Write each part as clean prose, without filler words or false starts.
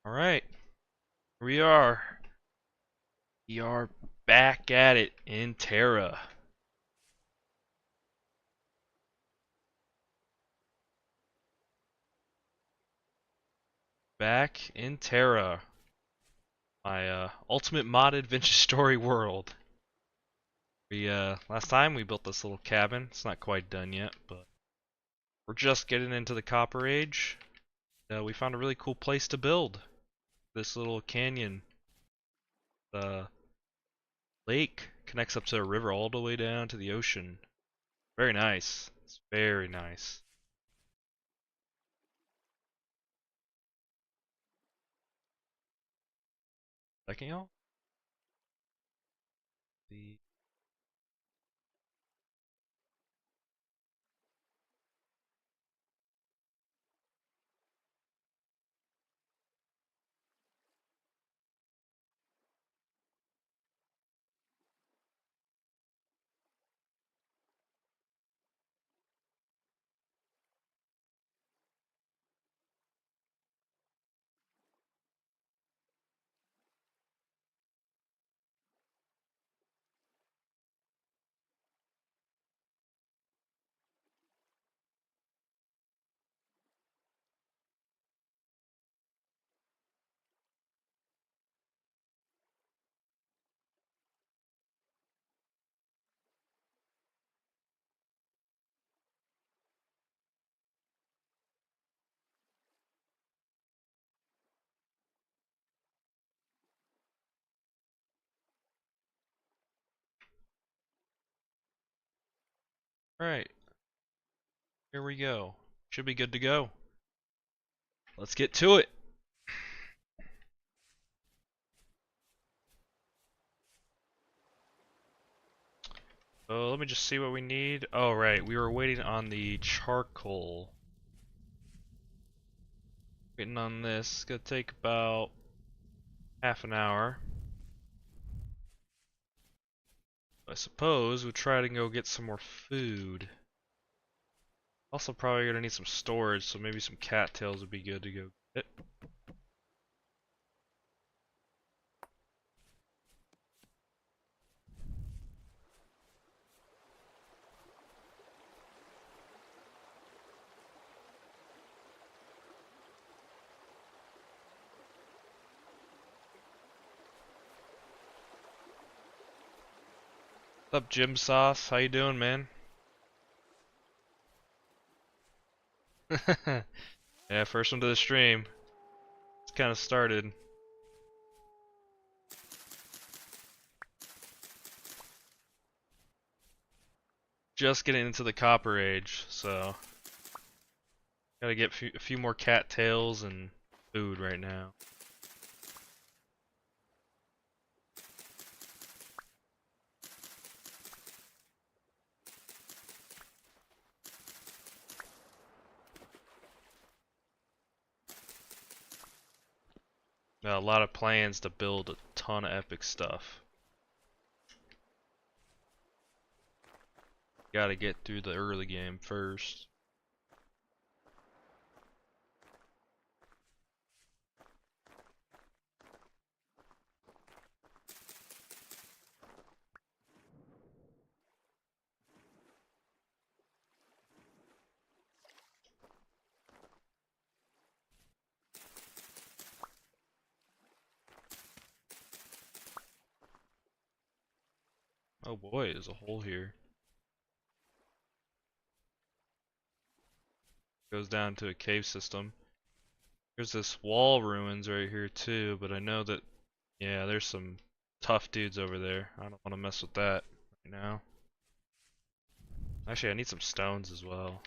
All right, we are. We are back at it in Terra. Back in Terra, my ultimate modded adventure story world. We last time we built this little cabin. It's not quite done yet, but we're just getting into the Copper Age. We found a really cool place to build. This little canyon. The lake connects up to a river all the way down to the ocean. Very nice. It's very nice. Second y'all? The Alright, here we go. Should be good to go. Let's get to it. So let me just see what we need. Oh right, we were waiting on the charcoal. Waiting on this. It's gonna take about half an hour. I suppose we'll try to go get some more food. Also probably gonna need some storage, so maybe some cattails would be good to go get. What's up, Jim Sauce? How you doing, man? Yeah, first one to the stream. It's kind of started. Just getting into the Copper Age, so gotta get a few more cattails and food right now. Got a lot of plans to build a ton of epic stuff. Gotta get through the early game first. Oh boy, there's a hole here. Goes down to a cave system. There's this wall ruins right here too, but I know that, yeah, there's some tough dudes over there. I don't want to mess with that right now. Actually, I need some stones as well.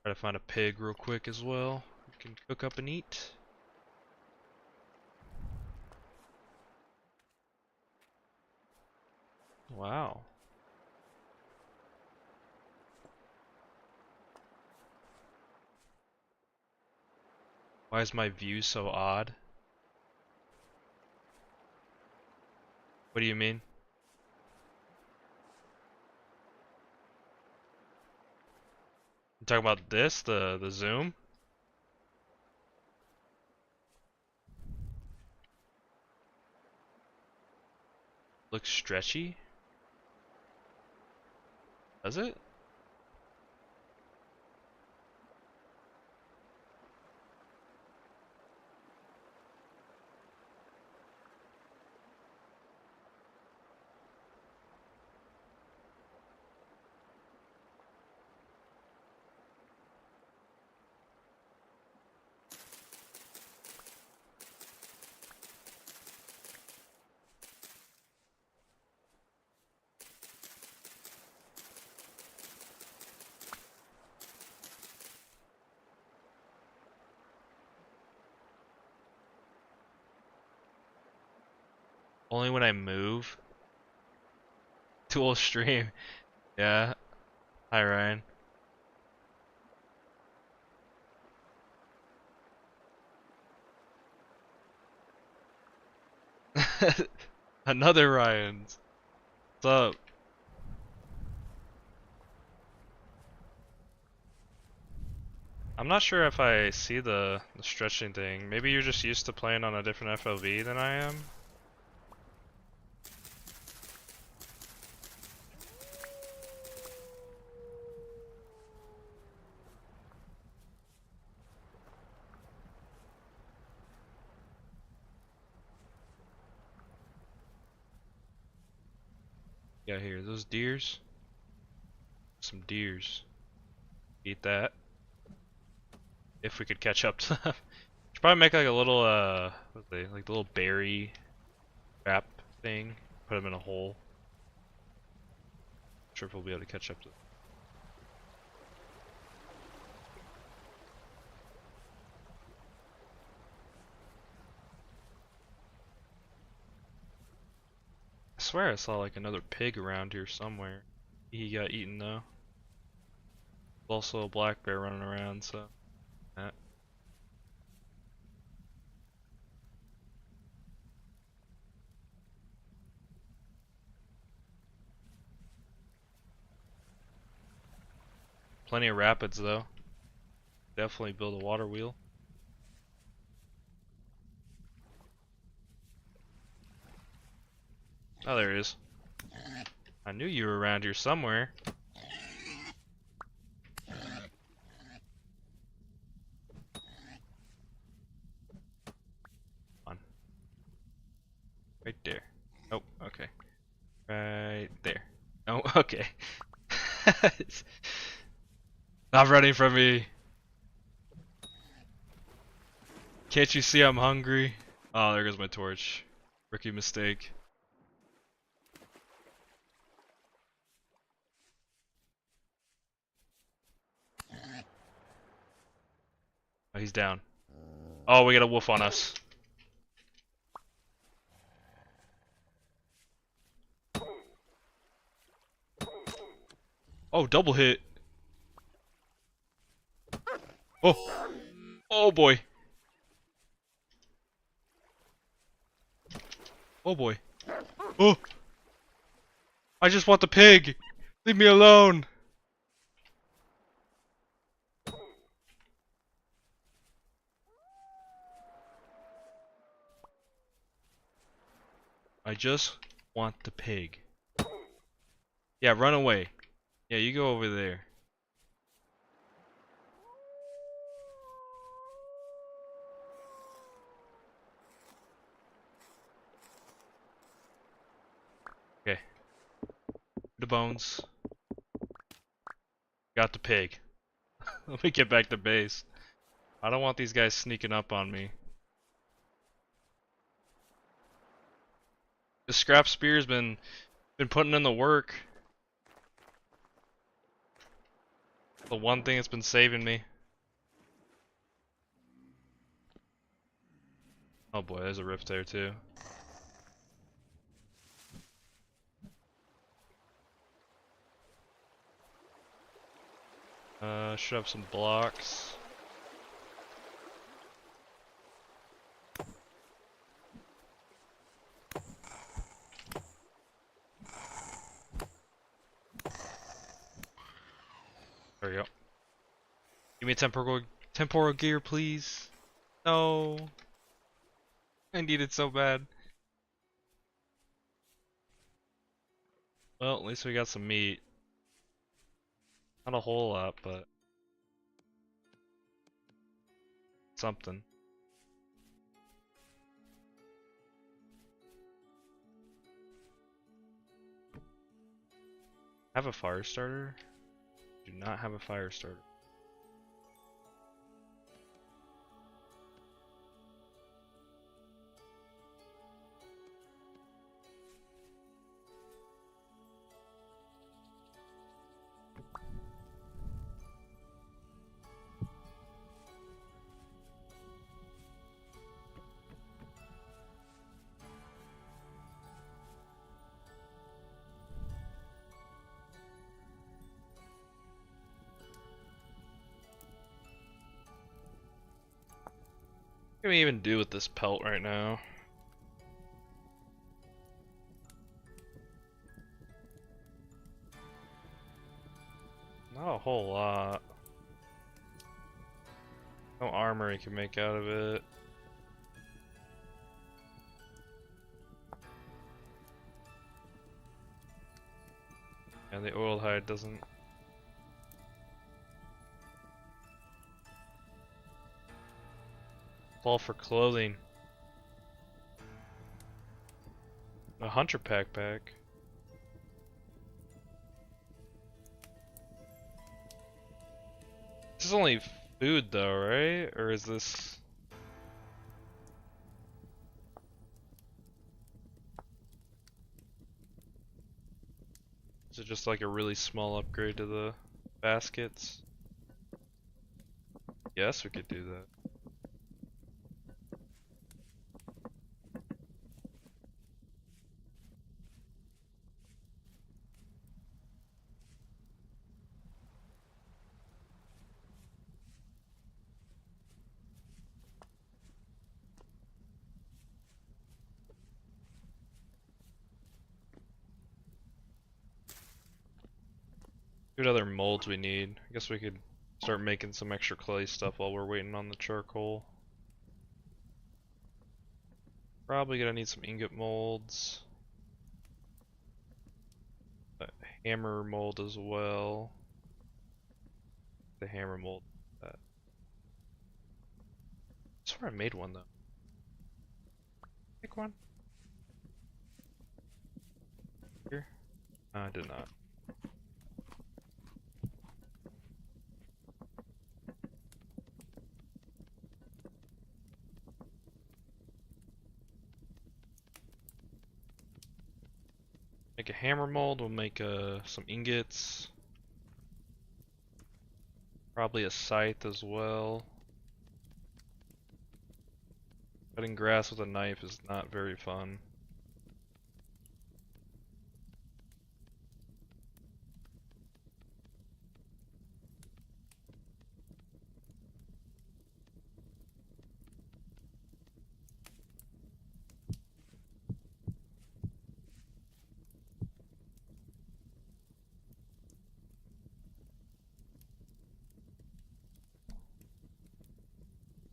Try to find a pig real quick as well. We can cook up and eat. Wow. Why is my view so odd? What do you mean? You talking about this, the zoom? Looks stretchy? Does it? Only when I move. Tool stream. Yeah. Hi, Ryan. Another Ryan's. What's up? I'm not sure if I see the stretching thing. Maybe you're just used to playing on a different FLV than I am. Yeah, here, those deers. Some deers. Eat that. If we could catch up to them. Should probably make like a little what are they, like the little berry trap thing. Put them in a hole. Not sure if we'll be able to catch up to them. I swear I saw like another pig around here somewhere. He got eaten though. There's also a black bear running around, so. Plenty of rapids though. Definitely build a water wheel. Oh, there it is. I knew you were around here somewhere. On. Right there. Oh, okay. Right there. Oh, okay. Stop running from me. Can't you see I'm hungry? Oh, there goes my torch. Rookie mistake. Oh, he's down. Oh, we got a wolf on us. Oh, double hit. Oh. Oh boy. Oh boy. Oh. I just want the pig. Leave me alone. I just want the pig. Yeah, run away. Yeah, you go over there. Okay. The bones. Got the pig. Let me get back to base. I don't want these guys sneaking up on me. The scrap spear's been putting in the work. The one thing that's been saving me. Oh boy, there's a rift there too. Should have some blocks. There we go. Give me a temporal gear, please. No. I need it so bad. Well, at least we got some meat. Not a whole lot, but something. Have a fire starter? Do not have a fire starter. What can we even do with this pelt right now? Not a whole lot. No armor you can make out of it. And the oiled hide doesn't. All for clothing. A hunter backpack. This is only food though, right? Or is this... Is it just like a really small upgrade to the baskets? Yes, we could do that. What other molds we need? I guess we could start making some extra clay stuff while we're waiting on the charcoal. Probably gonna need some ingot molds. A hammer mold as well. The hammer mold. I swear I made one though. Make one. Here? No, I did not. Make a hammer mold, we'll make some ingots. Probably a scythe as well. Cutting grass with a knife is not very fun.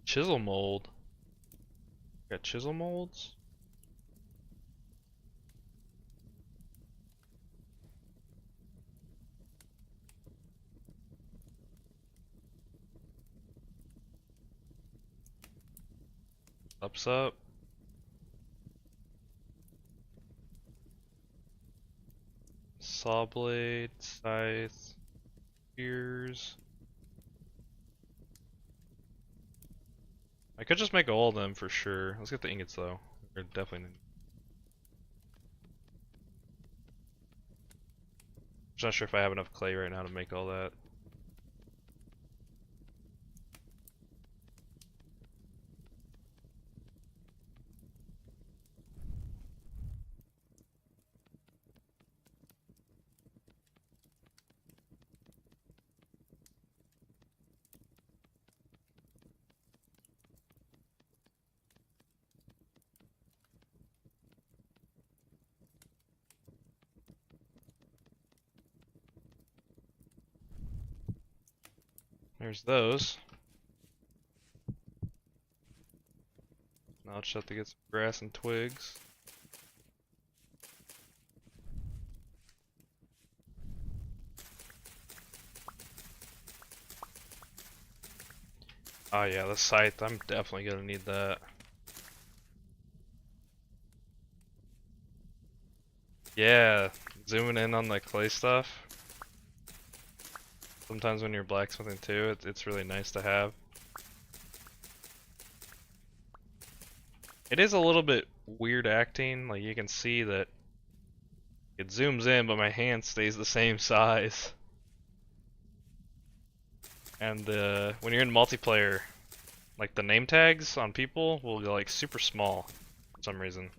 Chisel mold. Got chisel molds? Ups up. Saw blade, scythe, spears. I could just make all of them for sure. Let's get the ingots though. We're definitely. Just not sure if I have enough clay right now to make all that. There's those. Now I'll just have to get some grass and twigs. Oh yeah, the scythe, I'm definitely gonna need that. Yeah, zooming in on the clay stuff. Sometimes when you're blacksmithing too, it's really nice to have. It is a little bit weird acting, like you can see that it zooms in, but my hand stays the same size. And when you're in multiplayer, like the name tags on people will go like super small for some reason.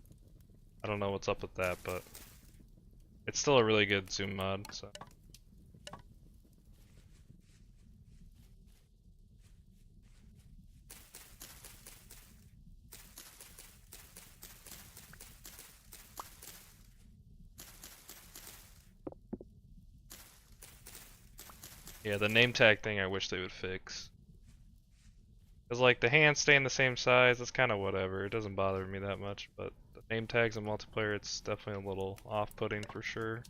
I don't know what's up with that, but it's still a really good zoom mod, so. Yeah, the name tag thing I wish they would fix. Cause like the hands staying the same size, it's kind of whatever. It doesn't bother me that much, but the name tags in multiplayer, it's definitely a little off-putting for sure.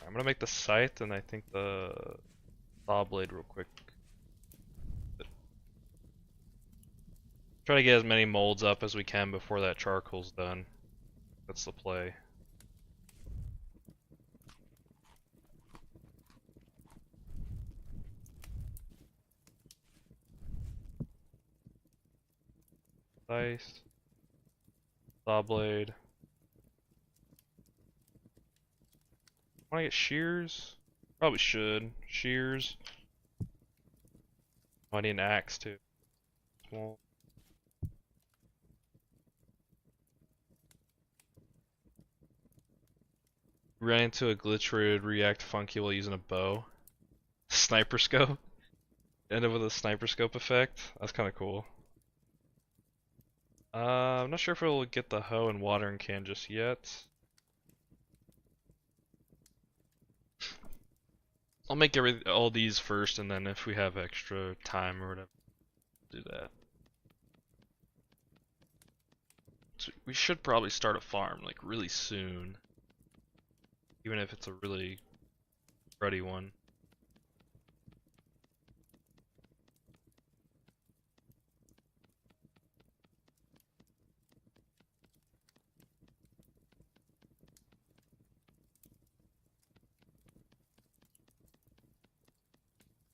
I'm gonna make the scythe and I think the saw blade real quick. Try to get as many molds up as we can before that charcoal's done. That's the play. Scythe, saw blade. Want to get shears? Probably should. Shears. Oh, I need an axe too. Small. Ran into a glitch where it would react funky while using a bow. Sniper scope. Ended with a sniper scope effect. That's kind of cool. I'm not sure if it'll get the hoe and watering can just yet. I'll make all these first, and then if we have extra time or whatever, do that. So we should probably start a farm like really soon, even if it's a really cruddy one.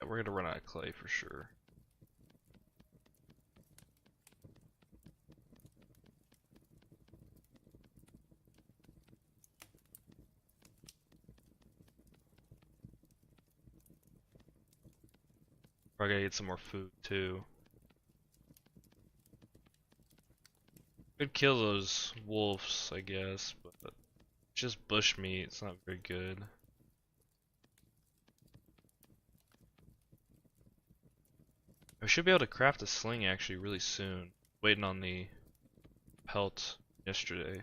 Yeah, we're gonna run out of clay for sure. Probably gotta get some more food too. Could kill those wolves, I guess, but just bush meat, it's not very good. I should be able to craft a sling actually really soon. Waiting on the pelt yesterday.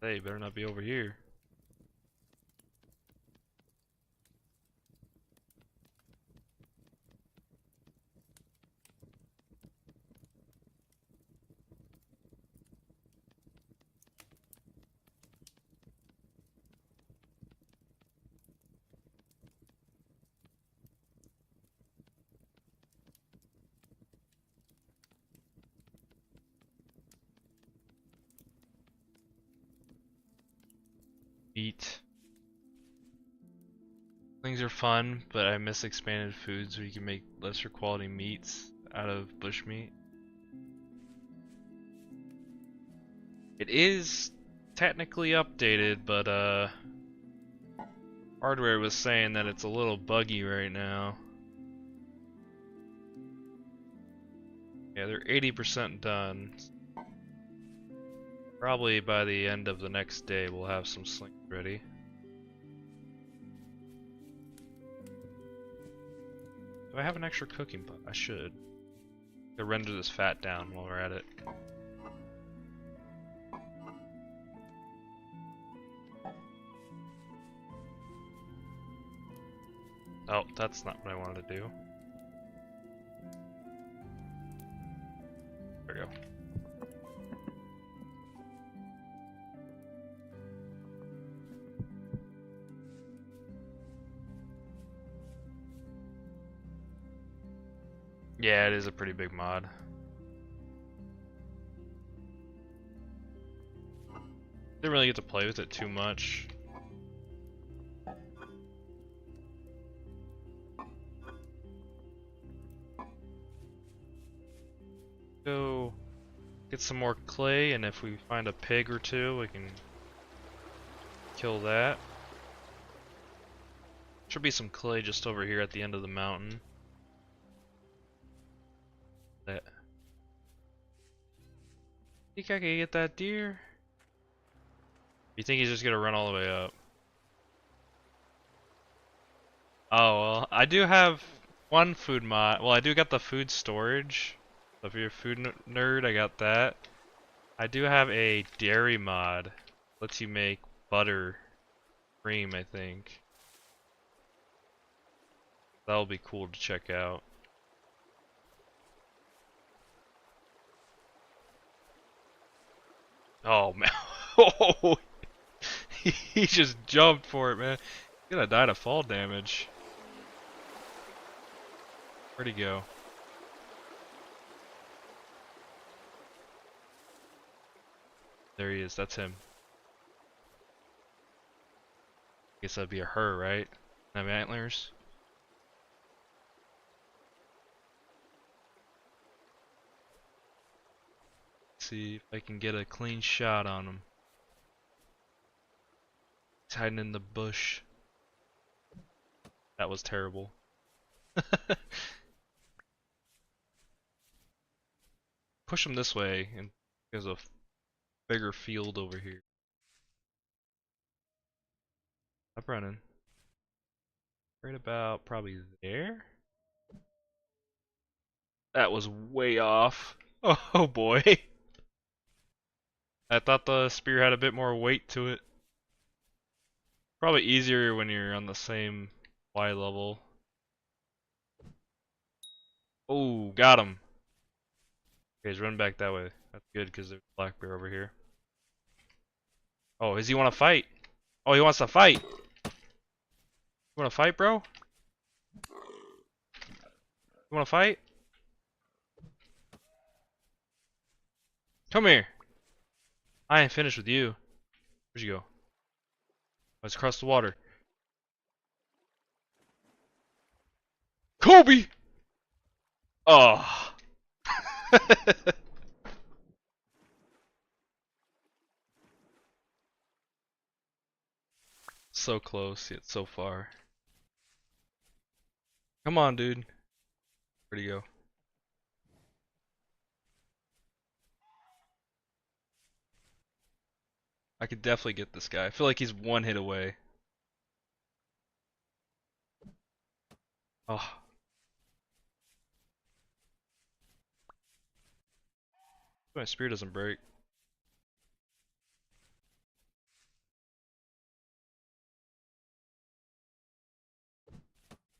Hey, better not be over here. Meat. Things are fun, but I miss expanded foods where you can make lesser quality meats out of bushmeat. It is technically updated, but hardware was saying that it's a little buggy right now. Yeah, they're 80% done. Probably by the end of the next day we'll have some slings ready. I have an extra cooking pot? I should. To render this fat down while we're at it. Oh, that's not what I wanted to do. There we go. Yeah, it is a pretty big mod. Didn't really get to play with it too much. Go get some more clay, and if we find a pig or two, we can kill that. Should be some clay just over here at the end of the mountain. That. Think I can get that deer? You think he's just gonna run all the way up? Oh well, I do have one food mod. Well, I do got the food storage. So if you're a food nerd, I got that. I do have a dairy mod. Lets you make butter, cream, I think. That'll be cool to check out. Oh man. Oh, he just jumped for it, man. He's gonna die to fall damage. Where'd he go? There he is, that's him. Guess that'd be a her, right? Have antlers? Let's see if I can get a clean shot on him. He's hiding in the bush. That was terrible. Push him this way, and there's a bigger field over here. I'm running. Right about probably there? That was way off. Oh boy. I thought the spear had a bit more weight to it. Probably easier when you're on the same Y level. Oh, got him. Okay, he's running back that way. That's good because there's a black bear over here. Oh, does he want to fight? Oh, he wants to fight. You want to fight, bro? You want to fight? Come here. I ain't finished with you. Where'd you go? Let's cross the water. Kobe! Oh. So close, yet so far. Come on, dude. Where'd he go? I could definitely get this guy. I feel like he's one hit away. Oh. My spear doesn't break.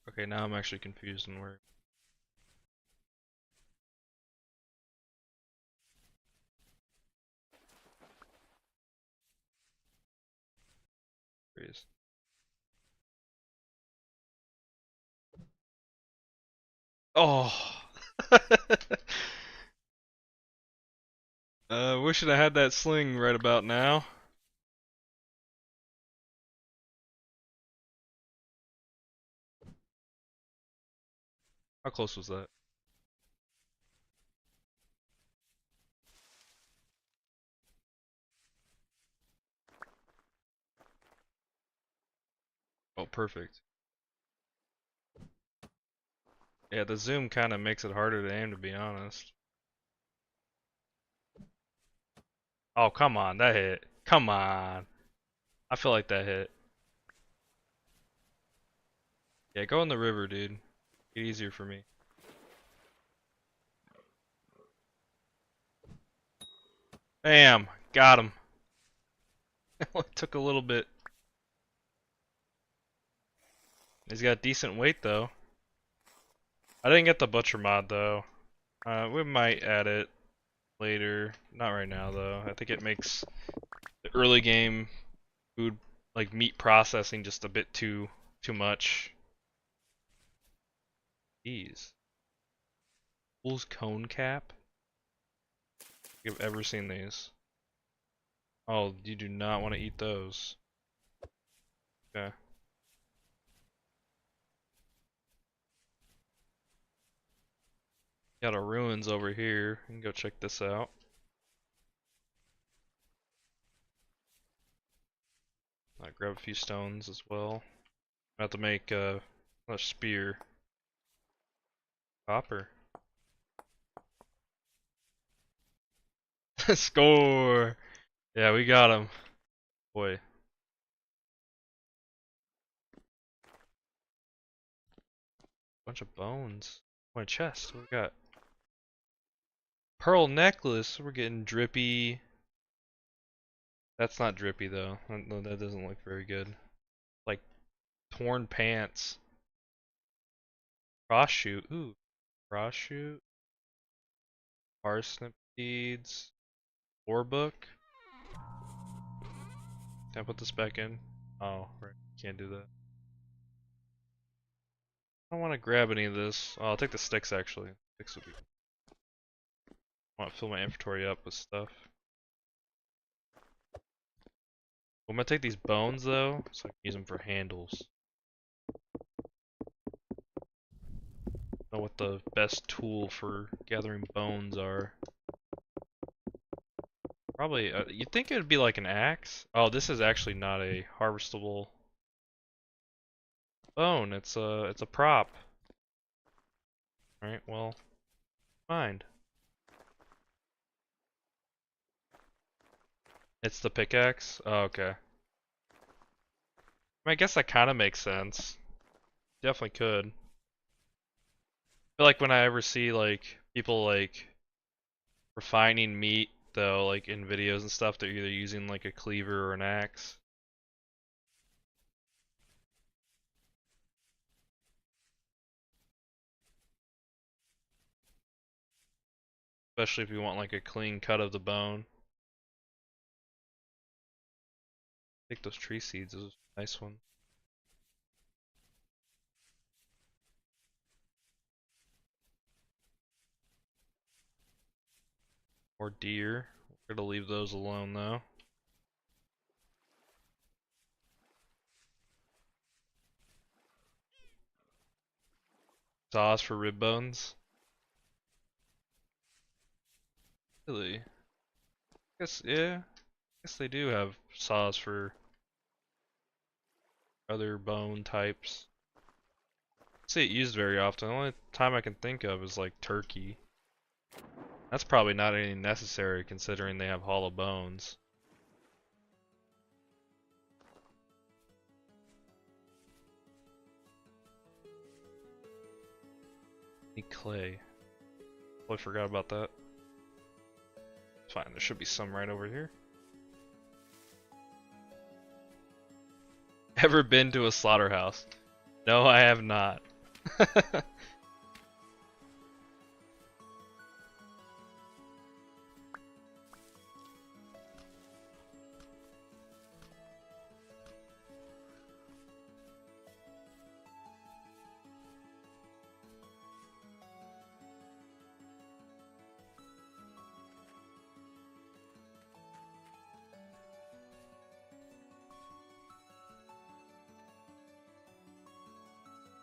Okay, now I'm actually confused on where. He is. Oh. Wishing I had that sling right about now. How close was that? Oh, perfect. Yeah, the zoom kind of makes it harder to aim, to be honest. Oh, come on, that hit. Come on. I feel like that hit. Yeah, go in the river, dude. it easier for me. Bam! Got him. It took a little bit. He's got decent weight though. I didn't get the butcher mod though. We might add it later. Not right now though. I think it makes the early game food, like meat processing, just a bit too much. Jeez. Fool's cone cap? You've ever seen these? Oh, you do not want to eat those. Okay. Got a ruins over here. You can go check this out. I grab a few stones as well. I have to make a spear. Copper. Score! Yeah, we got him. Boy. Bunch of bones. My chest. What we got? Pearl necklace. We're getting drippy. That's not drippy though. No, that doesn't look very good. Like torn pants. Cross shoot. Ooh. Cross shoot. Parsnip seeds. War book. Can I put this back in? Oh, right. Can't do that. I don't want to grab any of this. Oh, I'll take the sticks actually. Sticks will be. I want to fill my inventory up with stuff. I'm gonna take these bones though, so I can use them for handles. Know what the best tool for gathering bones are. Probably, you'd think it would be like an axe. Oh, this is actually not a harvestable bone. It's a prop. Right. Well, mind. It's the pickaxe. Oh, okay. I guess that kind of makes sense. Definitely could. I feel like when I ever see like people like refining meat though, like in videos and stuff, they're either using like a cleaver or an axe. Especially if you want like a clean cut of the bone. Take those tree seeds, those are nice ones. Or deer. We're gonna leave those alone though. Saws for rib bones. Really? Guess yeah. Guess they do have saws for other bone types. I don't see it used very often. The only time I can think of is like turkey. That's probably not any necessary considering they have hollow bones. Need clay. Totally forgot about that. It's fine, there should be some right over here. Ever been to a slaughterhouse? No, I have not.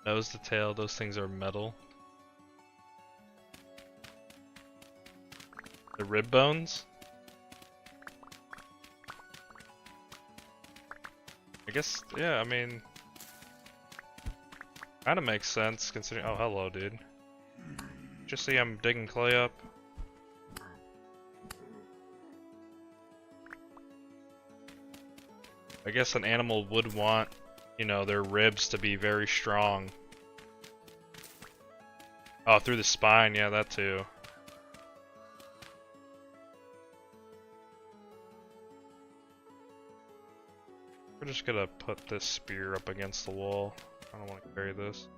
Nose to tail, those things are metal. The rib bones? I guess, yeah, I mean, kinda makes sense considering. Oh, hello, dude. Just see I'm digging clay up. I guess an animal would want, you know, their ribs to be very strong. Oh, through the spine, yeah, that too. We're just gonna put this spear up against the wall. I don't want to carry this.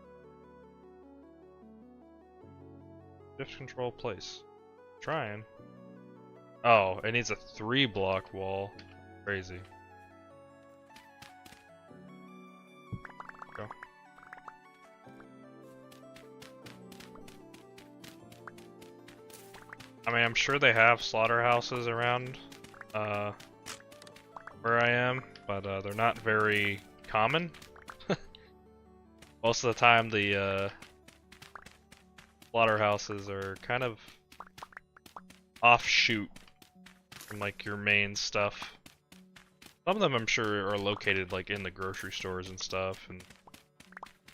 Shift control place. Trying. Oh, it needs a 3-block wall. Crazy. Go. I mean, I'm sure they have slaughterhouses around where I am, but they're not very common. Most of the time, the slaughterhouses are kind of offshoot from like your main stuff. Some of them I'm sure are located like in the grocery stores and stuff, and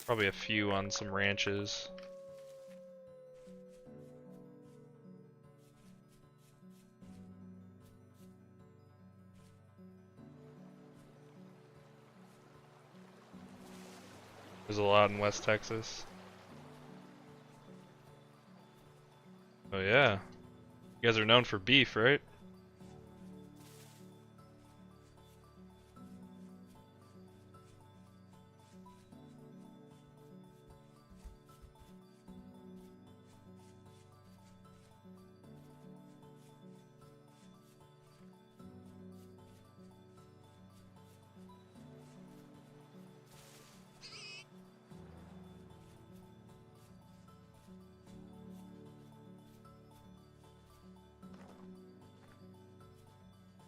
probably a few on some ranches. There's a lot in West Texas. Oh yeah. You guys are known for beef, right?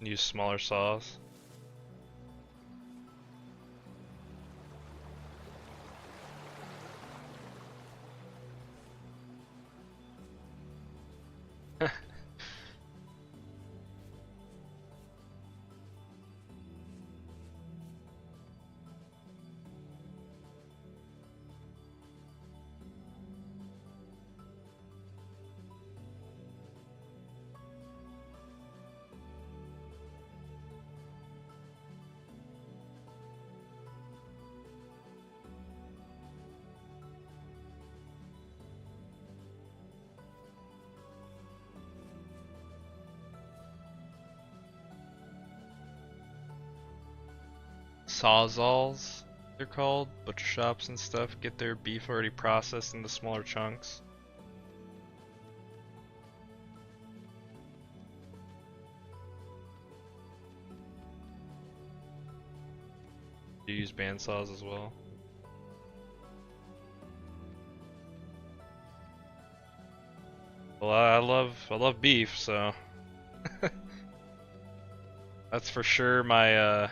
Use smaller saws. Sawzalls, they're called. Butcher shops and stuff get their beef already processed into smaller chunks. Do you use bandsaws as well? Well, I love beef, so that's for sure my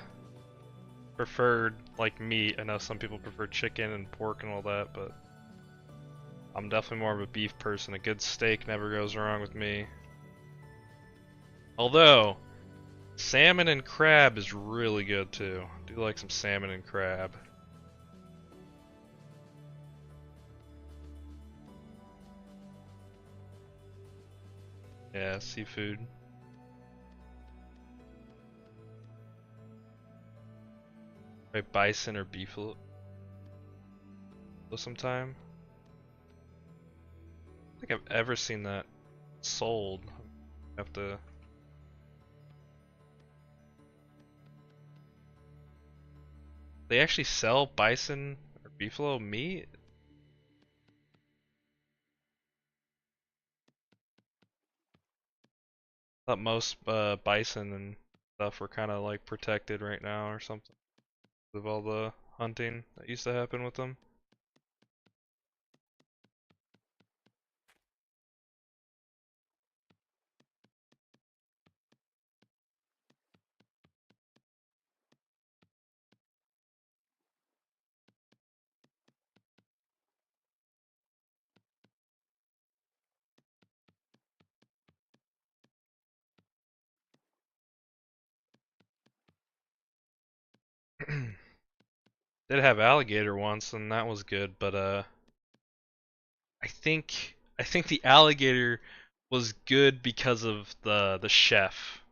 preferred like meat. I know some people prefer chicken and pork and all that, but I'm definitely more of a beef person. A good steak never goes wrong with me. Although salmon and crab is really good too. I do like some salmon and crab. Yeah, seafood. Right, bison or beef sometime. I don't think I've ever seen that sold. I have to. They actually sell bison or beefalo meat? I thought most bison and stuff were kind of like protected right now or something with all the hunting that used to happen with them. Did have alligator once and that was good, but I think the alligator was good because of the chef.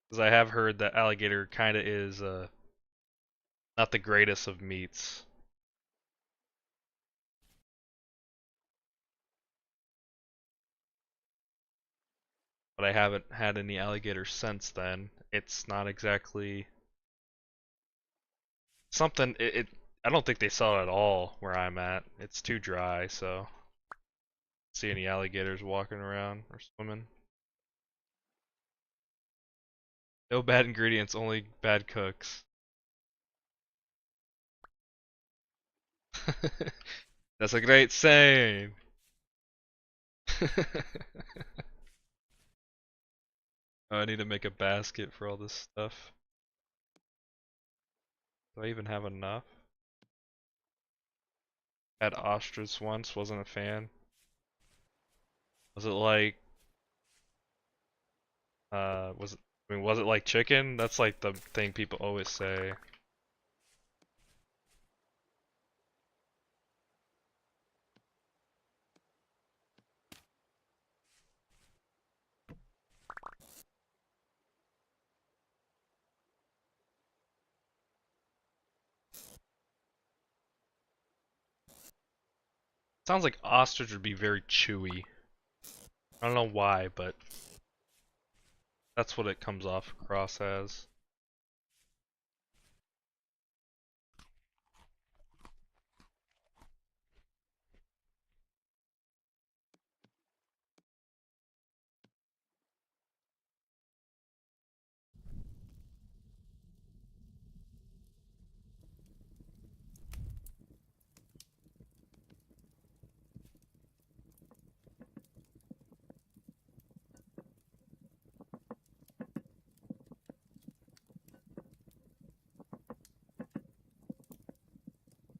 Because I have heard that alligator kind of is not the greatest of meats. but I haven't had any alligators since then. It's not exactly something. I don't think they sell it at all where I'm at. It's too dry, so see any alligators walking around or swimming. No bad ingredients, only bad cooks. That's a great saying. Oh, I need to make a basket for all this stuff. Do I even have enough? Had ostrich once, wasn't a fan. Was it like, was it, I mean, was it like chicken? That's like the thing people always say. Sounds like ostrich would be very chewy. I don't know why, but that's what it comes off across as.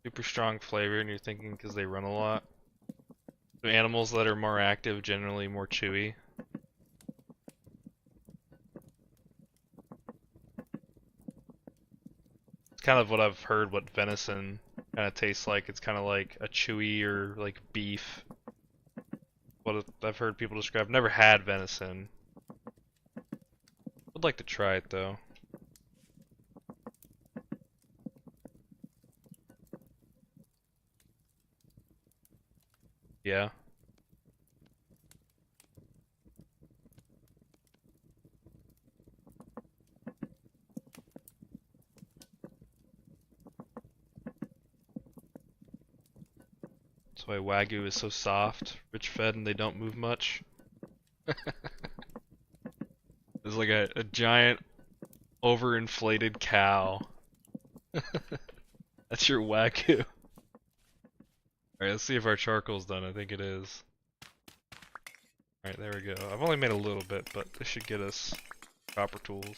Super strong flavor, and you're thinking because they run a lot. The animals that are more active generally more chewy. It's kind of what I've heard what venison kind of tastes like. It's kind of like a chewy or like beef. What I've heard people describe. Never had venison. I'd like to try it though. Yeah. That's why Wagyu is so soft, rich fed, and they don't move much. It's like a giant overinflated cow. That's your Wagyu. Alright, let's see if our charcoal's done. I think it is. Alright, there we go. I've only made a little bit, but this should get us copper tools.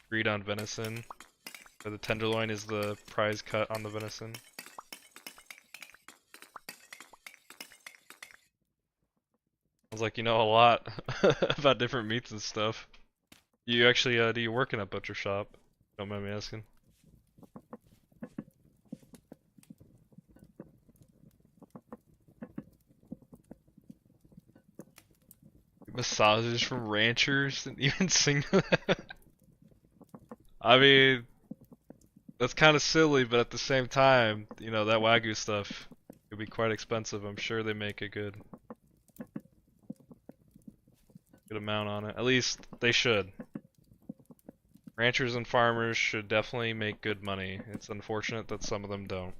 Agreed on venison. So the tenderloin is the prize cut on the venison. Sounds like you know a lot about different meats and stuff. You actually, do you work in a butcher shop? Don't mind me asking. Massages from ranchers and even sing that? I mean, that's kind of silly, but at the same time, you know, that Wagyu stuff could be quite expensive. I'm sure they make a good amount on it. At least they should. Ranchers and farmers should definitely make good money. It's unfortunate that some of them don't.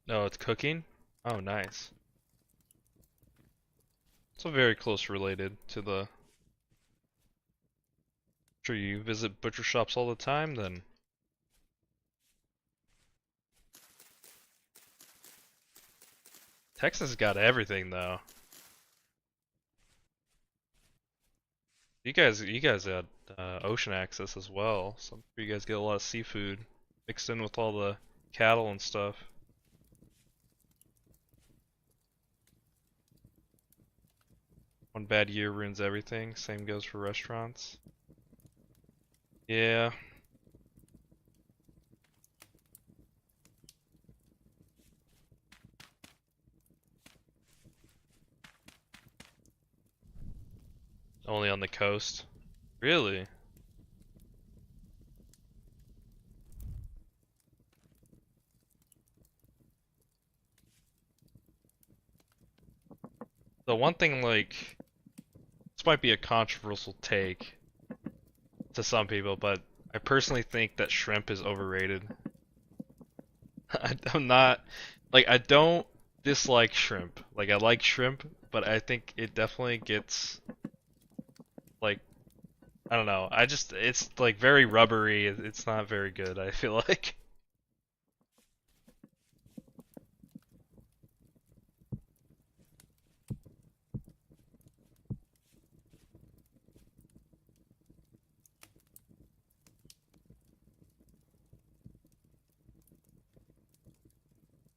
No, it's cooking? Oh, nice. So very close related to the... Sure, you visit butcher shops all the time, then? Texas got everything, though. You guys had ocean access as well, so I'm sure you guys get a lot of seafood mixed in with all the cattle and stuff. One bad year ruins everything. Same goes for restaurants. Yeah. Only on the coast. Really? The one thing, like, this might be a controversial take to some people, but I personally think that shrimp is overrated. I'm not, like, I don't dislike shrimp. Like, I like shrimp, but I think it definitely gets, like, I don't know. It's like very rubbery. It's not very good, I feel like.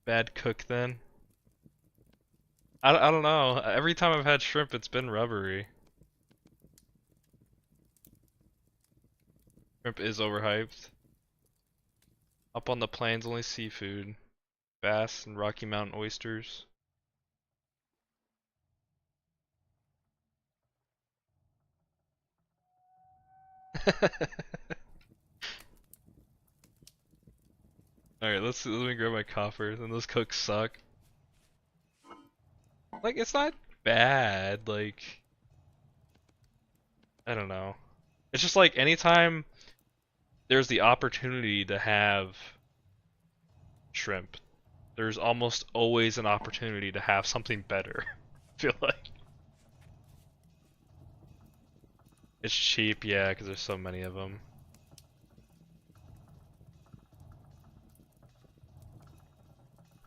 Bad cook then. I don't know. Every time I've had shrimp, it's been rubbery. Shrimp is overhyped. Up on the plains, only seafood. Bass and Rocky Mountain oysters. Alright, let me grab my copper, and those cooks suck. Like, it's not bad, like, I don't know. It's just like anytime there's the opportunity to have shrimp, there's almost always an opportunity to have something better. I feel like. It's cheap, yeah, because there's so many of them.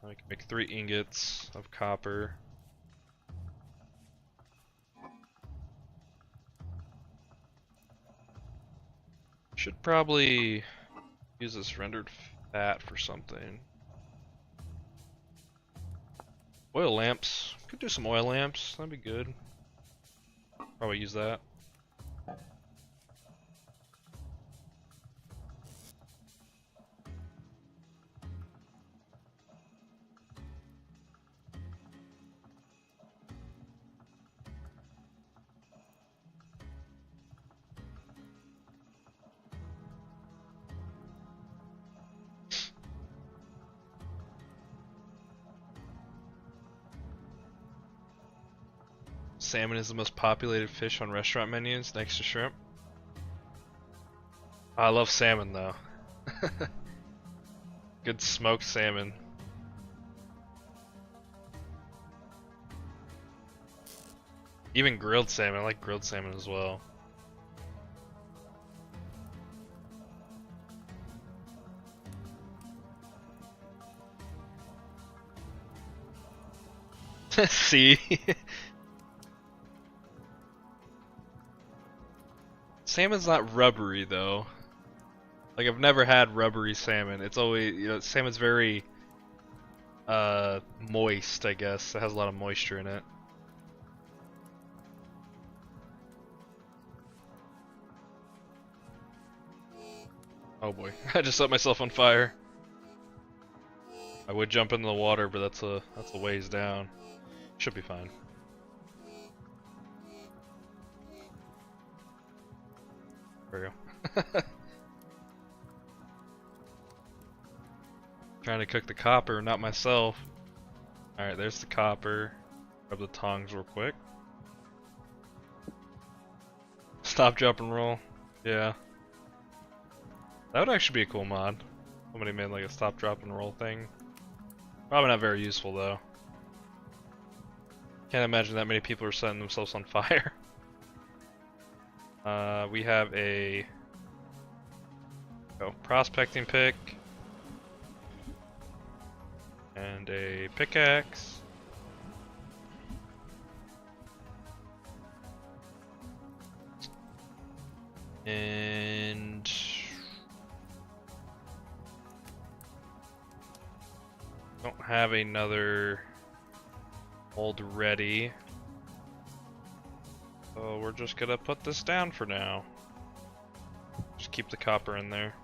I can make 3 ingots of copper. Should probably use this rendered fat for something. Oil lamps. Could do some oil lamps. That'd be good. Probably use that. Salmon is the most populated fish on restaurant menus next to shrimp. I love salmon though. Good smoked salmon. Even grilled salmon. I like grilled salmon as well. See? Salmon's not rubbery though. Like I've never had rubbery salmon. It's always, salmon's very moist, I guess. It has a lot of moisture in it. Oh boy, I just set myself on fire. I would jump into the water, but that's a ways down. Should be fine. There we go. Trying to cook the copper, not myself. Alright, there's the copper. Grab the tongs real quick. Stop, drop, and roll. Yeah. That would actually be a cool mod. Somebody made like a stop, drop, and roll thing. Probably not very useful though. Can't imagine that many people are setting themselves on fire. We have a prospecting pick and a pickaxe. And don't have another mold ready. So we're just gonna put this down for now. Just keep the copper in there.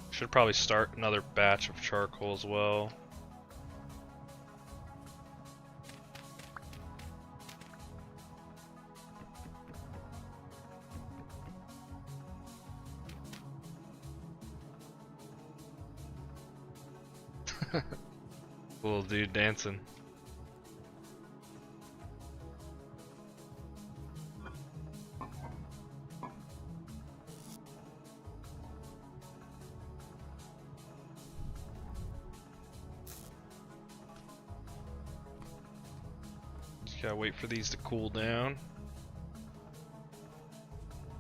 Should probably start another batch of charcoal as well. Little dude dancing. Just gotta wait for these to cool down.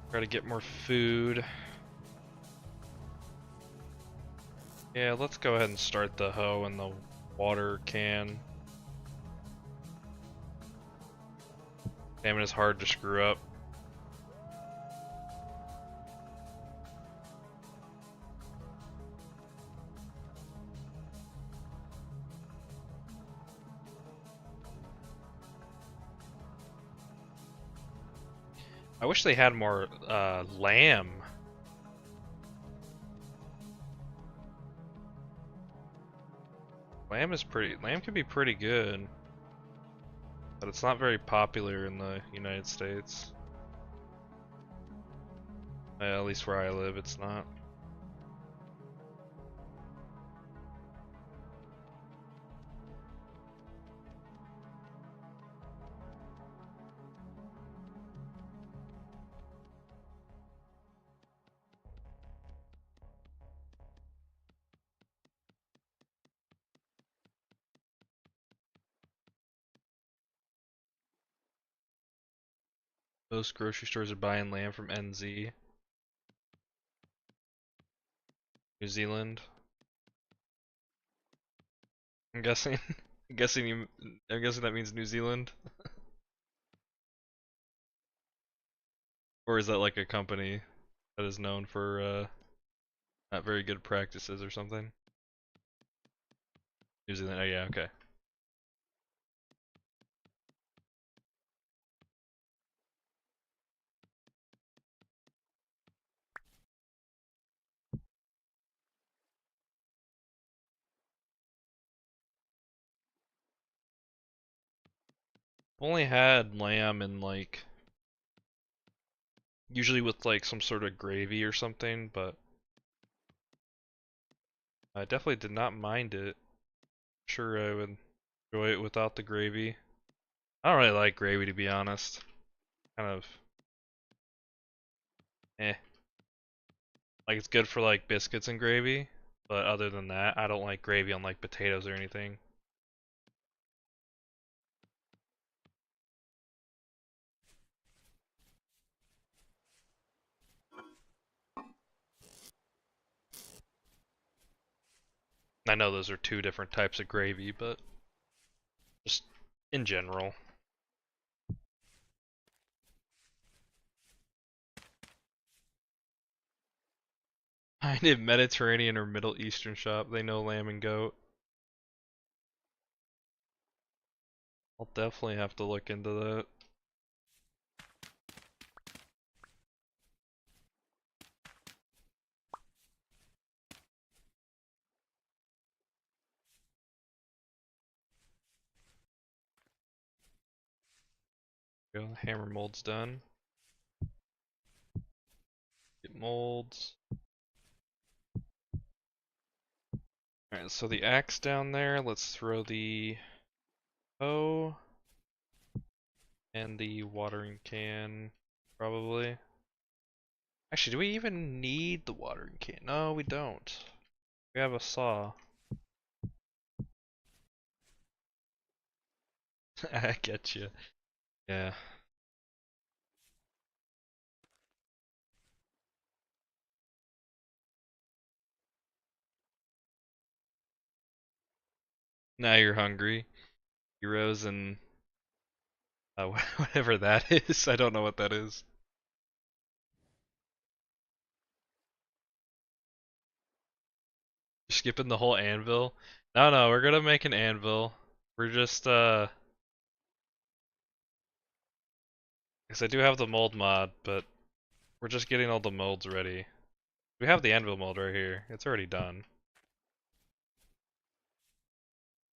Try to get more food. Yeah, let's go ahead and start the hoe and the water can. Salmon is hard to screw up. I wish they had more lamb. Lamb can be pretty good, but it's not very popular in the United States. At least where I live, it's not. Most grocery stores are buying lamb from NZ, New Zealand. I'm guessing. I'm guessing that means New Zealand, or is that like a company that is known for not very good practices or something? New Zealand. Oh yeah, okay. I've only had lamb in like usually with like some sort of gravy or something, but I definitely did not mind it. Sure, I would enjoy it without the gravy. I don't really like gravy to be honest. Kind of eh. Like it's good for like biscuits and gravy, but other than that, I don't like gravy on like potatoes or anything. I know those are two different types of gravy, but just in general. I did Mediterranean or Middle Eastern shop. They know lamb and goat. I'll definitely have to look into that. Go, the hammer mold's done. Get molds. Alright, so the axe down there, let's throw the hoe and the watering can, probably. Actually, do we even need the watering can? No, we don't. We have a saw. I get you. Yeah. Now you're hungry. Heroes and whatever that is. I don't know what that is. You're skipping the whole anvil? No, no, we're gonna make an anvil. We're just, because I do have the mold mod, but we're just getting all the molds ready. We have the anvil mold right here. It's already done.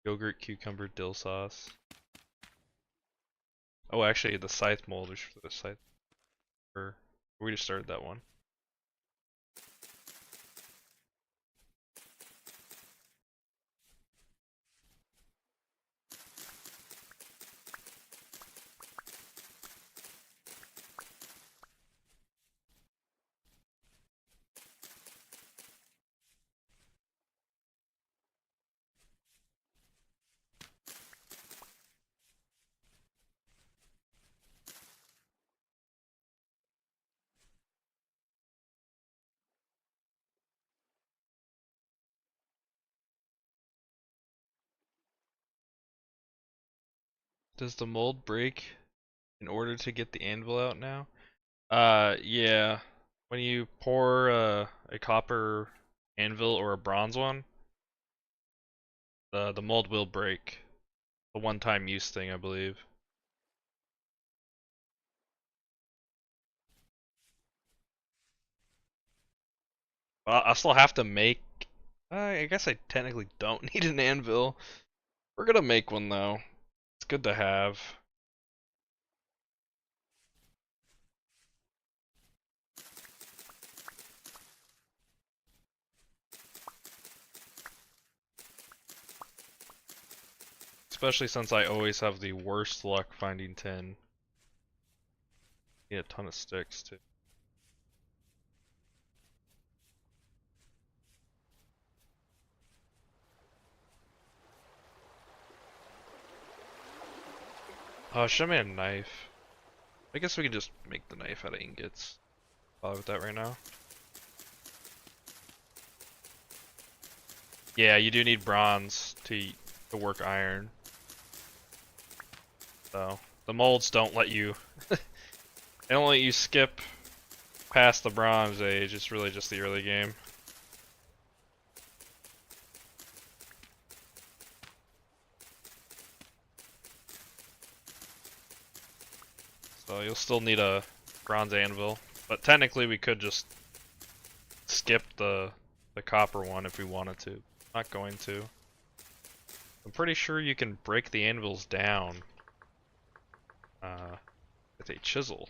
Yogurt, cucumber, dill sauce. Oh, actually, the scythe mold. We should put the scythe. Or we just started that one. Does the mold break in order to get the anvil out now? Yeah. When you pour a copper anvil or a bronze one, the mold will break. A one-time use thing, I believe. I still have to make. I guess I technically don't need an anvil. We're gonna make one though. It's good to have. Especially since I always have the worst luck finding tin. Need a ton of sticks too. Oh, should I make a knife? I guess we can just make the knife out of ingots. Bother with that right now. Yeah, you do need bronze to work iron. So the molds don't let you. They don't let you skip past the bronze age. It's really just the early game. So you'll still need a bronze anvil, but technically we could just skip the copper one if we wanted to. Not going to. I'm pretty sure you can break the anvils down with a chisel.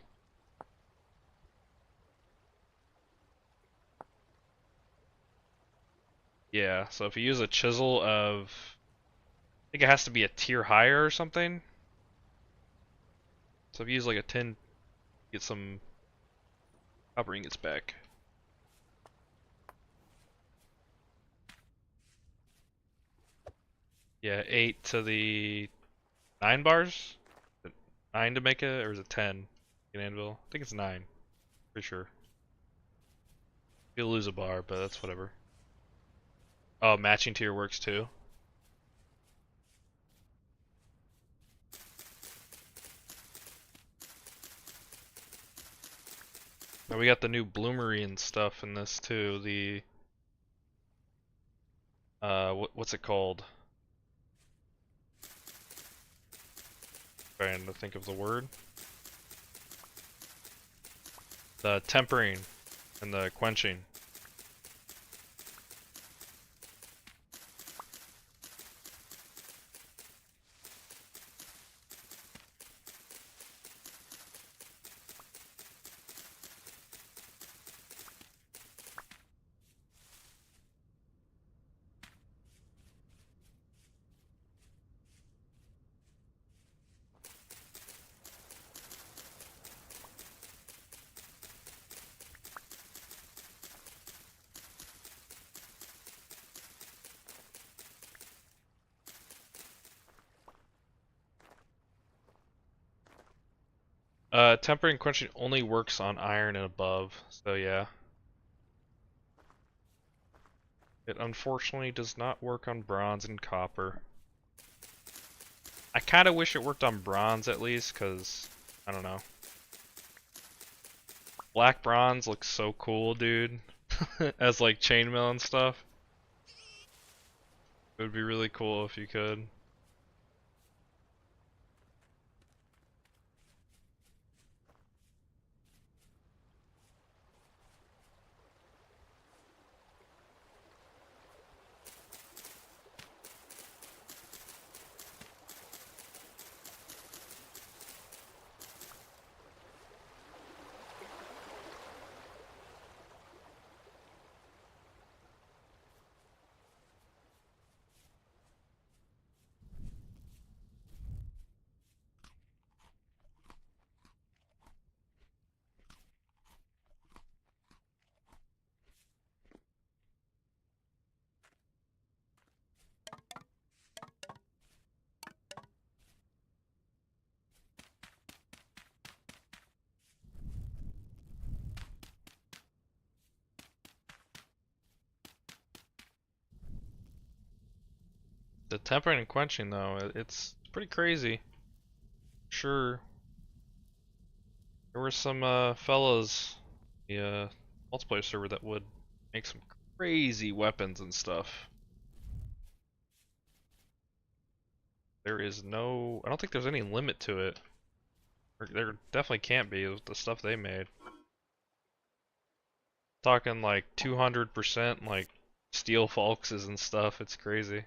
Yeah, so if you use a chisel of, I think it has to be a tier higher or something. So if you use like a 10, get some copper ingots back. Yeah, 8 to the 9 bars? Is it 9 to make it, or is it 10? An anvil? I think it's 9. Pretty sure. You'll lose a bar, but that's whatever. Oh, matching tier works too. Now we got the new bloomery and stuff in this too. The what's it called? Trying to think of the word. The tempering and the quenching. Tempering and quenching only works on iron and above, so yeah. It unfortunately does not work on bronze and copper. I kind of wish it worked on bronze at least, because, I don't know. Black bronze looks so cool, dude. As like chainmail and stuff. It would be really cool if you could. The tempering and quenching though, it's pretty crazy. sure there were some fellas, the multiplayer server that would make some crazy weapons and stuff. There is no, I don't think there's any limit to it. There definitely can't be with the stuff they made. Talking like 200% like steel falxes and stuff. It's crazy.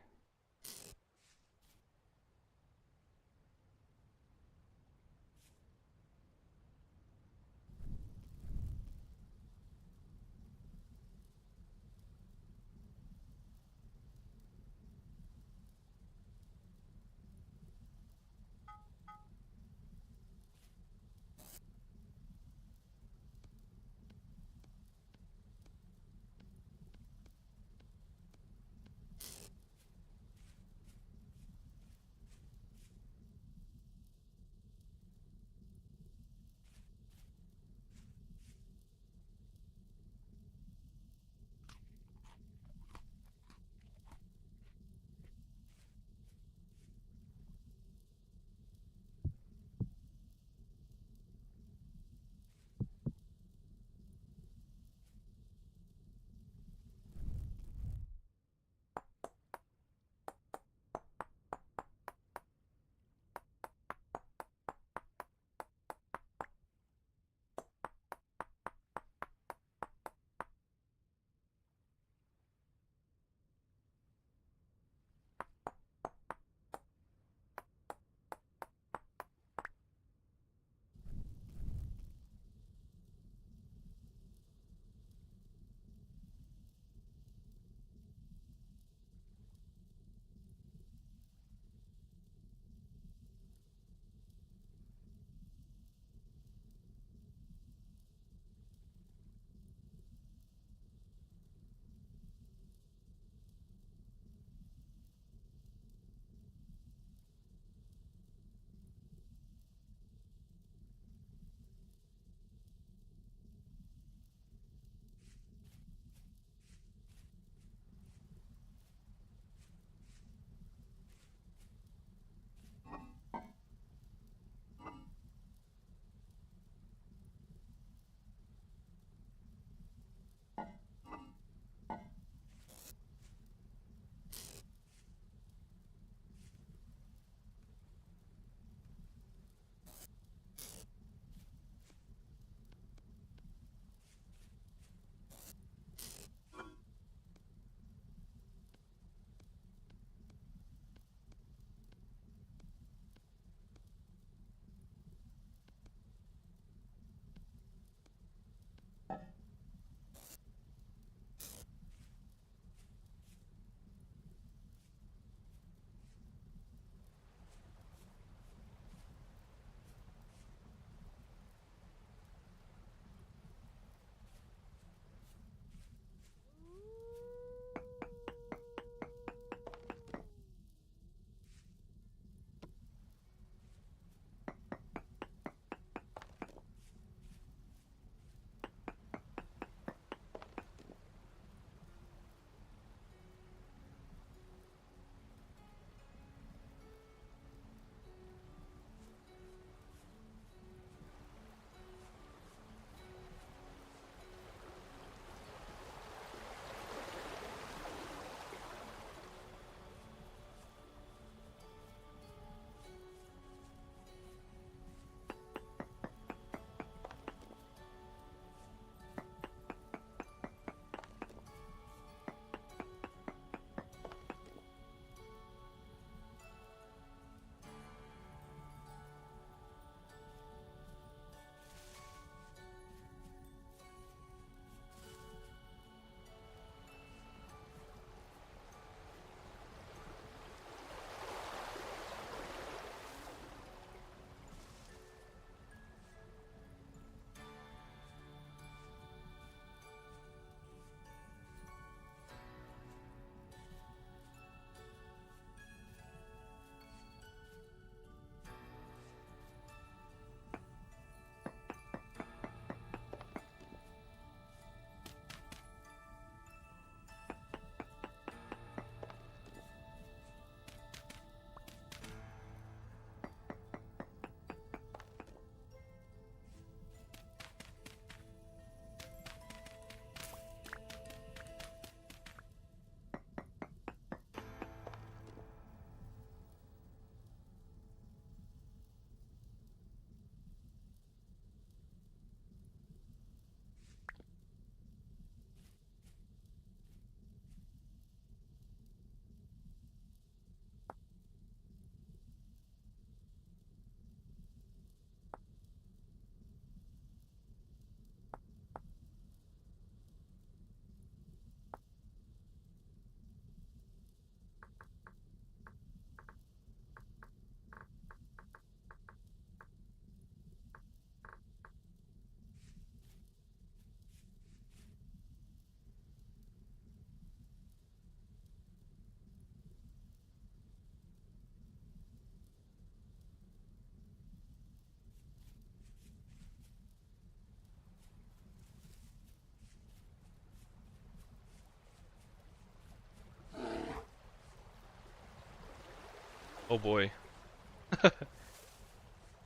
Oh boy.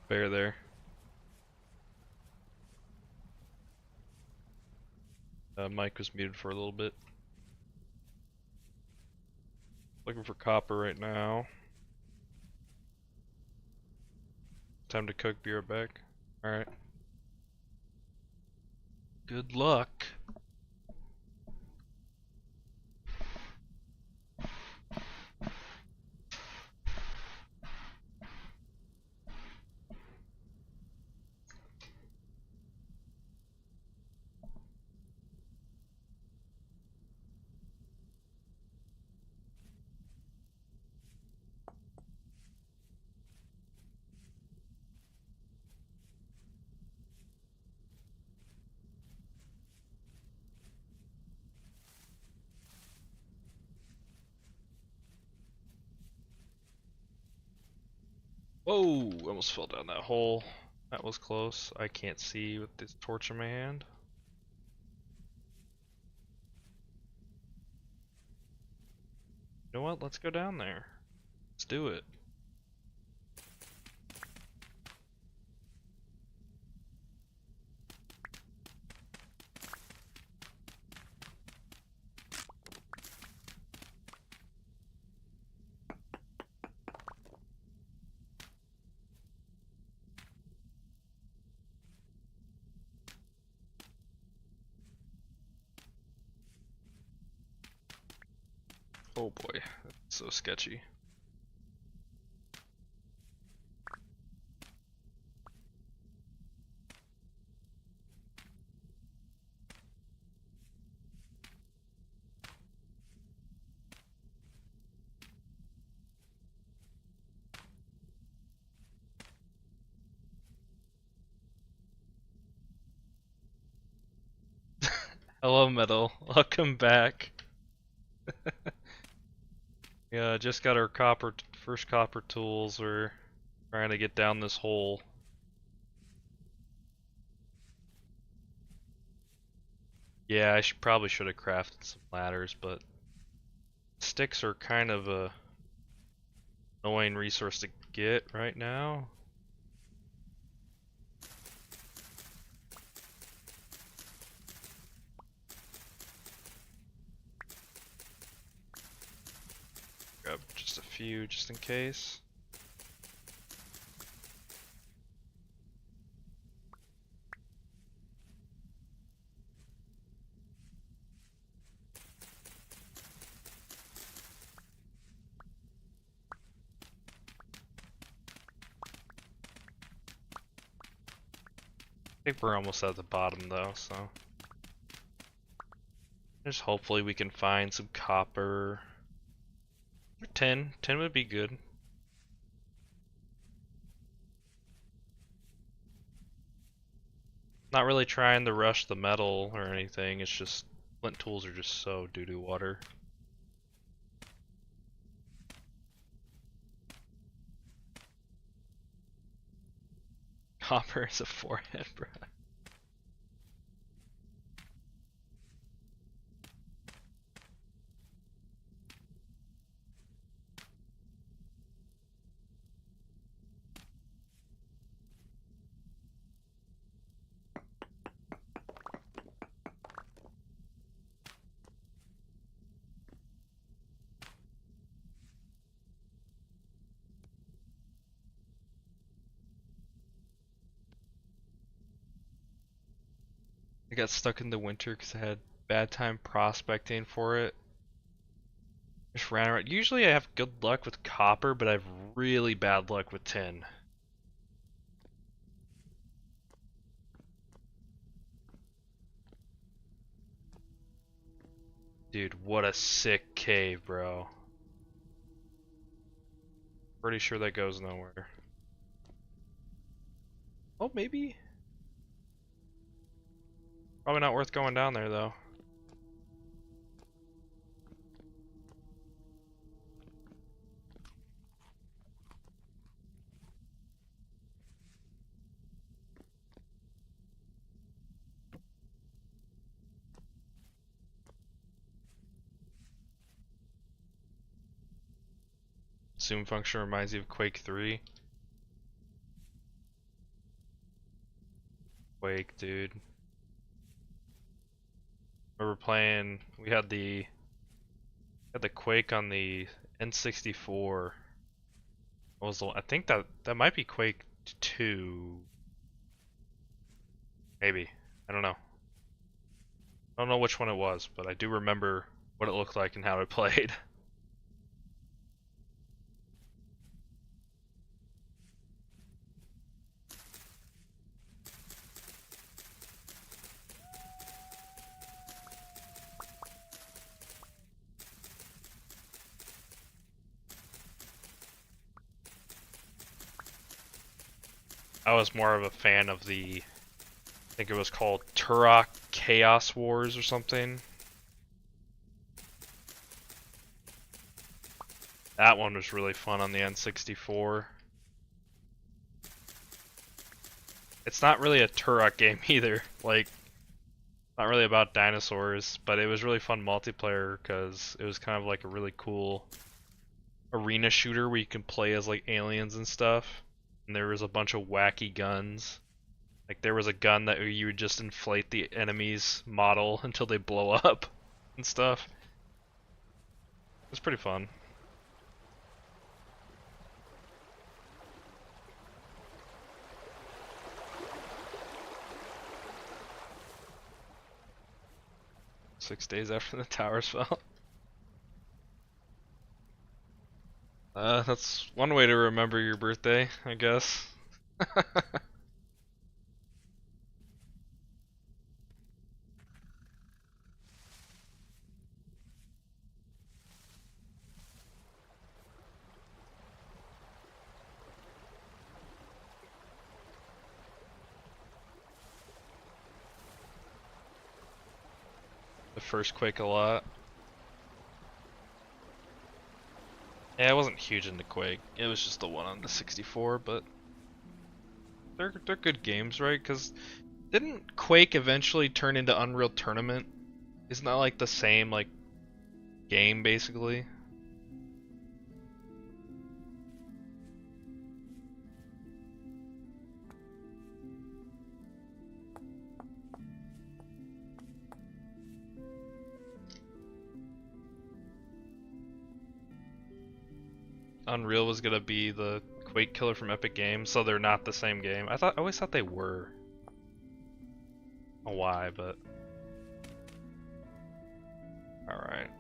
Bear there. Mike was muted for a little bit. Looking for copper right now. Time to cook, be right back. Alright. Good luck. Whoa! Almost fell down that hole. That was close. I can't see with this torch in my hand. You know what? Let's go down there. Let's do it. Oh boy, that's so sketchy. Hello, Metal. Welcome back. Yeah, just got our first copper tools. We're trying to get down this hole. Yeah, I probably should have crafted some ladders, but sticks are kind of a annoying resource to get right now. Grab just a few just in case. I think we're almost at the bottom though, so just hopefully we can find some copper. 10 would be good. Not really trying to rush the metal or anything, it's just flint tools are just so doo-doo water. Copper is a forehead, bro. I got stuck in the winter because I had bad time prospecting for it. Just ran around. Usually I have good luck with copper, but I have really bad luck with tin. Dude, what a sick cave, bro. Pretty sure that goes nowhere. Oh, maybe? Probably not worth going down there, though. zoom function reminds you of Quake 3. Quake, dude. Remember playing, we had the Quake on the N64. I think that might be Quake 2. Maybe. I don't know. I don't know which one it was, but I do remember what it looked like and how it played. I was more of a fan of I think it was called Turok Chaos Wars or something. That one was really fun on the N64. It's not really a Turok game either, like, not really about dinosaurs, but it was really fun multiplayer because it was kind of like a really cool arena shooter where you can play as like aliens and stuff. And there was a bunch of wacky guns. Like there was a gun that you would just inflate the enemy's model until they blow up and stuff. It was pretty fun. Six days after the towers fell. That's one way to remember your birthday, I guess. The first Quake a lot. Yeah, I wasn't huge into Quake. It was just the one on the 64, but they're good games, right? Because didn't Quake eventually turn into Unreal Tournament? Isn't that like the same like game basically? Unreal was gonna be the Quake killer from Epic Games, so they're not the same game. I always thought they were. I don't know why, but alright.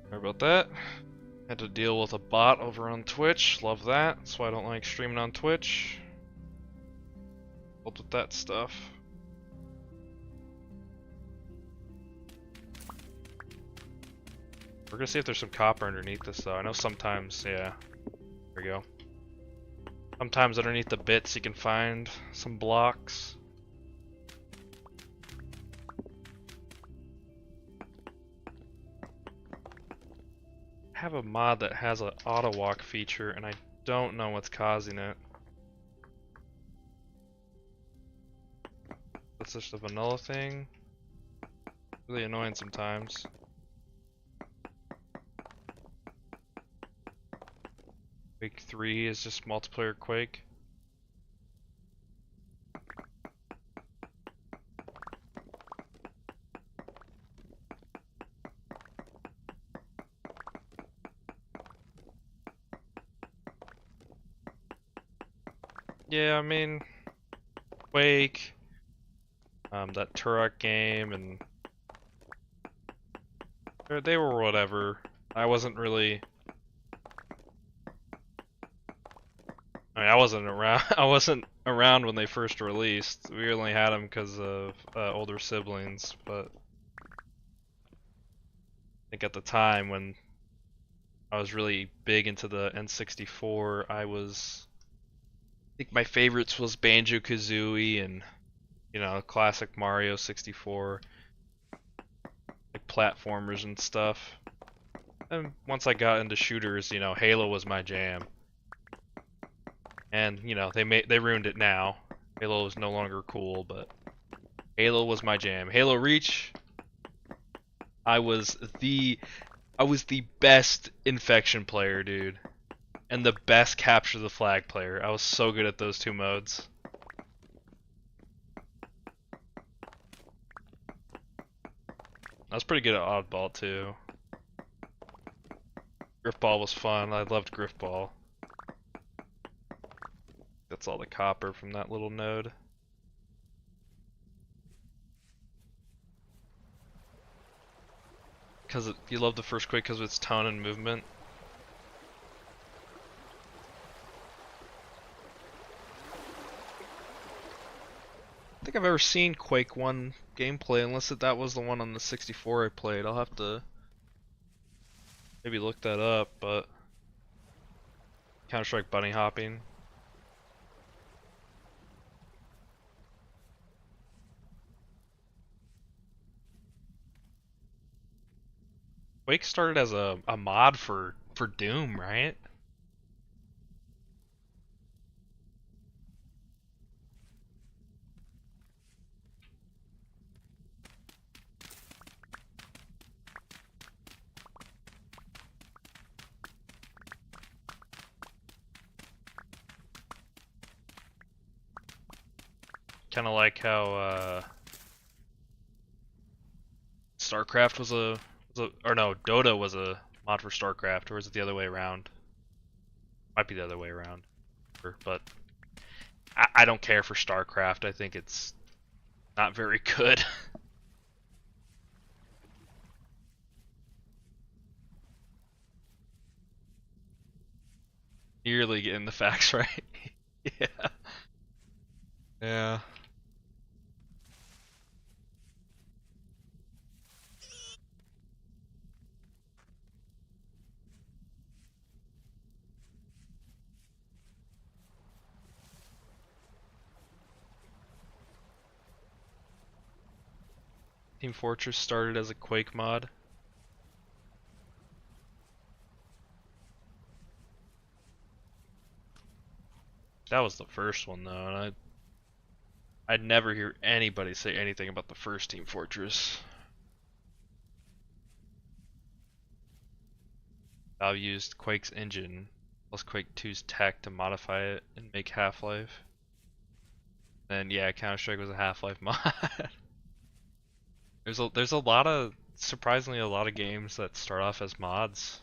Sorry about that. Had to deal with a bot over on Twitch. Love that. That's why I don't like streaming on Twitch. Dealt with that stuff. We're gonna see if there's some copper underneath this though. I know sometimes, yeah. There we go. Sometimes underneath the bits you can find some blocks. I have a mod that has an auto walk feature and I don't know what's causing it. That's just a vanilla thing. Really annoying sometimes. Quake 3 is just multiplayer Quake. Yeah, I mean, Quake, that Turok game, and they were whatever. I wasn't really. I mean, I wasn't around. I wasn't around when they first released. We only had them because of older siblings. But I think at the time when I was really big into the N64, I think my favorites was Banjo-Kazooie and classic Mario 64, like platformers and stuff. And once I got into shooters, Halo was my jam. And they ruined it now. Halo is no longer cool, but Halo was my jam. Halo Reach, I was the I was the best infection player, dude, and the best capture the flag player. I was so good at those two modes. I was pretty good at oddball too. Griffball was fun. I loved Griffball. That's all the copper from that little node. Because you love the first Quake because of its tone and movement. I think I've ever seen Quake 1 gameplay, unless that was the one on the 64 I played. I'll have to maybe look that up, but Counter-Strike bunny hopping. Quake started as a mod for Doom, right? Kind of like how StarCraft or no, Dota was a mod for StarCraft, or is it the other way around? Might be the other way around, but I don't care for StarCraft. I think it's not very good. Nearly getting the facts right. Yeah. Yeah. Team Fortress started as a Quake mod. That was the first one though, and I'd never hear anybody say anything about the first Team Fortress. Valve used Quake's engine plus Quake 2's tech to modify it and make Half-Life. And yeah, Counter-Strike was a Half-Life mod. There's a lot of surprisingly a lot of games that start off as mods.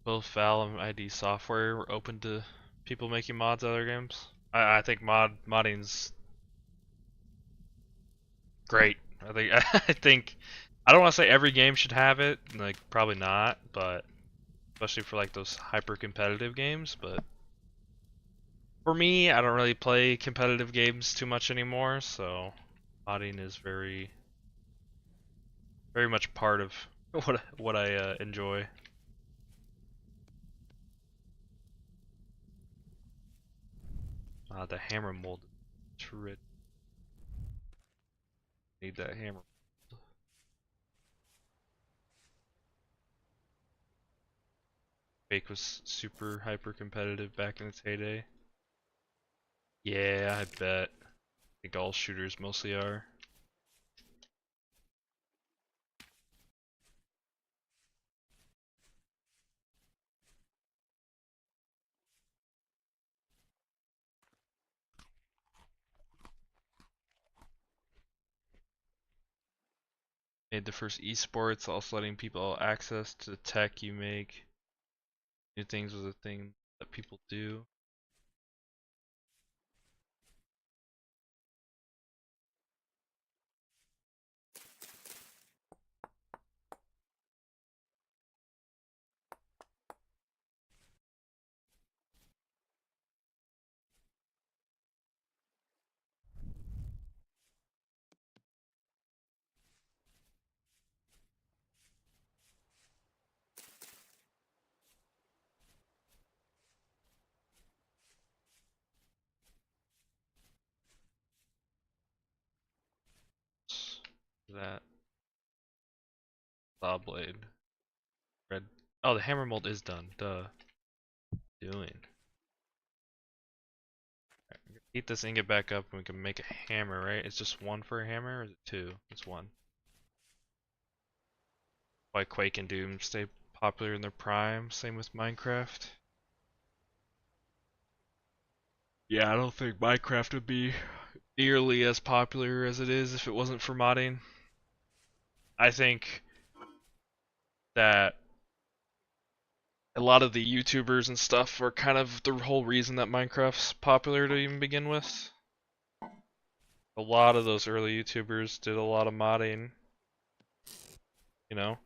Both Valve and ID Software were open to people making mods of other games. I think modding's great. I think I don't want to say every game should have it, like probably not, but especially for like those hyper competitive games, but for me, I don't really play competitive games too much anymore, so modding is very much part of what I enjoy. The hammer mold, terrific. Need that hammer. Fake was super hyper competitive back in its heyday. Yeah, I bet. I think all shooters mostly are. Made the first esports, also letting people access to the tech you make. New things was a thing that people do. That saw blade. Red. Oh, the hammer mold is done. Duh. Doing. Heat this ingot back up and we can make a hammer, right? It's just one for a hammer, or is it two? It's one. Why Quake and Doom stay popular in their prime, same with Minecraft. Yeah, I don't think Minecraft would be nearly as popular as it is if it wasn't for modding. I think that a lot of the YouTubers and stuff are kind of the whole reason that Minecraft's popular to even begin with. A lot of those early YouTubers did a lot of modding, you know?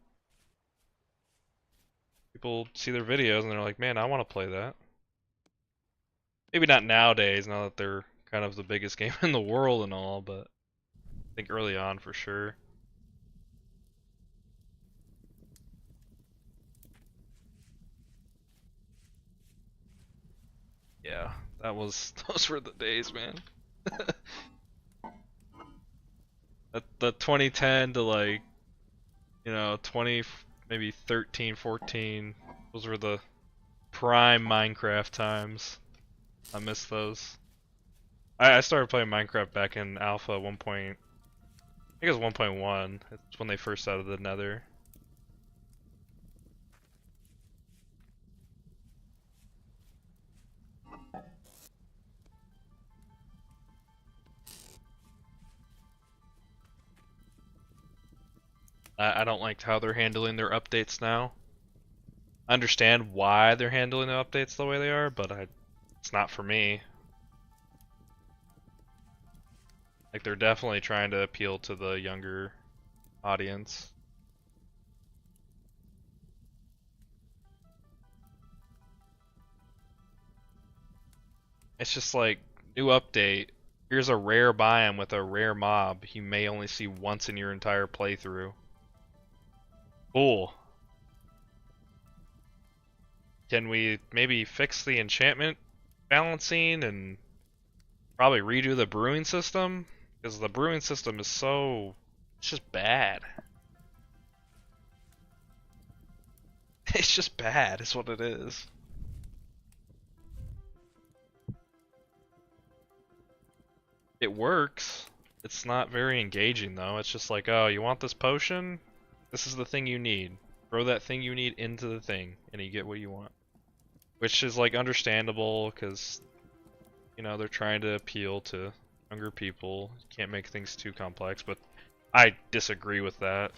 People see their videos and they're like, man, I want to play that. Maybe not nowadays, now that they're kind of the biggest game in the world and all, but I think early on for sure. Yeah, those were the days, man. The 2010 to like, 20, maybe 13, 14, those were the prime Minecraft times. I miss those. I started playing Minecraft back in Alpha 1. I think it was 1.1. It's when they first added the Nether. I don't like how they're handling their updates now. I understand why they're handling the updates the way they are, but it's not for me. Like, they're definitely trying to appeal to the younger audience. It's just like, new update. Here's a rare biome with a rare mob you may only see once in your entire playthrough. Cool. Can we maybe fix the enchantment balancing and probably redo the brewing system? Because the brewing system is it's just bad. It's just bad, is what it is. It works. It's not very engaging though. It's just like, oh, you want this potion? This is the thing you need. Throw that thing you need into the thing, and you get what you want. Which is like understandable, because they're trying to appeal to younger people. You can't make things too complex, but I disagree with that.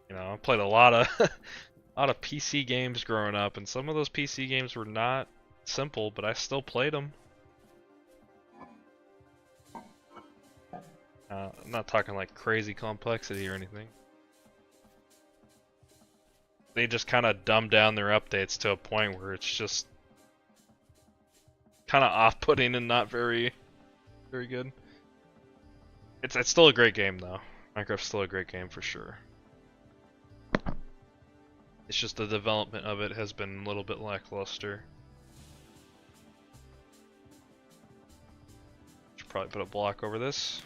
I played a lot of a lot of PC games growing up, and some of those PC games were not simple, but I still played them. I'm not talking like crazy complexity or anything. They just kind of dumb down their updates to a point where it's just kind of off-putting and not very good. It's still a great game though. Minecraft's still a great game for sure. It's just the development of it has been a little bit lackluster. Should probably put a block over this.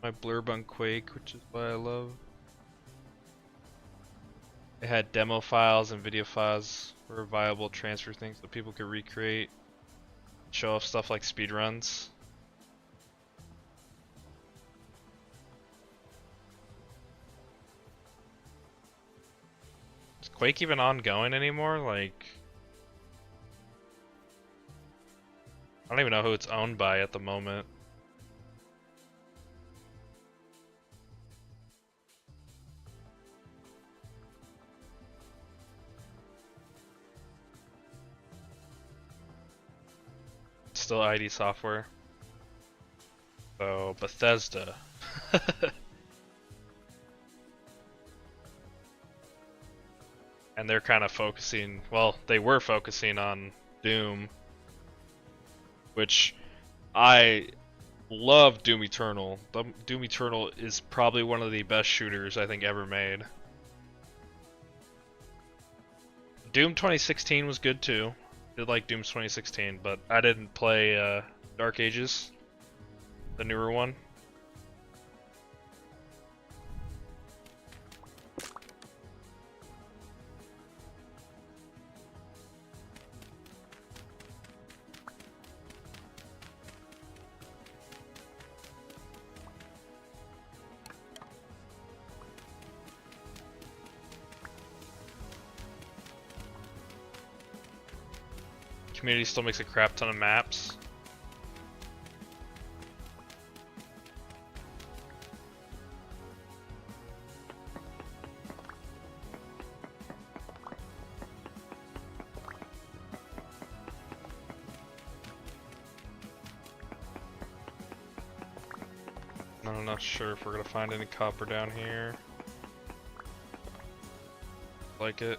My blurb on Quake, which is what I love. It had demo files and video files for viable transfer things that people could recreate, show off stuff like speedruns. Is Quake even ongoing anymore? Like, I don't even know who it's owned by at the moment. Still ID Software. So, Bethesda. And they're kind of focusing, well, they were focusing on Doom, which I Love Doom Eternal. Doom Eternal is probably one of the best shooters I think ever made. Doom 2016 was good too. Did like Doom 2016, but I didn't play Dark Ages, the newer one. Community still makes a crap ton of maps. I'm not sure if we're gonna find any copper down here. Like it.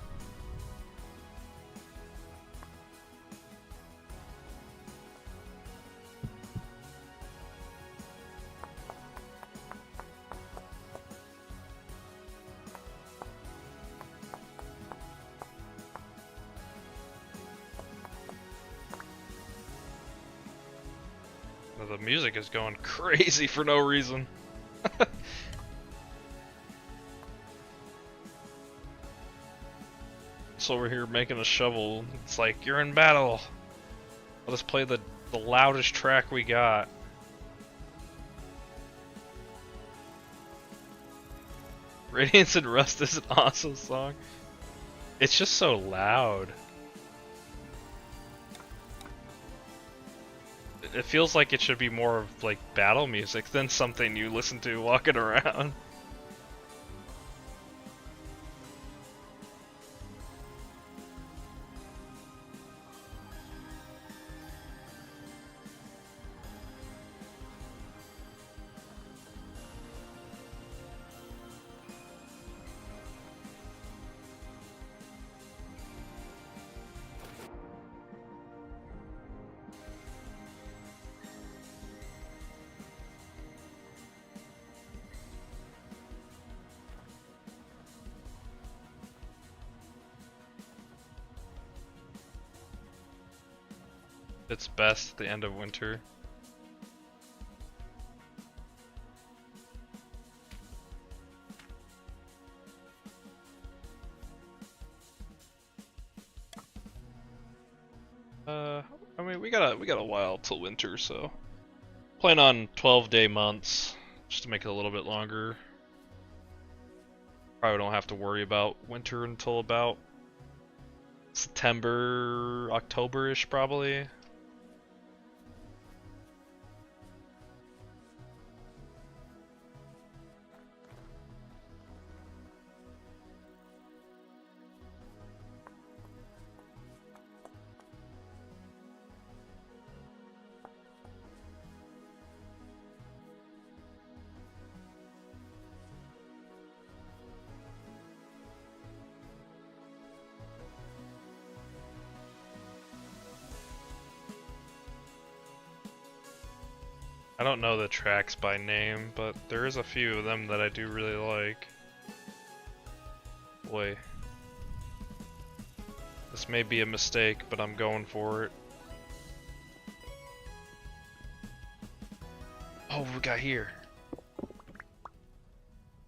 The music is going crazy for no reason. So we're here making a shovel. It's like, you're in battle. I'll just play the loudest track we got. Radiance and Rust is an awesome song. It's just so loud. It feels like it should be more of like battle music than something you listen to walking around. It's best at the end of winter. I mean, we got a while till winter, so plan on 12-day months just to make it a little bit longer. Probably don't have to worry about winter until about September, October-ish probably. I don't know the tracks by name, but there is a few of them that I do really like. Boy. This may be a mistake, but I'm going for it. Oh, we got here.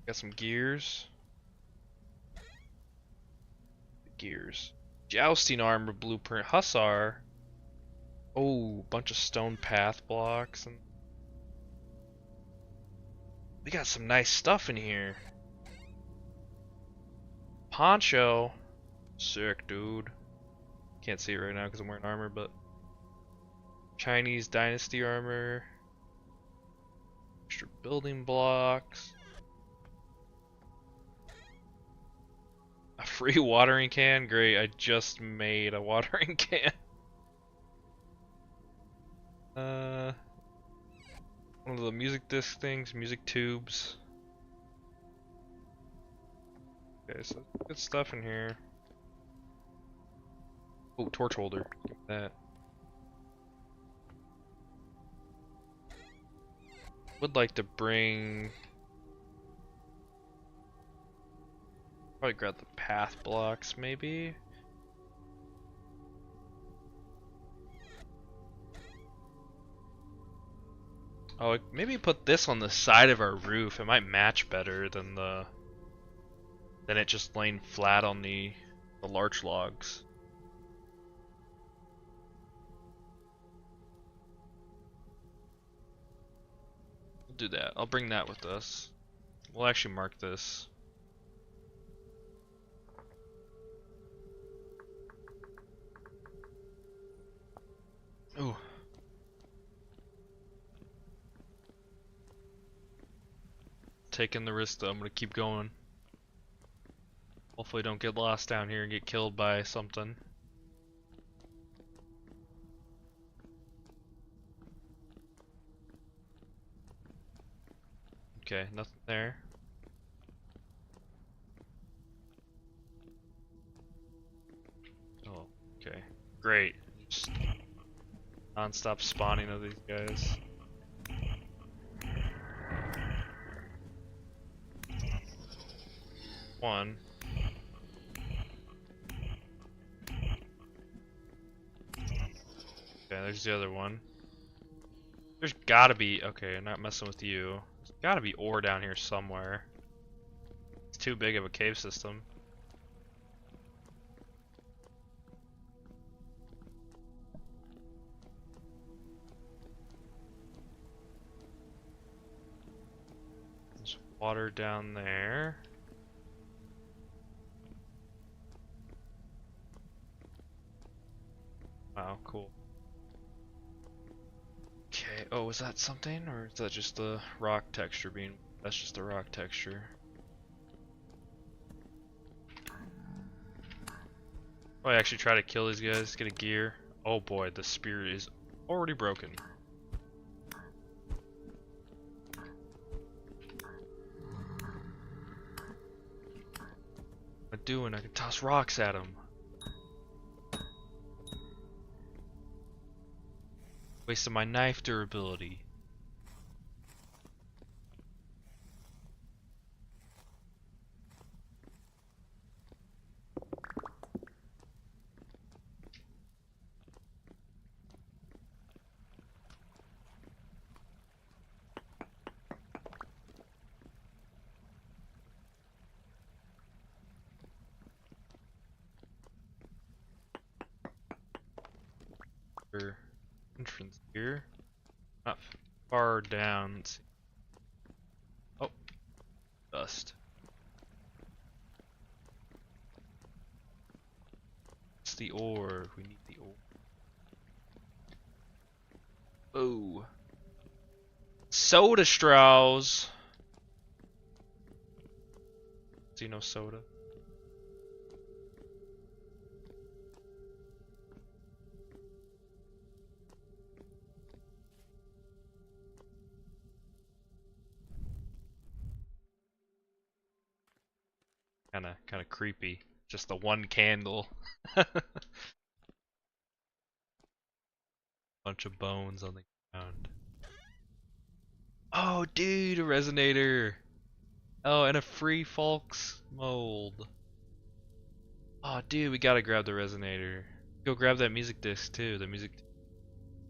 Got some gears. Gears. Jousting armor blueprint. Hussar. Oh, bunch of stone path blocks and we got some nice stuff in here. Poncho. Sick, dude. Can't see it right now because I'm wearing armor, but Chinese dynasty armor. Extra building blocks. A free watering can? Great, I just made a watering can. One of the music disc things, music tubes. Okay, so good stuff in here. Oh, torch holder. Give me that. Would like to bring. Probably grab the path blocks, maybe. Oh, maybe put this on the side of our roof. It might match better than it just laying flat on the larch logs. We'll do that. I'll bring that with us. We'll actually mark this. Ooh. Taking the risk though, I'm gonna keep going. Hopefully don't get lost down here and get killed by something. Okay, nothing there. Oh, okay. Great. Just non-stop spawning of these guys. One. Okay, there's the other one. There's gotta be, okay, I'm not messing with you. There's gotta be ore down here somewhere. It's too big of a cave system. There's water down there. Wow, cool. Okay, oh, is that something? Or is that just the rock texture being... That's just the rock texture. Oh, I actually try to kill these guys, get a gear. Oh boy, the spear is already broken. What am I doing? I can toss rocks at him. Wasting my knife durability. Entrance here. Not far down. Let's see. Oh, dust. It's the ore. We need the ore. Oh. Soda straws. See no soda. Kinda creepy. Just the one candle. Bunch of bones on the ground. Oh, dude, a resonator. Oh, and a free Folks mold. Oh, dude, we gotta grab the resonator. Go grab that music disc too. The music,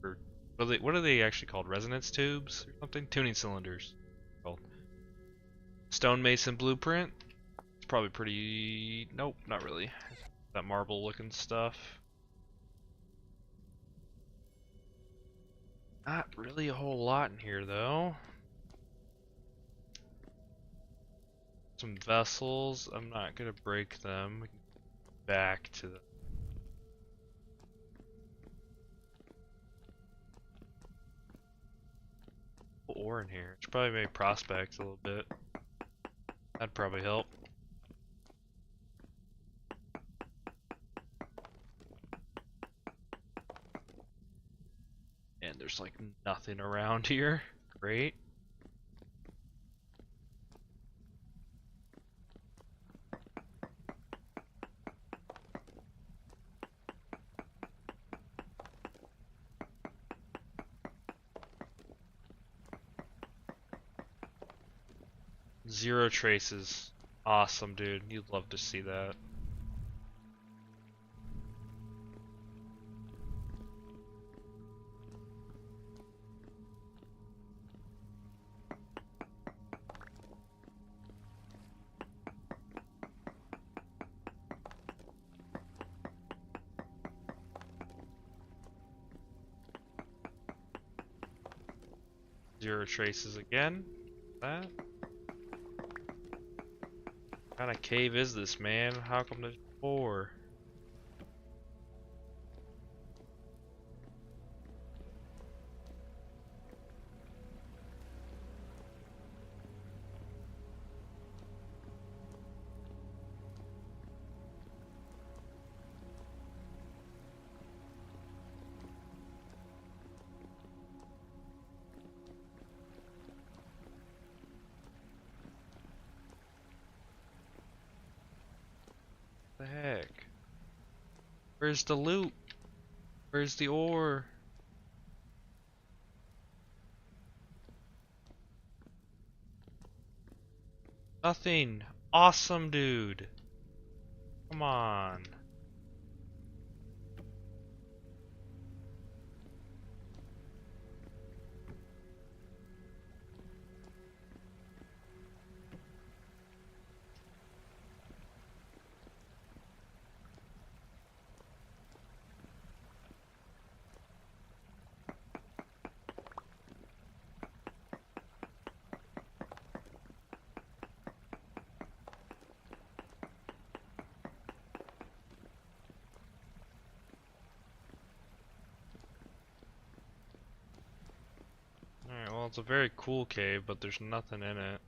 or what are they actually called? Resonance tubes or something? Tuning cylinders. Called. Stonemason blueprint. It's probably pretty. Nope, not really. That marble-looking stuff. Not really a whole lot in here though. Some vessels. I'm not gonna break them. We can go back to the. Ore in here. Should probably make prospects a little bit. That'd probably help. And there's like nothing around here. Great. Zero traces. Awesome, dude. You'd love to see that. Zero traces again. That. What kind of cave is this, man? How come there's 4? What the heck? Where's the loot? Where's the ore? Nothing. Awesome, dude. Come on. Alright, well, it's a very cool cave, but there's nothing in it.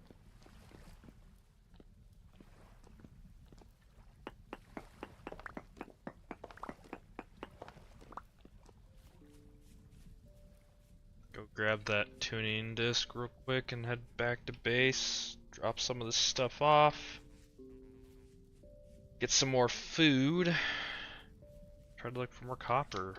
Go grab that tuning disc real quick and head back to base. Drop some of this stuff off. Get some more food. Try to look for more copper.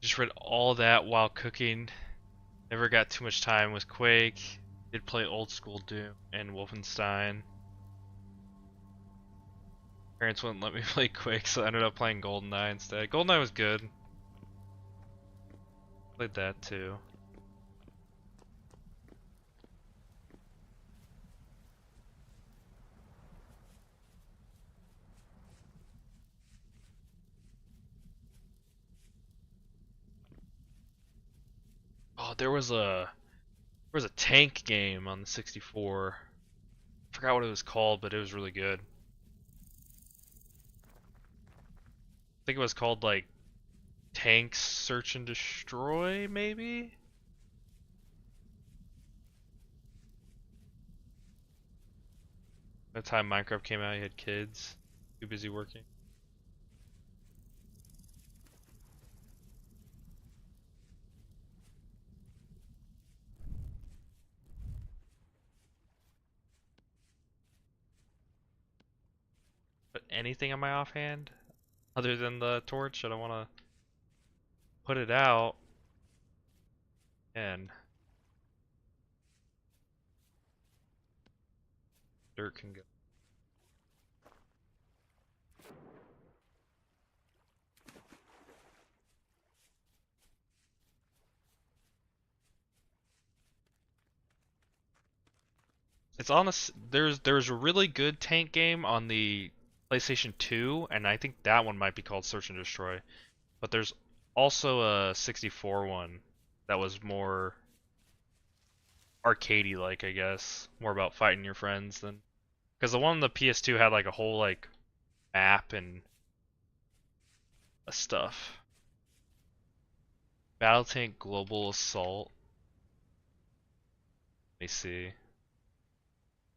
Just read all that while cooking. Never got too much time with Quake. Did play old school Doom and Wolfenstein. Parents wouldn't let me play Quake, so I ended up playing GoldenEye instead. GoldenEye was good. Played that too. Oh, there was a tank game on the 64. I forgot what it was called, but it was really good. I think it was called like Tanks Search and Destroy, maybe? By the time Minecraft came out, you had kids. Too busy working. But anything on my offhand? Other than the torch, I don't want to put it out. And dirt can go. It's honest. There's a really good tank game on the PlayStation 2, and I think that one might be called Search and Destroy. But there's also a 64 one that was more arcadey like, I guess, more about fighting your friends than because the one on the PS2 had like a whole like map and stuff. Battle Tank Global Assault. Let me see.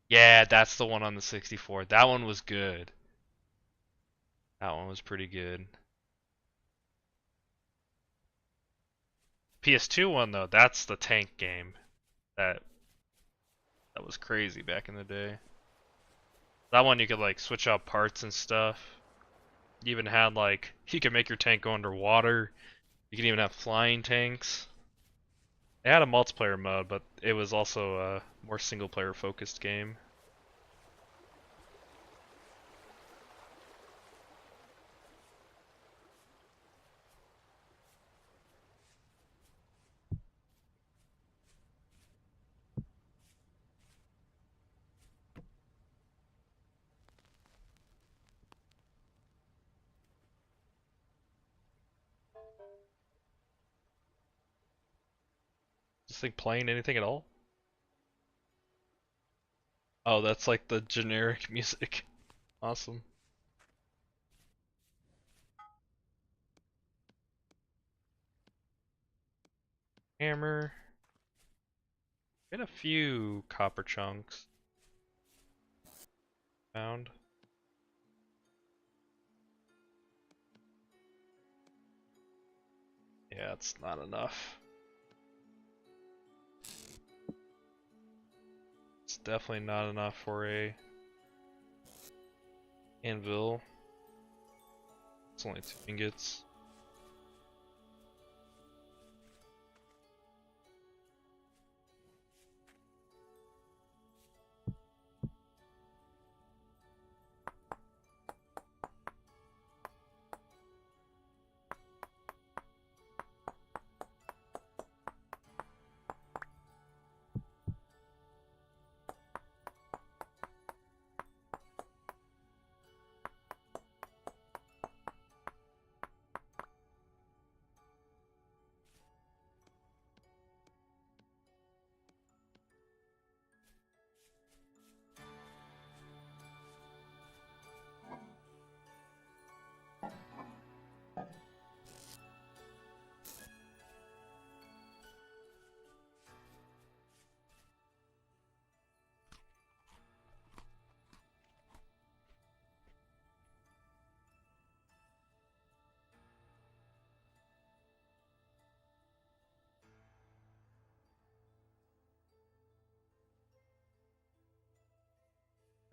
Yeah, that's the one on the 64. That one was good. That one was pretty good. PS2 one though, that's the tank game. That that was crazy back in the day. That one you could like switch out parts and stuff. You even had like you could make your tank go underwater. You could even have flying tanks. It had a multiplayer mode, but it was also a more single player focused game. Is this thing playing anything at all? Oh, that's like the generic music. Awesome. Hammer. Get a few copper chunks found. Yeah, it's not enough. It's definitely not enough for a anvil. It's only 2 ingots.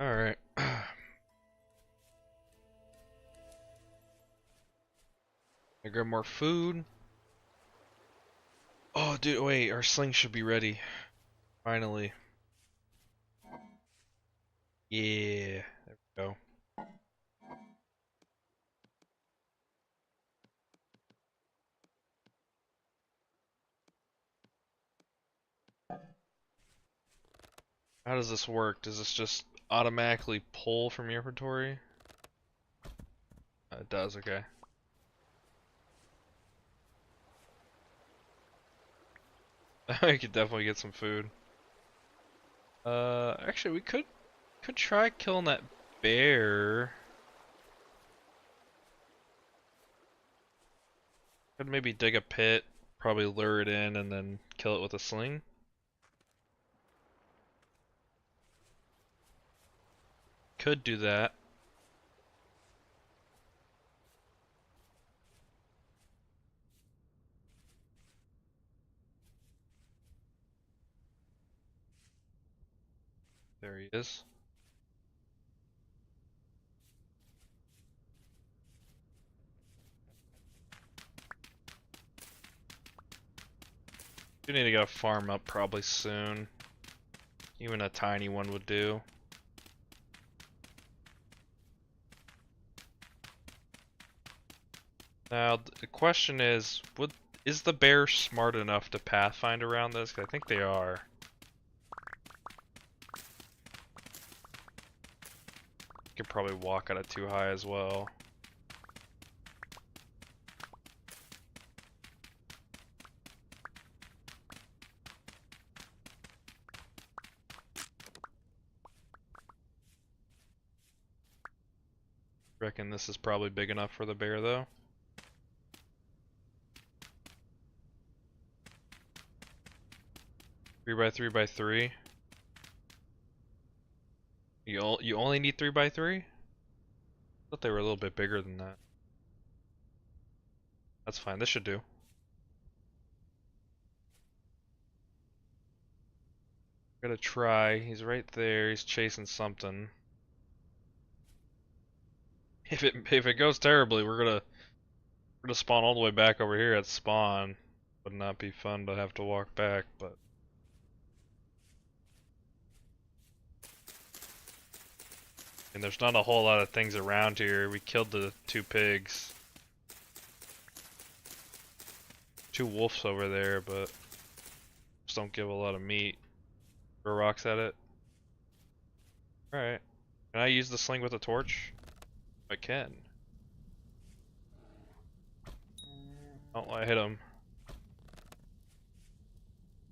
Alright. I grab more food. Oh, dude, wait, our sling should be ready. Finally. Yeah, there we go. How does this work? Does this just automatically pull from your inventory? It does, okay. I could definitely get some food. Actually, we could try killing that bear. Could maybe dig a pit, probably lure it in, and then kill it with a sling. Could do that. There he is. Do need to get a farm up probably soon. Even a tiny one would do. Now the question is the bear smart enough to pathfind around this? 'Cause I think they are. You could probably walk out of too high as well. Reckon this is probably big enough for the bear though. Three by three by three. You only need 3 by 3? I thought they were a little bit bigger than that. That's fine. This should do. Gotta try. He's right there. He's chasing something. If it goes terribly, we're gonna spawn all the way back over here at spawn. Would not be fun to have to walk back, but and there's not a whole lot of things around here. We killed the 2 pigs. 2 wolves over there, but just don't give a lot of meat. Throw rocks at it. Alright. Can I use the sling with a torch? I can. Oh, I hit him.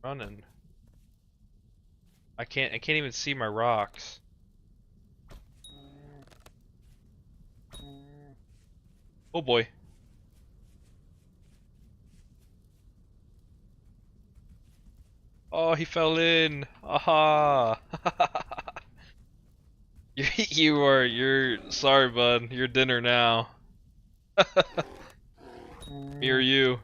Running. I can't even see my rocks. Oh boy. Oh, he fell in. Aha. You're sorry, bud. You're dinner now. Me or you.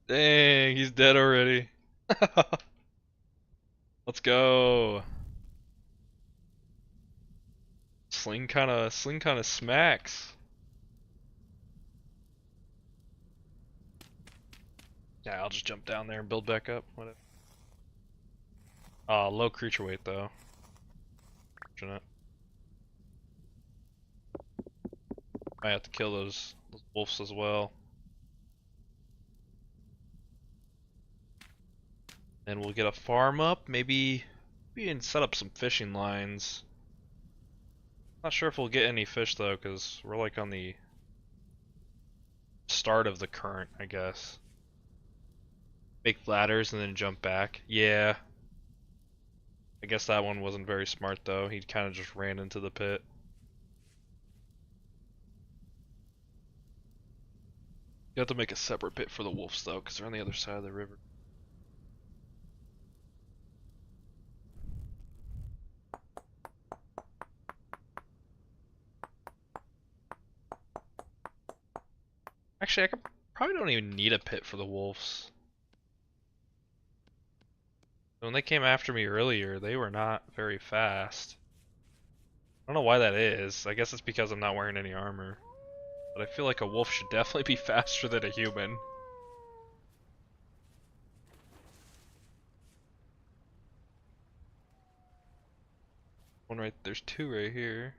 Dang, he's dead already. Let's go. Sling kinda smacks. Yeah, I'll just jump down there and build back up. Whatever. Low creature weight though. Fortunate. I have to kill those wolves as well. And we'll get a farm up. Maybe we can set up some fishing lines. Not sure if we'll get any fish though, because we're like on the start of the current, I guess. Make ladders and then jump back. Yeah. I guess that one wasn't very smart though. He kind of just ran into the pit. You have to make a separate pit for the wolves though, because they're on the other side of the river. Actually, I probably don't even need a pit for the wolves. When they came after me earlier, they were not very fast. I don't know why that is. I guess it's because I'm not wearing any armor. But I feel like a wolf should definitely be faster than a human. One right, there's 2 right here.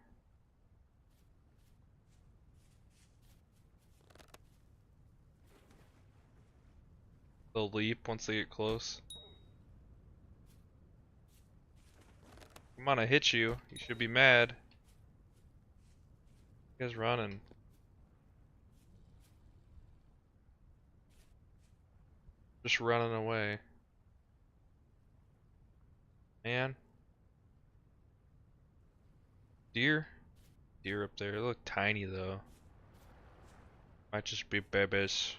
They'll leap once they get close. Come on, I hit you. You should be mad. You guys running. Just running away. Man. Deer? Deer up there. They look tiny though. Might just be babies.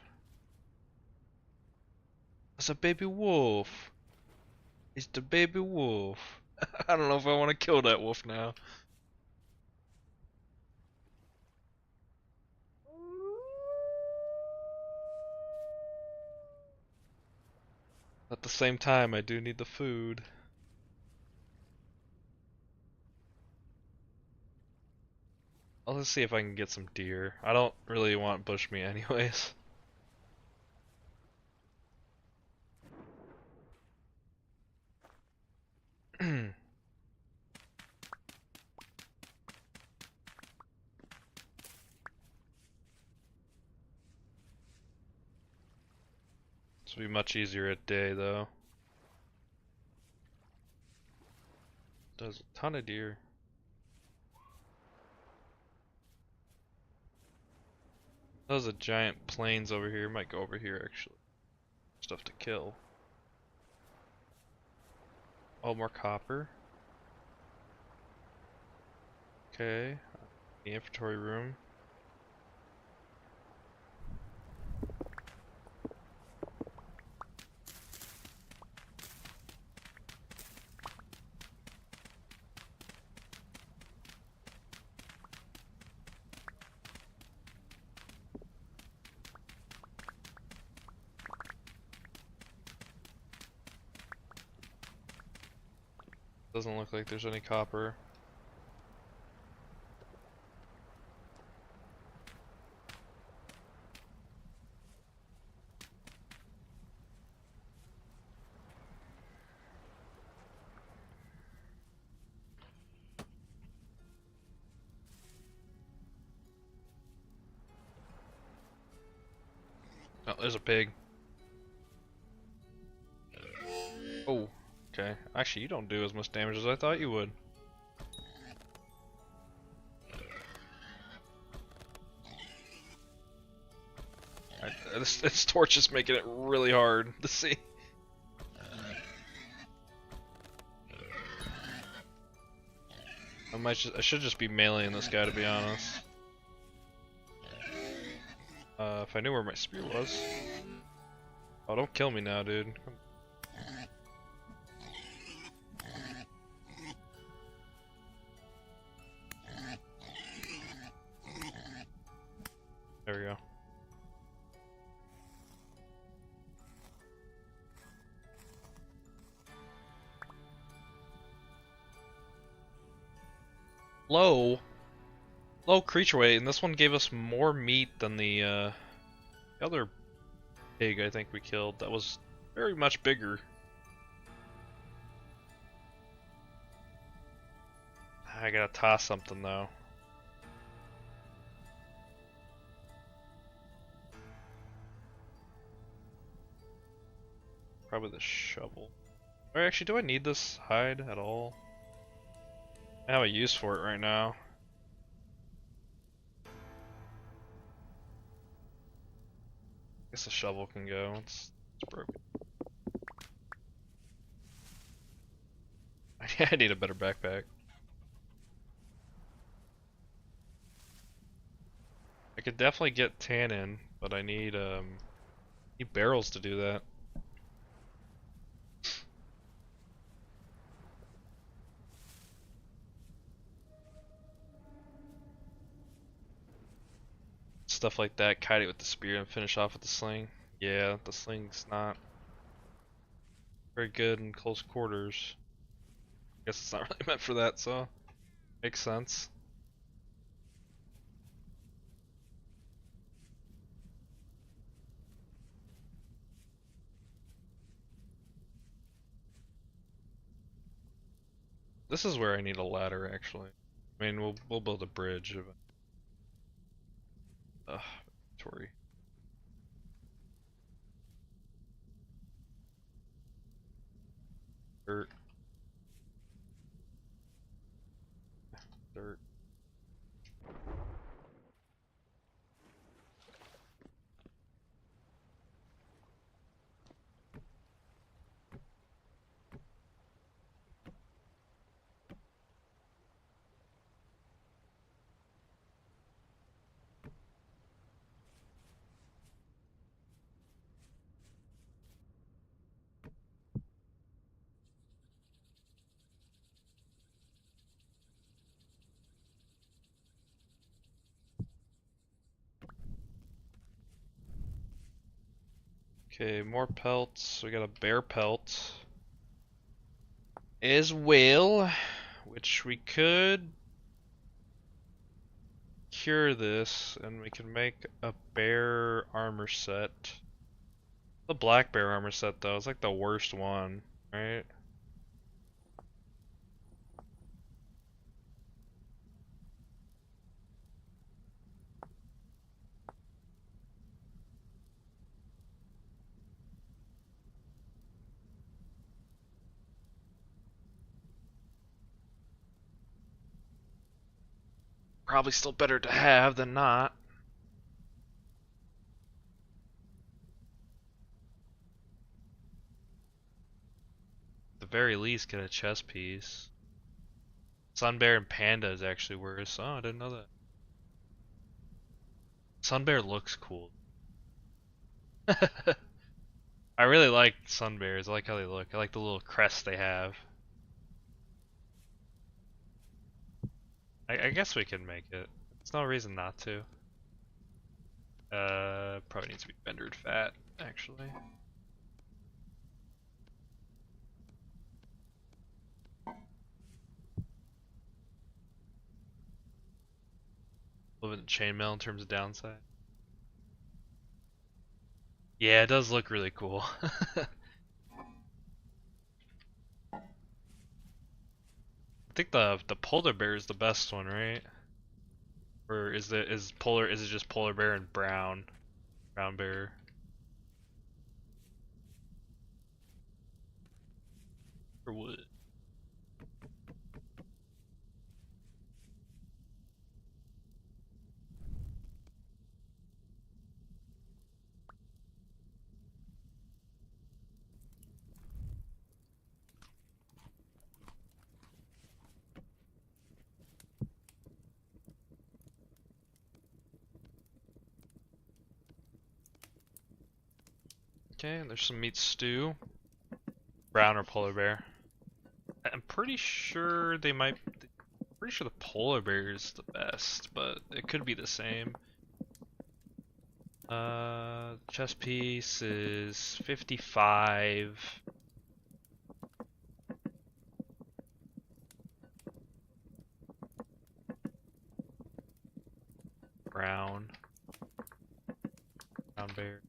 It's a baby wolf. It's the baby wolf. I don't know if I want to kill that wolf now. At the same time, I do need the food. I'll just see if I can get some deer. I don't really want bushmeat anyways. This will be much easier at day though. There's a ton of deer. There's a giant plains over here. Might go over here actually. Stuff to kill. Oh, more copper. Okay. The inventory room. Doesn't look like there's any copper. Oh, there's a pig. Oh, okay. Actually, you don't do as much damage as I thought you would. This torch is making it really hard to see. I should just be meleeing this guy, to be honest. If I knew where my spear was. Oh, don't kill me now, dude. There we go. Low creature weight, and this one gave us more meat than the other pig I think we killed. That was very much bigger. I gotta toss something though. Probably the shovel. Or actually, do I need this hide at all? I have a use for it right now. I guess the shovel can go. It's broken. I need a better backpack. I could definitely get tannin, but I need barrels to do that. Stuff like that, kite it with the spear and finish off with the sling. Yeah, the sling's not very good in close quarters. Guess it's not really meant for that, so makes sense. This is where I need a ladder, actually. I mean, we'll build a bridge. Inventory. Dirt. Dirt. Okay, more pelts. We got a bear pelt as well, which we could cure this, and we can make a bear armor set. The black bear armor set though is like the worst one, right? Probably still better to have than not. At the very least, get a chess piece. Sun bear and panda is actually worse. Oh, I didn't know that. Sun bear looks cool. I really like sun bears. I like how they look. I like the little crest they have. I guess we can make it. There's no reason not to. Probably needs to be rendered fat, actually. A little bit of chainmail in terms of downside. Yeah, it does look really cool. I think the polar bear is the best one, right? Or is it just polar bear and brown bear? Or what? Okay, there's some meat stew. Brown or polar bear? I'm pretty sure they might. Pretty sure the polar bear is the best, but it could be the same. Chest piece is 55. Brown bear.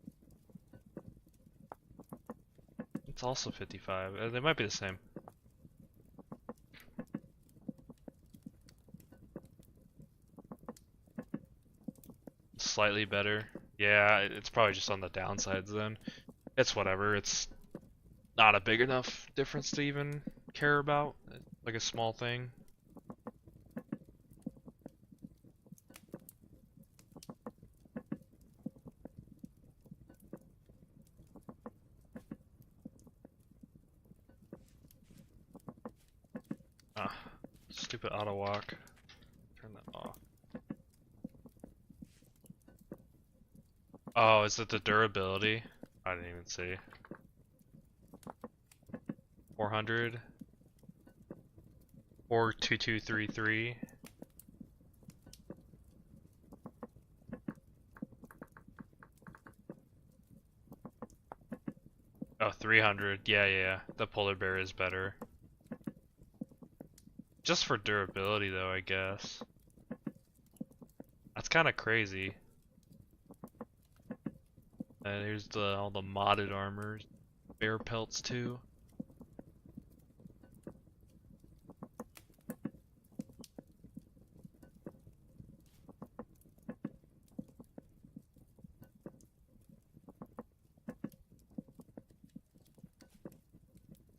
It's also 55. They might be the same. Slightly better. Yeah, it's probably just on the downsides then. It's whatever. It's not a big enough difference to even care about. It's like a small thing. Ah, stupid auto walk. Turn that off. Oh, is it the durability? I didn't even see. 400. 42233. Oh, 300. Yeah. The polar bear is better. Just for durability though, I guess. That's kind of crazy. And here's all the modded armors. Bear pelts too.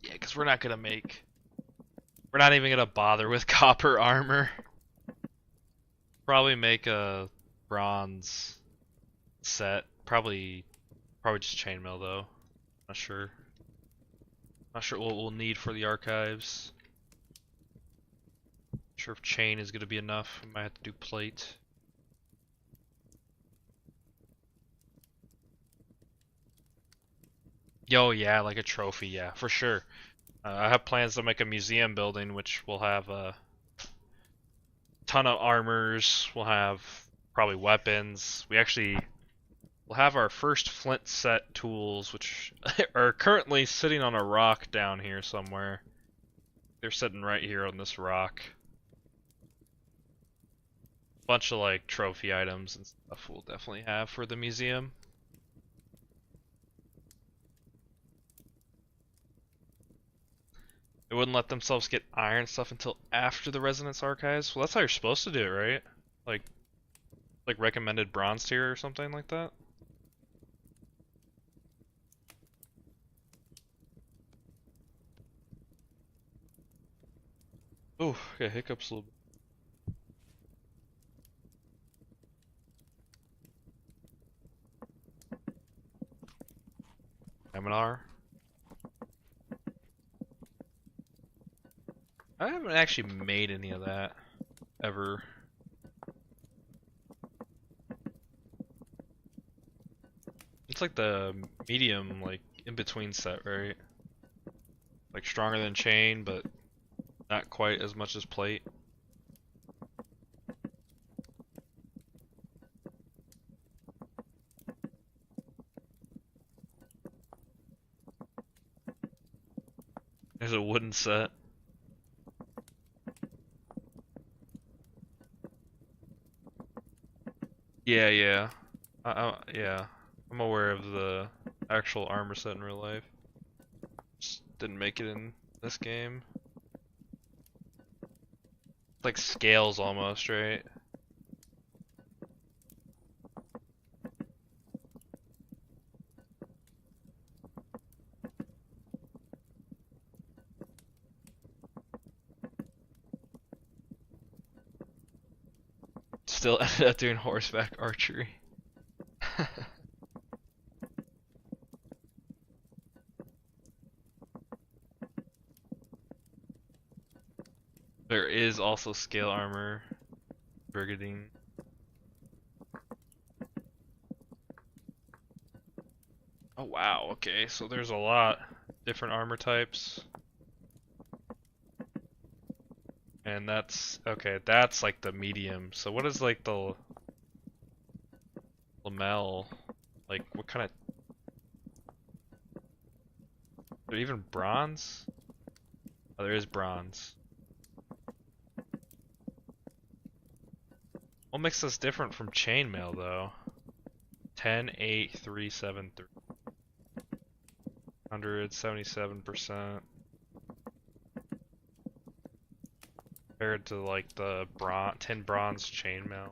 Yeah, because we're not not even gonna bother with copper armor. Probably make a bronze set. Probably just chainmail though. Not sure. Not sure what we'll need for the archives. Not sure if chain is gonna be enough. We might have to do plate. Yo, yeah, like a trophy, yeah, for sure. I have plans to make a museum building, which will have a ton of armors. We'll have probably weapons. We'll have our first flint set tools, which are currently sitting on a rock down here somewhere. They're sitting right here on this rock. Bunch of like trophy items and stuff we'll definitely have for the museum. They wouldn't let themselves get iron stuff until after the Resonance Archives. Well, that's how you're supposed to do it, right? Like, recommended bronze tier or something like that? Oh, yeah, hiccups a little bit. Eminar. I haven't actually made any of that ever. It's like the medium, like in between set, right? Like stronger than chain, but not quite as much as plate. There's a wooden set. Yeah, yeah. Yeah. I'm aware of the actual armor set in real life. Just didn't make it in this game. Like scales almost, right? Still ended up doing horseback archery. There is also scale armor, brigading. Oh wow, okay, so there's a lot different armor types. And that's okay, that's like the medium. So what is like the lamel? Like what kind of there even bronze? Oh, there is bronze. What makes this different from chainmail though? 10, 8, 3, 7, 3. 177% compared to like the tin bronze chainmail.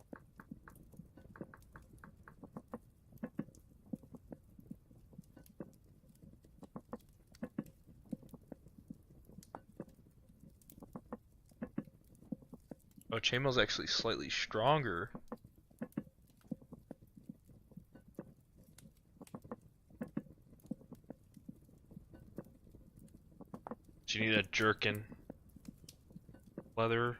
Oh, chainmail's actually slightly stronger. But you need a jerkin leather.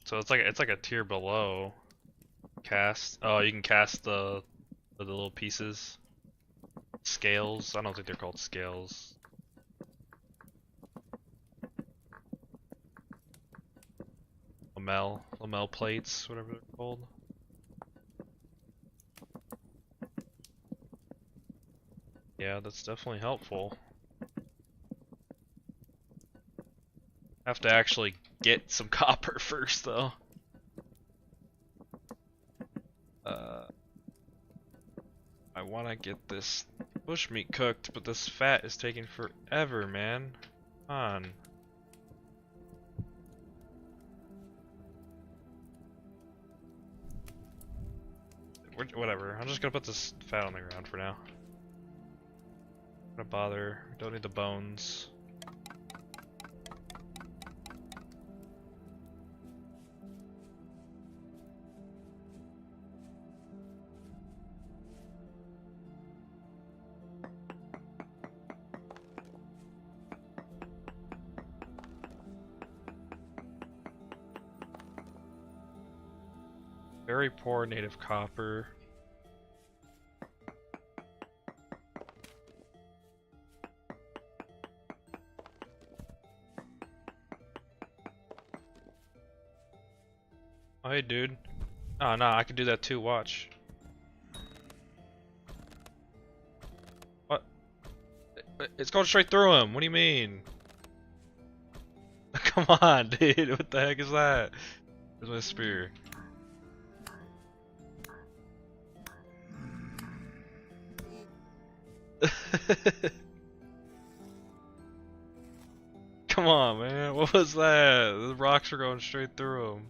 So it's like a tier below. Cast. Oh, you can cast the little pieces. Scales. I don't think they're called scales. Lamel plates, whatever they're called. Yeah, that's definitely helpful. Have to actually get some copper first, though. I want to get this bushmeat cooked, but this fat is taking forever, man. Come on. Whatever. I'm just gonna put this fat on the ground for now. Not gonna bother. Don't need the bones. Very poor native copper. Oh, hey, dude. Oh, no, I can do that too. Watch. What? It's going straight through him. What do you mean? Come on, dude. What the heck is that? Where's my spear? Come on, man. What was that? The rocks are going straight through him.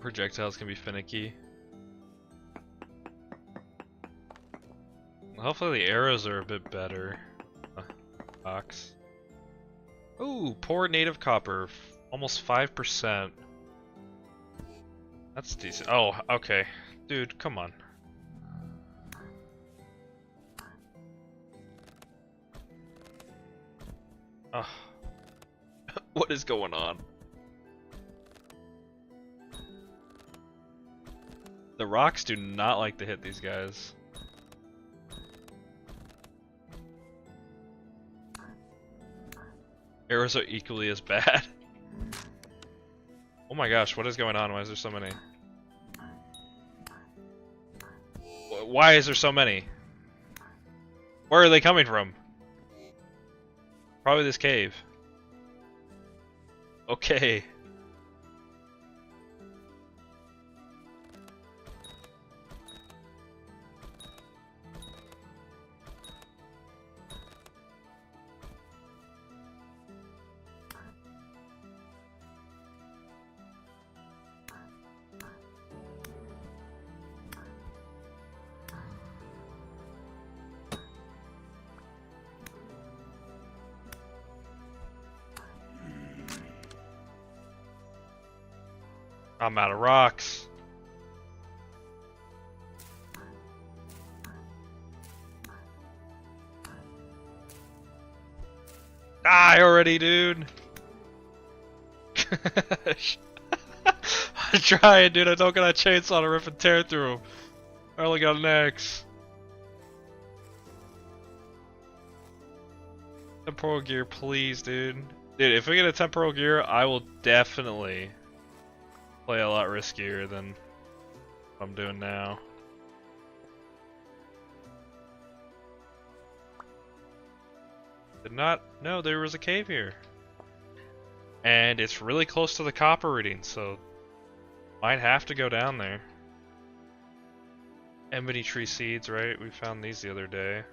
Projectiles can be finicky. Hopefully the arrows are a bit better. Box. Ooh, poor native copper. Almost 5%. That's decent. Oh, okay. Dude, come on. Ugh. What is going on? The rocks do not like to hit these guys. Arrows are equally as bad. Oh my gosh, what is going on? Why is there so many? Why is there so many? Where are they coming from? Probably this cave. Okay. I'm out of rocks. Die already, dude. I'm trying, dude. I don't got a chainsaw to rip and tear through him. I only got an axe. Temporal gear, please, dude. Dude, if we get a temporal gear, I will definitely play a lot riskier than what I'm doing now. Did not know there was a cave here. And it's really close to the copper reading, so might have to go down there. Ebony tree seeds, right? We found these the other day.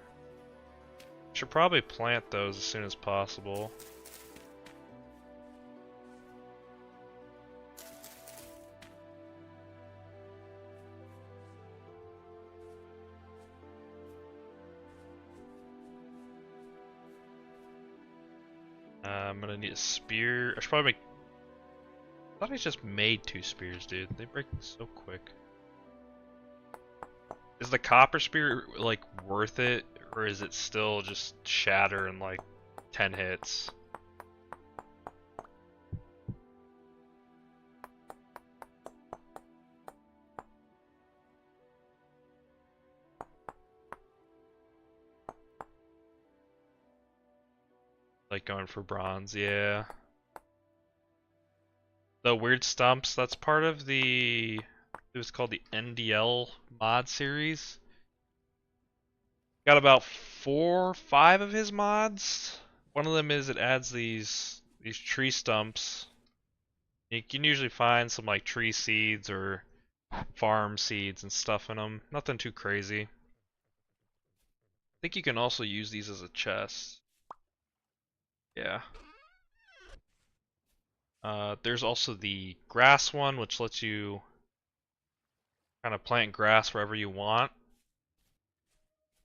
Should probably plant those as soon as possible. I'm gonna need a spear. I should probably make. I thought I just made 2 spears, dude. They break so quick. Is the copper spear like worth it, or is it still just shatter in like 10 hits? Like going for bronze, yeah. The weird stumps, that's part of the, it was called the NDL mod series. Got about 4, 5 of his mods. One of them is it adds these tree stumps. You can usually find some like tree seeds or farm seeds and stuff in them. Nothing too crazy. I think you can also use these as a chest. Yeah. There's also the grass one, which lets you kind of plant grass wherever you want.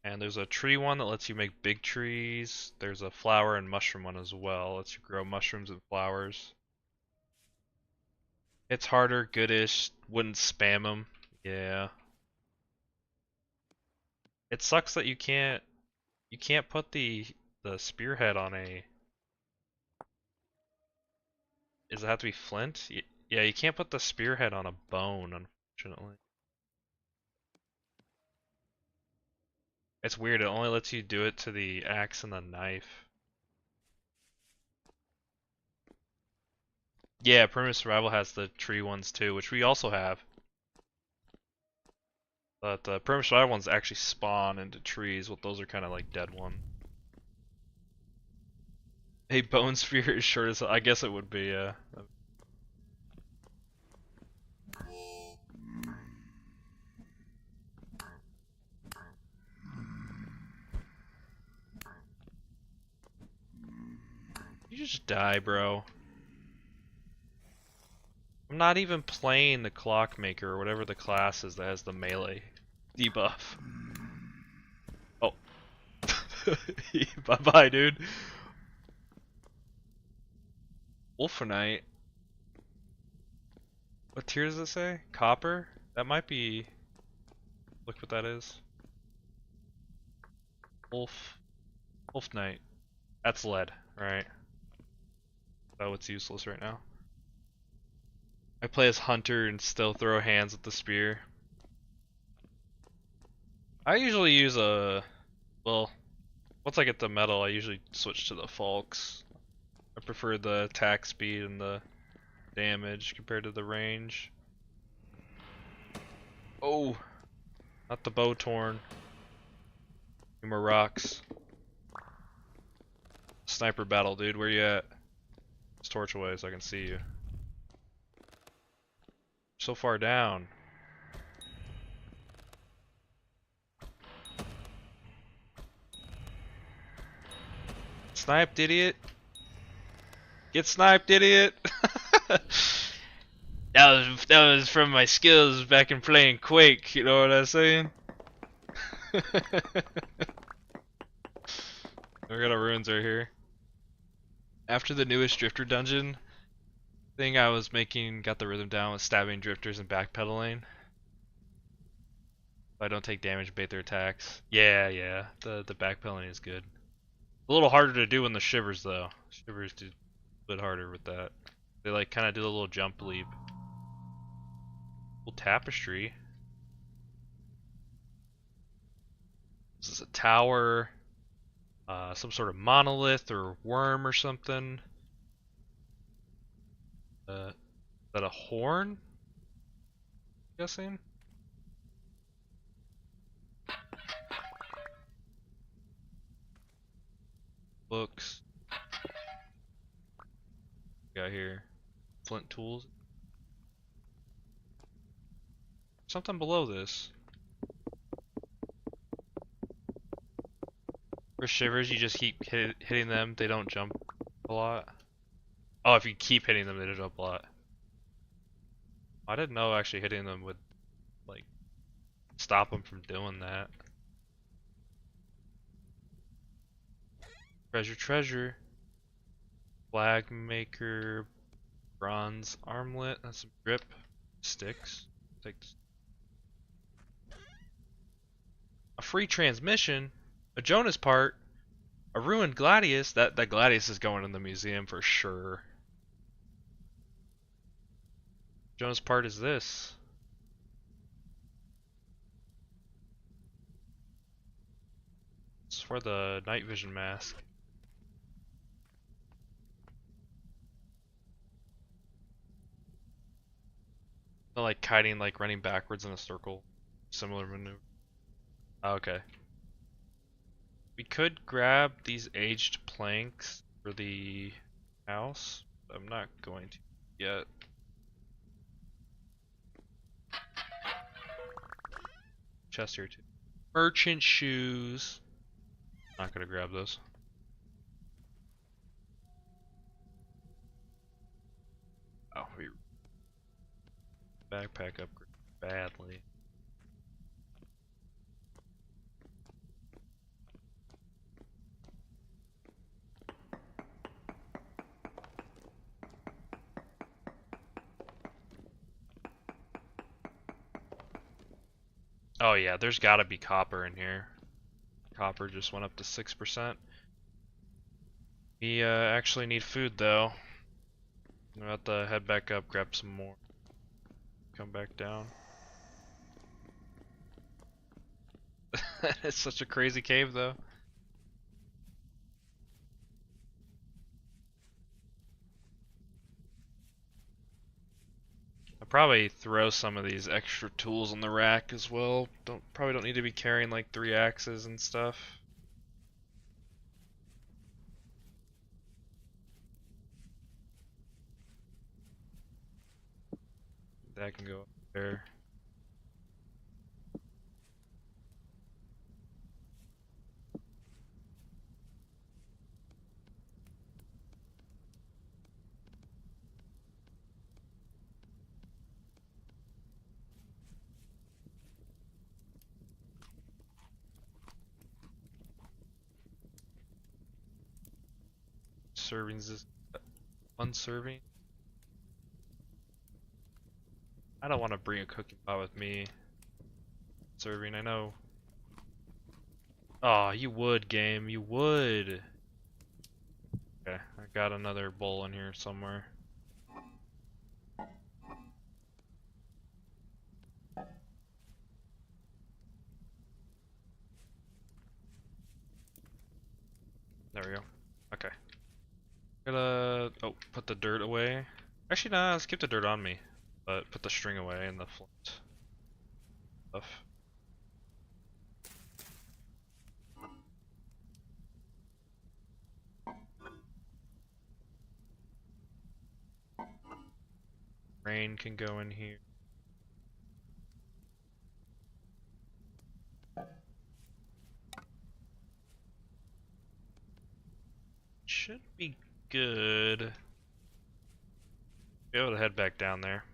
And there's a tree one that lets you make big trees. There's a flower and mushroom one as well. Lets you grow mushrooms and flowers. It's harder, goodish. Wouldn't spam them. Yeah. It sucks that you can't put the spearhead on a. Does it have to be flint? Yeah, you can't put the spearhead on a bone, unfortunately. It's weird, it only lets you do it to the axe and the knife. Yeah, Primitive Survival has the tree ones too, which we also have. But the Primitive Survival ones actually spawn into trees, well those are kind of like dead ones. A bone spear is short as I guess it would be, yeah. You just die, bro. I'm not even playing the Clockmaker or whatever the class is that has the melee debuff. Oh. Bye bye, dude. Wolfenite. What tier does it say? Copper? That might be. Look what that is. Wolf Knight. That's lead, right? Oh, it's useless right now. I play as Hunter and still throw hands with the spear. I usually use a. Well, once I get the metal, I usually switch to the Falks. I prefer the attack speed and the damage compared to the range. Oh, not the bow torn. No more rocks. Sniper battle, dude. Where you at? Let's torch away so I can see you. So far down. Sniped, idiot. Get sniped, idiot. That was from my skills back in playing Quake, you know what I'm saying? We got our ruins right here. After the newest drifter dungeon thing I was making got the rhythm down with stabbing drifters and backpedaling. If I don't take damage, bait their attacks. Yeah, yeah. The backpedaling is good. A little harder to do in the shivers though. Shivers do a bit harder with that. They like kind of do a little jump leap. Little tapestry. This is a tower. Some sort of monolith or worm or something. Is that a horn? I'm guessing? Books. Got here. Flint tools. Something below this. For shivers, you just keep hitting them. They don't jump a lot. Oh, if you keep hitting them, they don't jump a lot. I didn't know actually hitting them would, like, stop them from doing that. Treasure, treasure. Flag maker. Bronze armlet. That's some grip. Sticks. Take this. A free transmission. A Jonas part. A ruined Gladius. That Gladius is going in the museum for sure. Jonas part is this. It's for the night vision mask. Not like kiting, like running backwards in a circle. Similar maneuver. Oh, okay. We could grab these aged planks for the house. But I'm not going to yet. Chest here too. Merchant shoes. Not gonna grab those. Oh, we backpack upgrade badly. Oh yeah, there's gotta be copper in here. Copper just went up to 6%. We actually need food though. I'm about to head back up, grab some more. Come back down. It's such a crazy cave though. I'll probably throw some of these extra tools on the rack as well. Probably don't need to be carrying like 3 axes and stuff. That can go up there. Servings is one serving. I don't want to bring a cooking pot with me. Serving, I know. Oh, you would, game. You would. Okay, I got another bowl in here somewhere. There we go. Okay. Gonna put the dirt away. Actually, nah, let's keep the dirt on me, but put the string away and the flint stuff. Rain can go in here. Should be good. Be able to head back down there.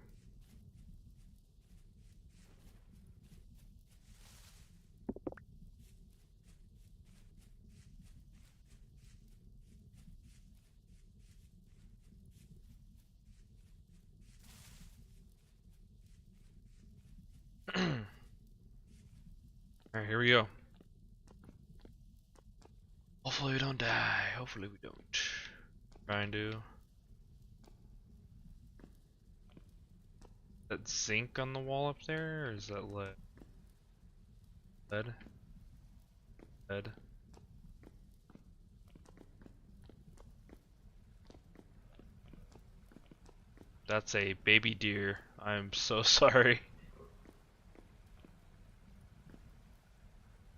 Alright, here we go. Hopefully we don't die. Hopefully we don't. Try and do. That zinc on the wall up there, or is that lead? Lead? Lead? That's a baby deer. I'm so sorry.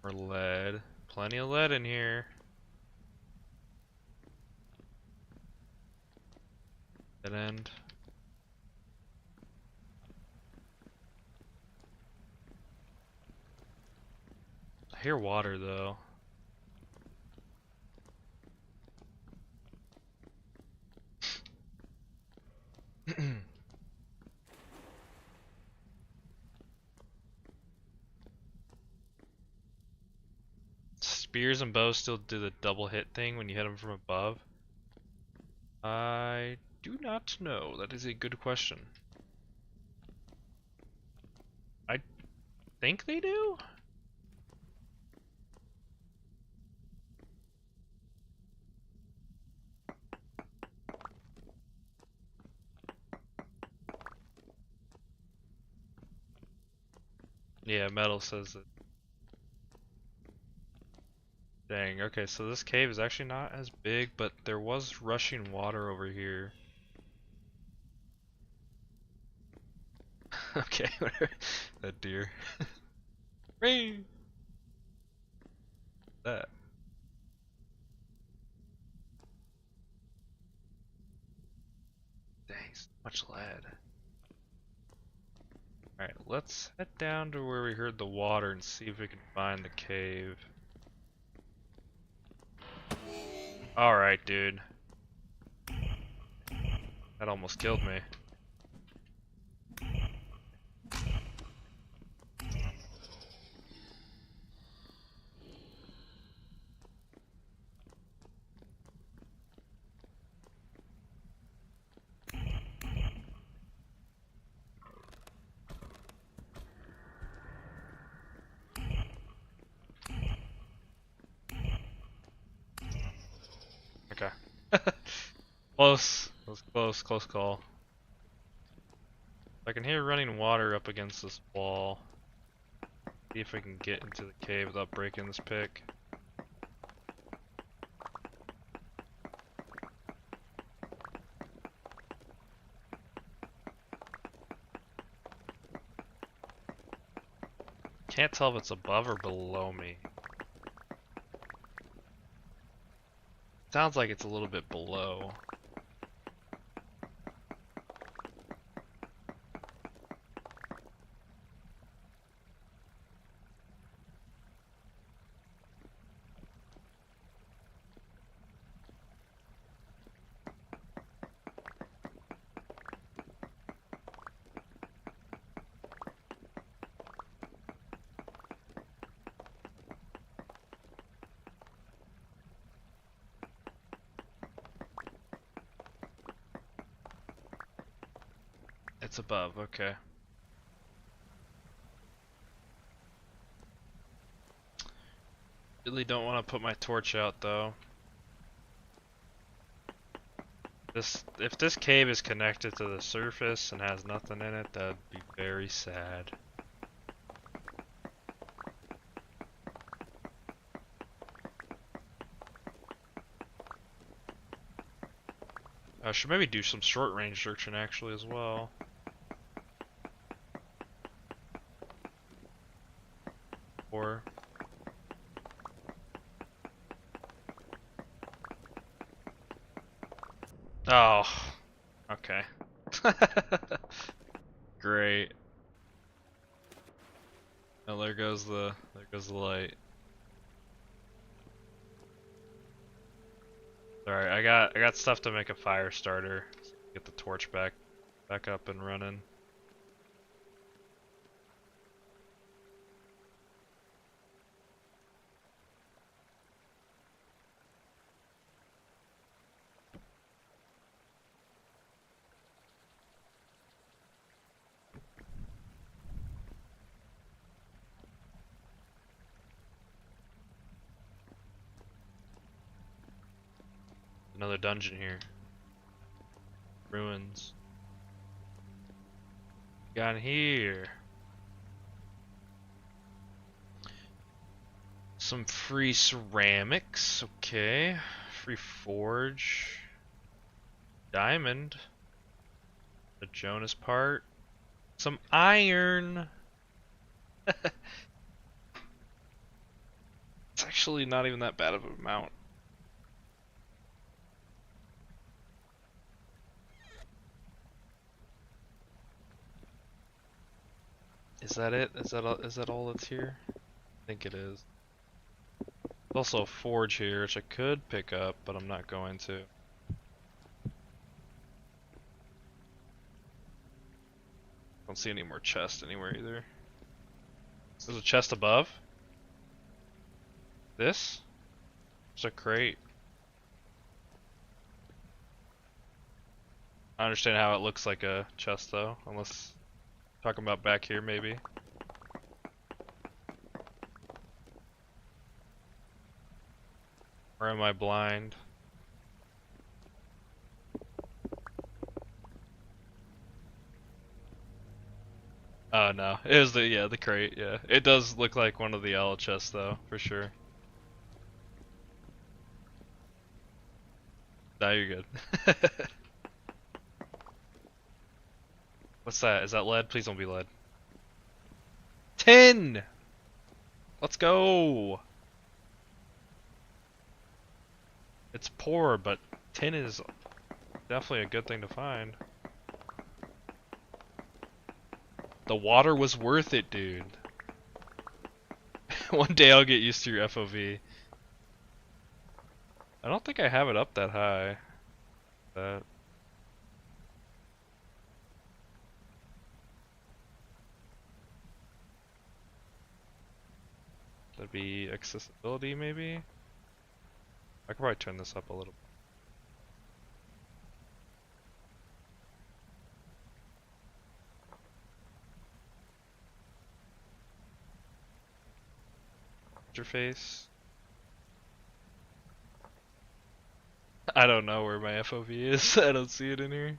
Or lead. Plenty of lead in here. Dead end. I hear water though. Spears and bows still do the double hit thing when you hit them from above? I do not know. That is a good question. I think they do? Yeah, metal says it. Dang, okay, so this cave is actually not as big, but there was rushing water over here. Okay, whatever. That deer. Ring! That. Dang, so much lead. Alright, let's head down to where we heard the water and see if we can find the cave. Alright, dude. That almost killed me. Okay. Close. That was close, close call. I can hear running water up against this wall. See if I can get into the cave without breaking this pick. Can't tell if it's above or below me. Sounds like it's a little bit below. It's above, okay. Really don't want to put my torch out though. If this cave is connected to the surface and has nothing in it, that'd be very sad. I should maybe do some short range searching actually as well. Or oh, okay. Great. Oh, there goes the light. Alright, I got stuff to make a fire starter. Get the torch back up and running. Another dungeon here. Ruins. Got in here. Some free ceramics, okay. Free forge. Diamond. The Jonas part. Some iron. It's actually not even that bad of an amount. Is that it? Is that all that's here? I think it is. There's also a forge here, which I could pick up, but I'm not going to. Don't see any more chests anywhere either. There's a chest above. This? There's a crate. I understand how it looks like a chest though, unless talking about back here maybe. Or am I blind? Oh no, it was the crate, yeah. It does look like one of the owl chests though, for sure. Now you're good. What's that? Is that lead? Please don't be lead. Tin! Let's go! It's poor, but tin is definitely a good thing to find. The water was worth it, dude. One day I'll get used to your FOV. I don't think I have it up that high. That'd be accessibility, maybe? I could probably turn this up a little. Interface. I don't know where my FOV is. I don't see it in here.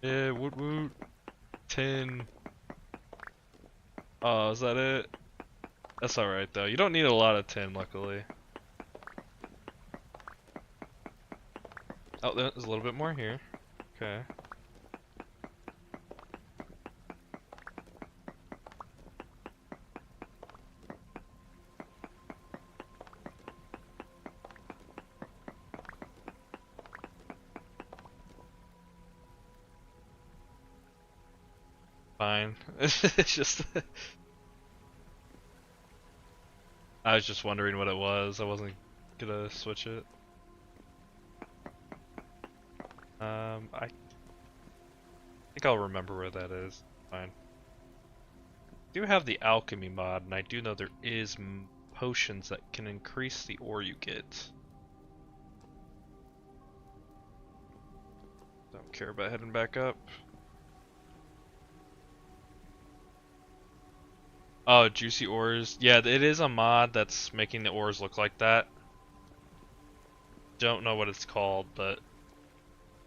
Yeah, woot woot. 10. Oh, is that it? That's alright though. You don't need a lot of tin, luckily. Oh, there's a little bit more here. Okay. Fine. It's just I was just wondering what it was. I wasn't gonna switch it. I think I'll remember where that is. Fine. I do have the alchemy mod, and I do know there is potions that can increase the ore you get. Don't care about heading back up. Oh, juicy ores. Yeah, it is a mod that's making the ores look like that. Don't know what it's called, but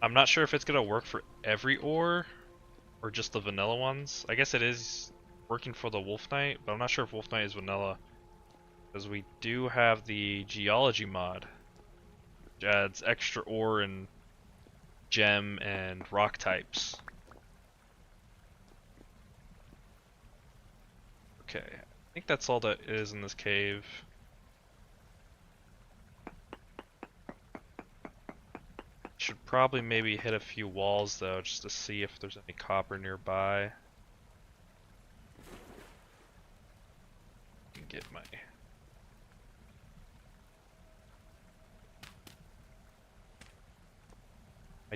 I'm not sure if it's gonna work for every ore or just the vanilla ones. I guess it is working for the Wolf Knight, but I'm not sure if Wolf Knight is vanilla. Because we do have the geology mod, which adds extra ore and gem and rock types. Okay, I think that's all that is in this cave. probably maybe hit a few walls though, just to see if there's any copper nearby. Get my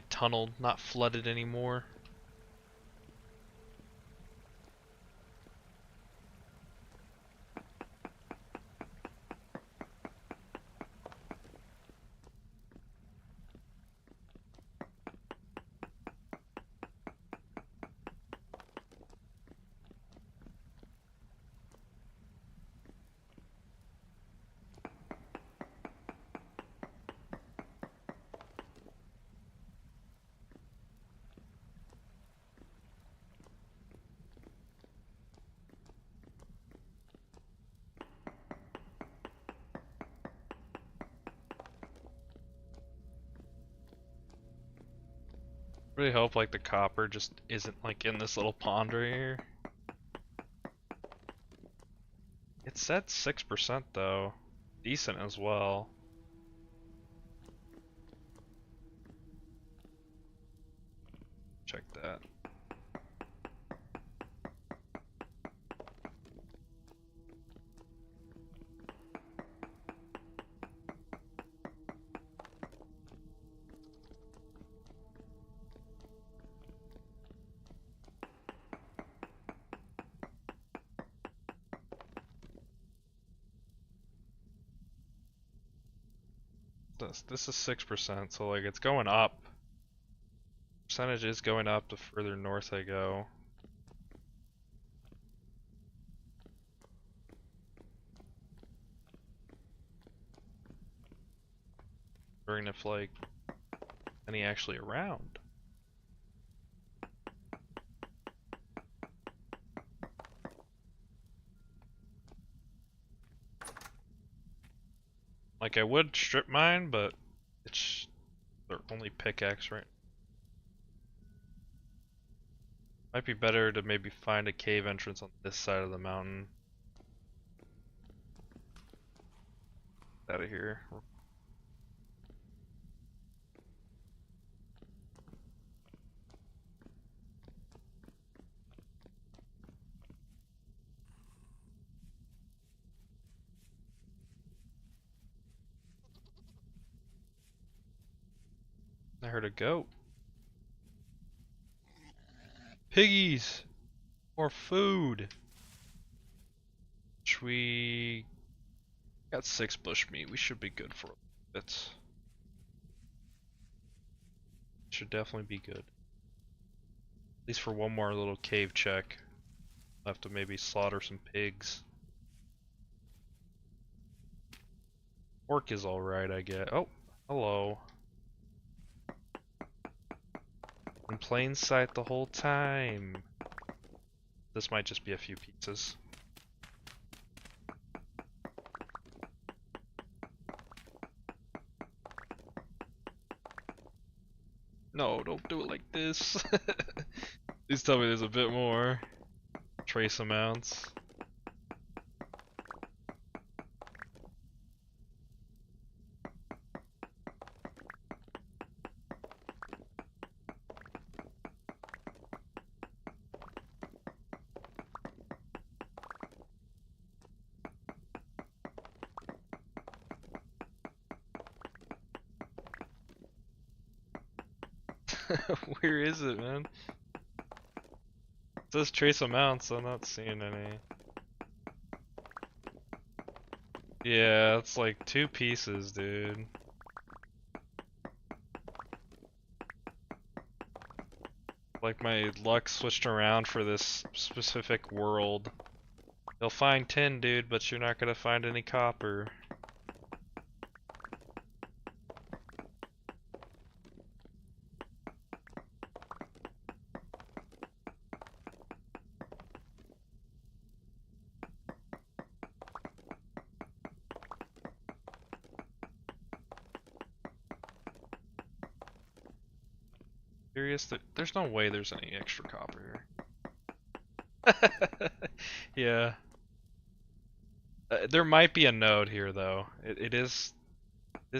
tunnel not flooded anymore. Really hope like the copper just isn't like in this little pond right here. It said 6% though. Decent as well. Check that. This is 6%, so like it's going up. Percentage is going up the further north I go. Wondering if like any actually around. Like I would strip mine, but it's their only pickaxe right. Might be better to maybe find a cave entrance on this side of the mountain. Out of here. I heard a goat. Piggies! More food! Which we got 6 bushmeat. We should be good for a bit. Should definitely be good. At least for one more little cave check. I'll have to maybe slaughter some pigs. Pork is alright, I guess. Oh, hello. In plain sight the whole time. This might just be a few pieces. No, don't do it like this. Please tell me there's a bit more. Trace amounts. Where is it, man? It says trace amounts, I'm not seeing any. Yeah, it's like 2 pieces, dude. Like my luck switched around for this specific world. You'll find tin, dude, but you're not gonna find any copper. Serious? There's no way there's any extra copper here. Yeah. There might be a node here, though. It is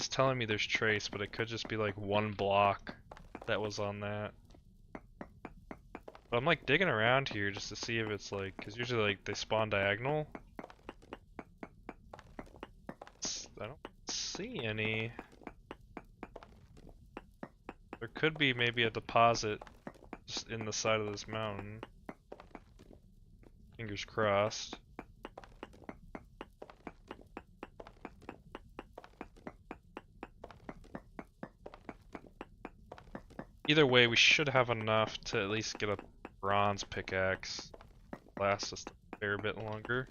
telling me there's trace, but it could just be like one block. that was on that. But I'm like digging around here just to see if it's like, because usually like they spawn diagonal. I don't see any. There could be maybe a deposit just in the side of this mountain. Fingers crossed. Either way, we should have enough to at least get a bronze pickaxe. Last us a fair bit longer.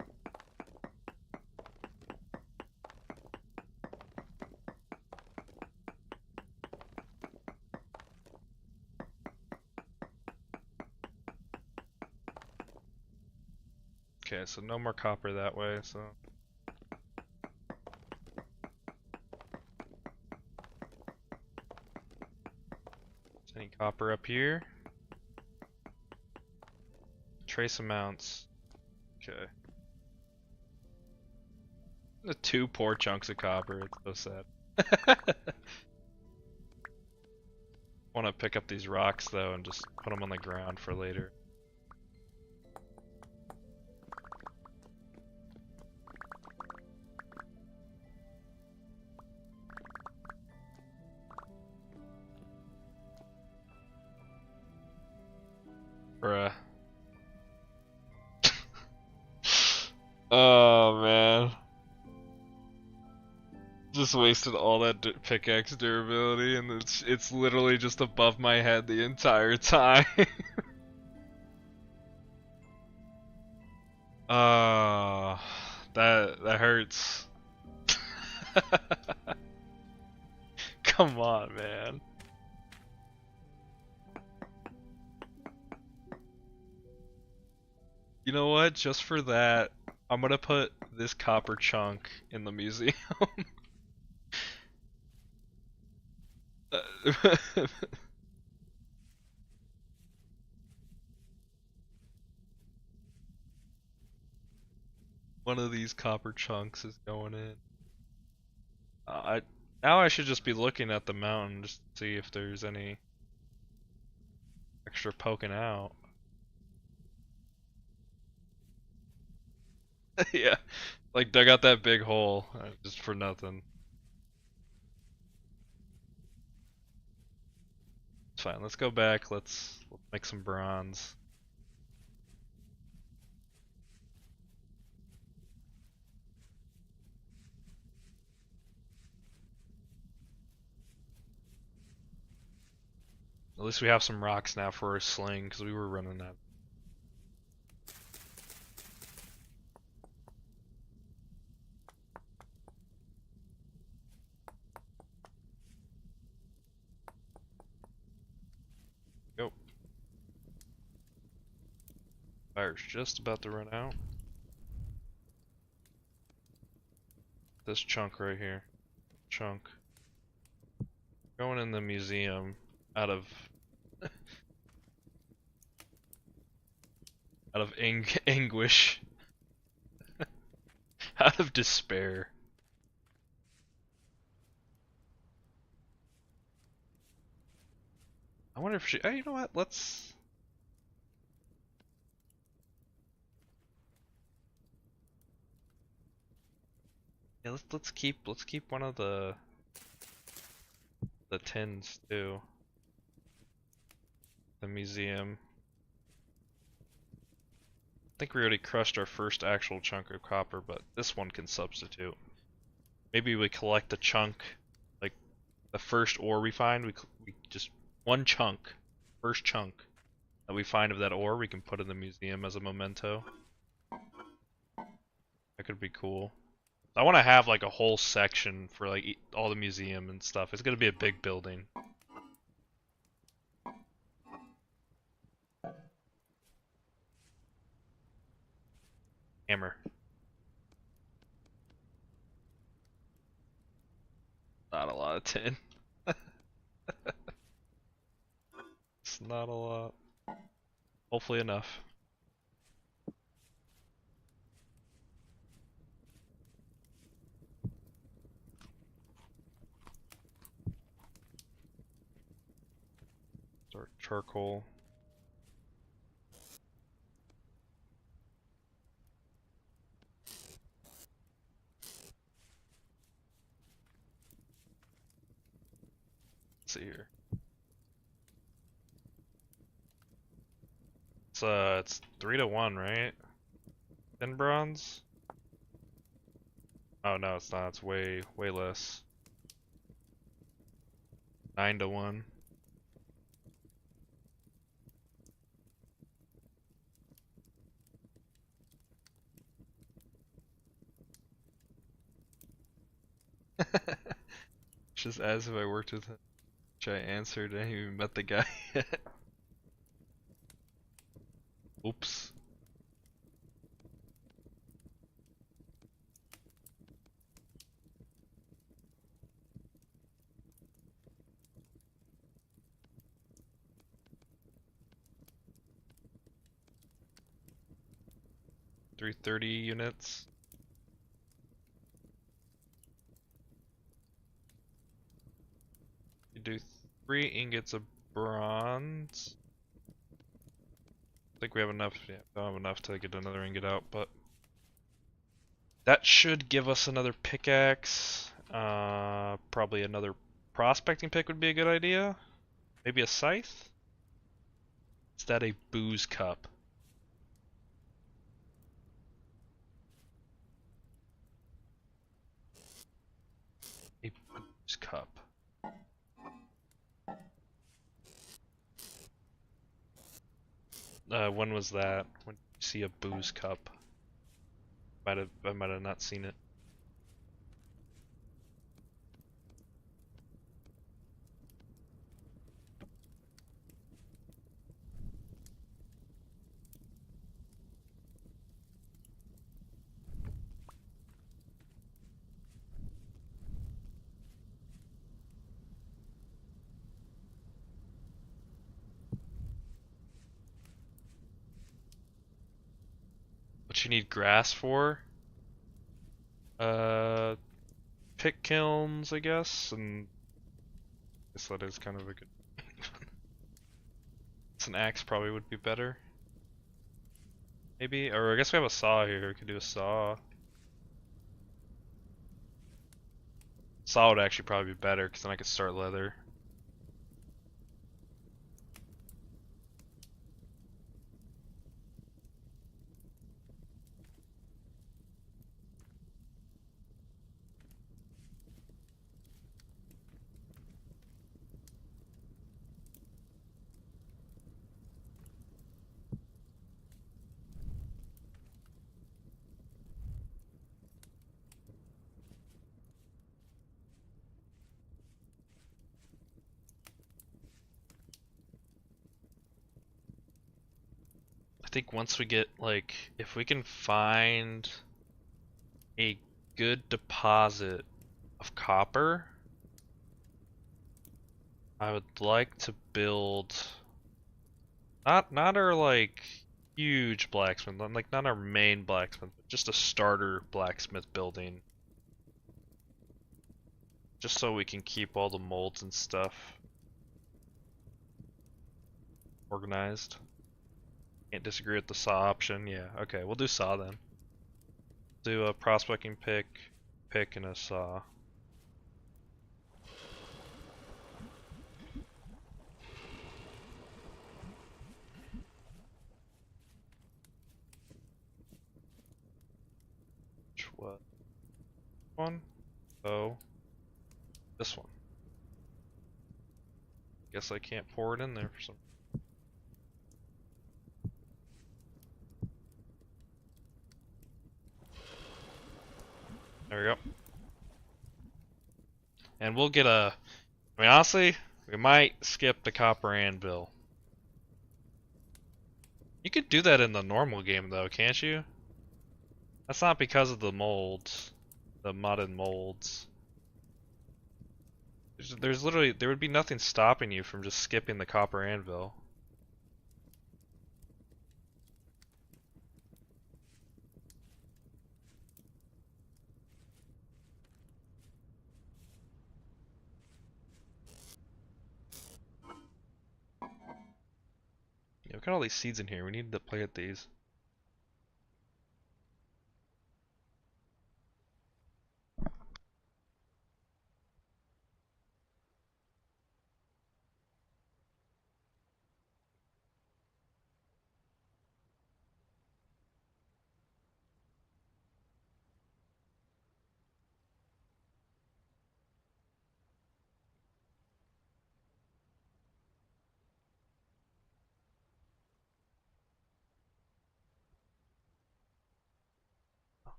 Okay, so no more copper that way, so. Is any copper up here? Trace amounts. Okay. The 2 poor chunks of copper, it's so sad. Want to pick up these rocks though and just put them on the ground for later. Bruh. Oh man. Just wasted all that pickaxe durability and it's literally just above my head the entire time. Oh, that hurts. Come on, man. You know what? Just for that, I'm gonna put this copper chunk in the museum. One of these copper chunks is going in. Now I should just be looking at the mountain just to see if there's any extra poking out. Yeah, like dug out that big hole just for nothing. It's fine. Let's go back. Let's make some bronze. At least we have some rocks now for our sling because we were running out. Go. Fire's just about to run out. This chunk right here. Chunk. Going in the museum out of anguish. Out of despair. I wonder if she. Oh, you know what? Yeah, let's keep one of the tins too. The museum. I think we already crushed our first actual chunk of copper, but this one can substitute. Maybe we collect a chunk, like the first ore we find. We just one chunk, first chunk that we find of that ore, we can put in the museum as a memento. That could be cool. I want to have like a whole section for like all the museum and stuff. It's gonna be a big building. Hammer. Not a lot of tin. It's not a lot. Hopefully enough. charcoal. Let's see here. It's 3-1, right? 10 bronze? Oh no, it's not. It's way less. 9-1. Just as if I worked with him. Which I answered, I haven't even met the guy yet. Oops. $330 units. You do 3 ingots of bronze. I think we have enough. Yeah, don't have enough to get another ingot out, but that should give us another pickaxe. Probably another prospecting pick would be a good idea. Maybe a scythe? Is that a booze cup? A booze cup. When was that? When did you see a booze cup? I might have not seen it. What you need grass for? Uh, Pick kilns, I guess, and I guess that is kind of a good. It's an axe probably would be better. Maybe, or I guess we have a saw here. We could do a saw. Saw would actually probably be better because then I could start leather. I think once we get, like, if we can find a good deposit of copper, I would like to build not our like huge blacksmith, like not our main blacksmith, but just a starter blacksmith building. Just so we can keep all the molds and stuff organized. Can't disagree with the saw option. Yeah, okay, we'll do saw then. Do a prospecting pick, and a saw. Which one? Oh, this one. Guess I can't pour it in there for some. There we go. And we'll get a. I mean, honestly, we might skip the copper anvil. You could do that in the normal game, though, can't you? That's not because of the molds, the modded molds. There's literally, there would be nothing stopping you from just skipping the copper anvil. Look at all these seeds in here. We need to plant these.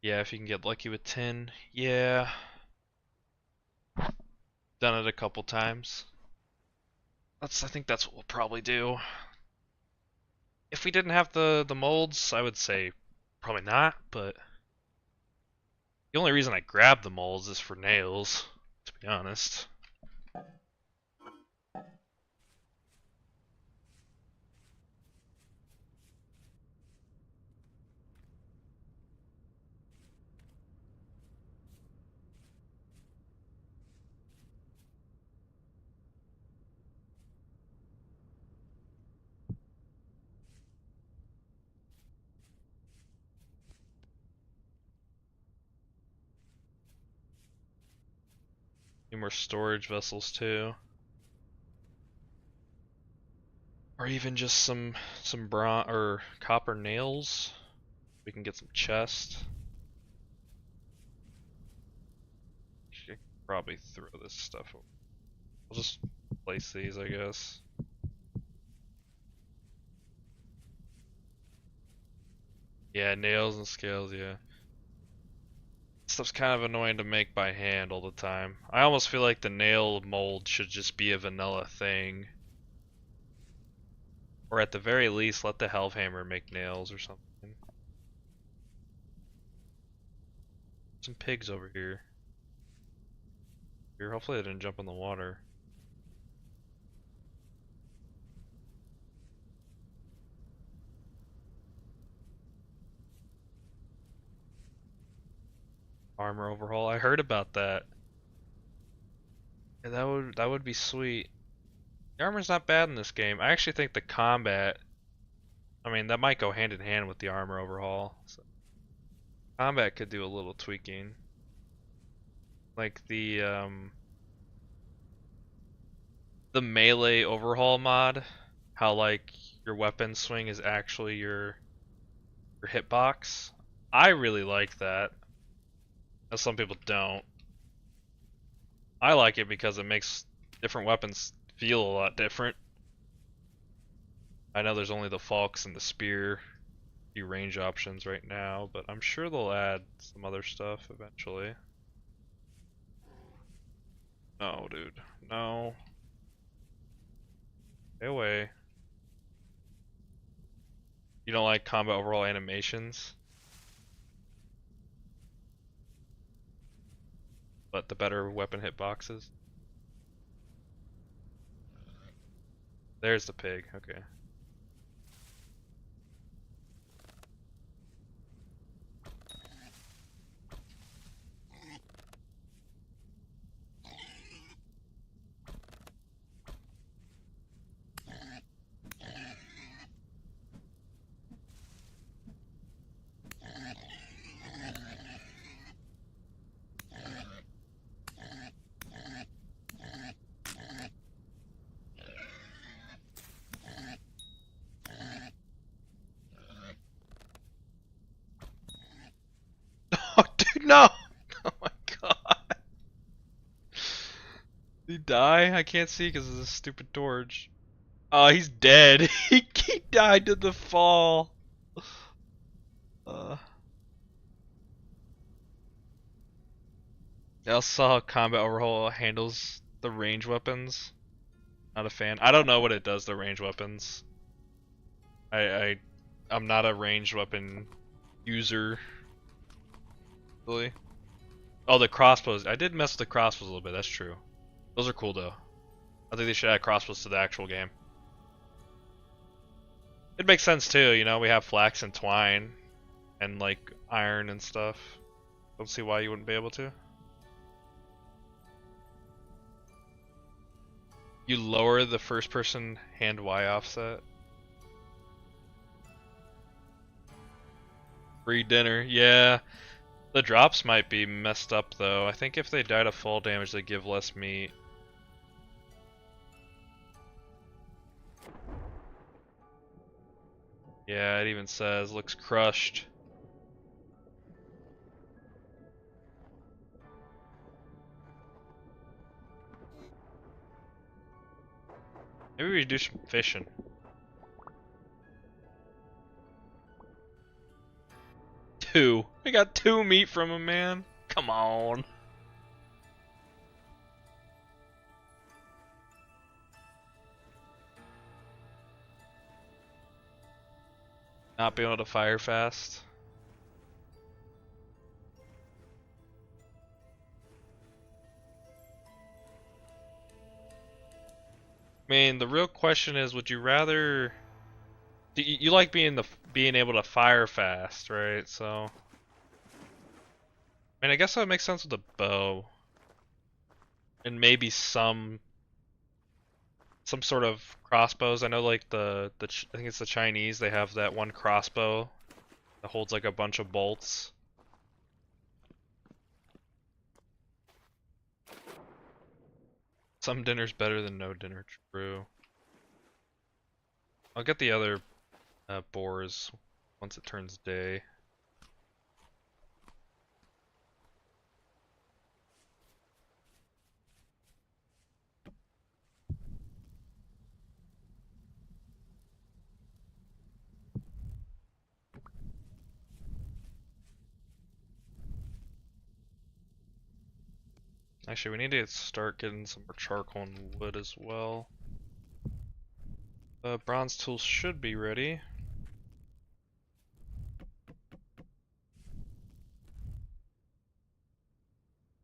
Yeah, if you can get lucky with 10. Yeah. Done it a couple times. I think that's what we'll probably do. If we didn't have the molds, I would say probably not, but the only reason I grabbed the molds is for nails, to be honest. Need more storage vessels too. Or even just some bronze or copper nails. We can get some chest. Should probably throw this stuff over. I'll just place these, I guess. Yeah, nails and scales, yeah. Stuff's kind of annoying to make by hand all the time. I almost feel like the nail mold should just be a vanilla thing. Or at the very least, let the Hellhammer make nails or something. Some pigs over here. Here, hopefully they didn't jump in the water. Armor overhaul. I heard about that. Yeah, that would be sweet. The armor's not bad in this game. I actually think the combat, I mean, that might go hand in hand with the armor overhaul. So combat could do a little tweaking. Like the melee overhaul mod, how like your weapon swing is actually your hitbox. I really like that. As some people don't. I like it because it makes different weapons feel a lot different. I know there's only the Falx and the Spear, few range options right now, but I'm sure they'll add some other stuff eventually. No, dude. No. Stay away. You don't like combat overall animations? But the better weapon hitboxes? There's the pig, okay. Oh, dude, no! Oh my god. Did he die? I can't see because of this stupid torch. Oh, he's dead. He died to the fall. I also saw how combat overhaul handles the range weapons. Not a fan. I don't know what it does to range weapons. I'm not a ranged weapon user. Really? Oh, the crossbows. I did mess with the crossbows a little bit. That's true. Those are cool though. I think they should add crossbows to the actual game. It makes sense too. You know, we have flax and twine, and like iron and stuff. Don't see why you wouldn't be able to. You lower the first person hand Y offset. Free dinner. Yeah. The drops might be messed up though. I think if they die to fall damage, they give less meat. Yeah, it even says looks crushed. Maybe we do some fishing. Two. We got 2 meat from him, man. Come on. Not being able to fire fast. I mean, the real question is, would you rather? You like being able to fire fast, right? So, I mean, I guess that would make sense with the bow, and maybe some sort of crossbows. I know, like I think it's the Chinese. They have that one crossbow that holds like a bunch of bolts. Some dinner's better than no dinner. True. I'll get the other boars once it turns day. Actually, we need to start getting some more charcoal and wood as well. Bronze tools should be ready.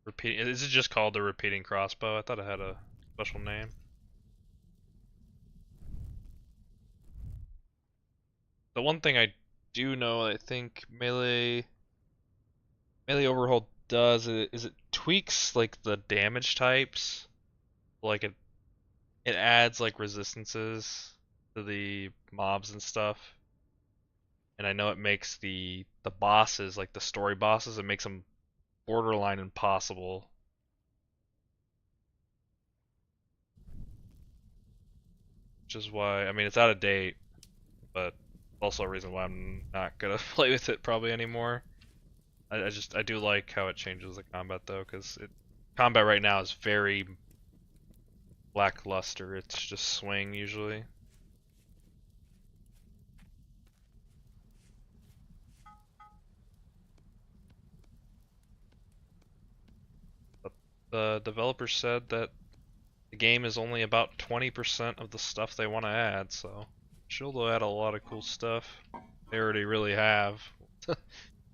Repeating. Is it just called the repeating crossbow? I thought it had a special name. The one thing I do know, I think melee overhaul does is it tweaks like the damage types. Like it adds like resistances to the mobs and stuff. And I know it makes the bosses, like the story bosses, it makes them borderline impossible. Which is why, I mean, it's out of date, but also a reason why I'm not gonna play with it probably anymore. I do like how it changes the combat though, because combat right now is very lackluster. It's just swing usually. But the developer said that the game is only about 20% of the stuff they want to add, so sure they'll add a lot of cool stuff. They already really have.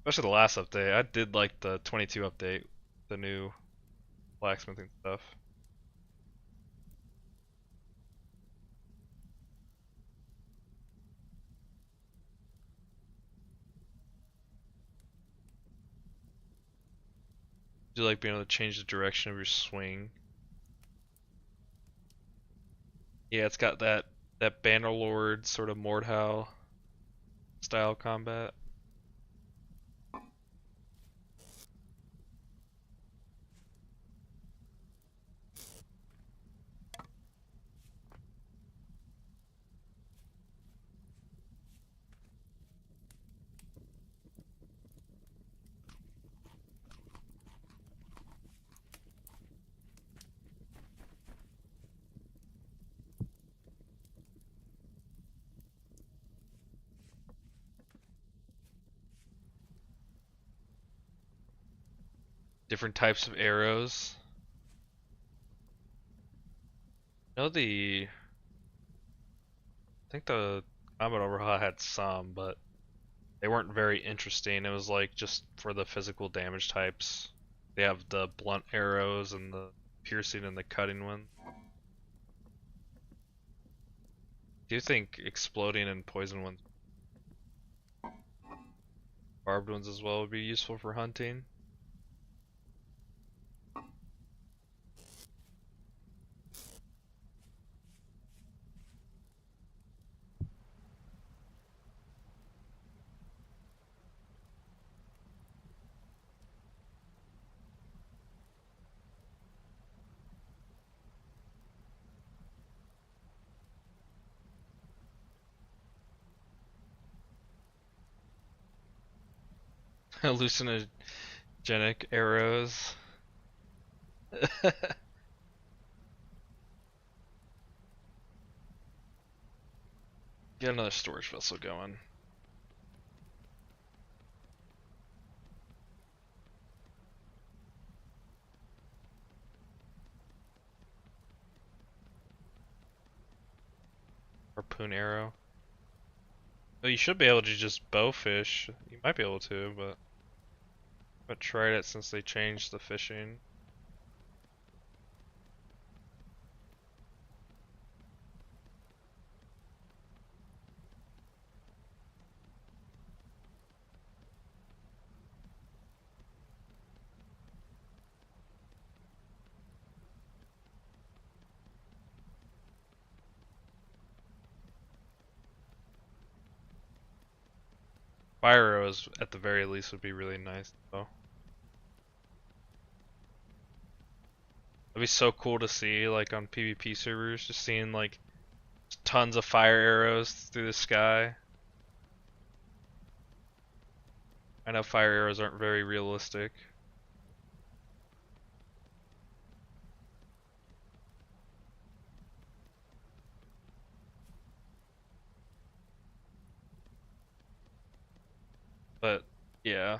Especially the last update. I did like the 22 update, the new blacksmithing stuff. Do you like being able to change the direction of your swing? Yeah, it's got that Bannerlord sort of Mordhau style combat. Different types of arrows. I think the combat overhaul had some, but they weren't very interesting. It was like just for the physical damage types. They have the blunt arrows and the piercing and the cutting one. Do you think exploding and poison ones, barbed ones as well, would be useful for hunting? Hallucinogenic arrows. Get another storage vessel going. Harpoon arrow. Well, you should be able to just bowfish. You might be able to, but I haven't tried it since they changed the fishing. Fire arrows, at the very least, would be really nice, though. It'd be so cool to see, like, on PvP servers, just seeing, like, tons of fire arrows through the sky. I know fire arrows aren't very realistic. But, yeah.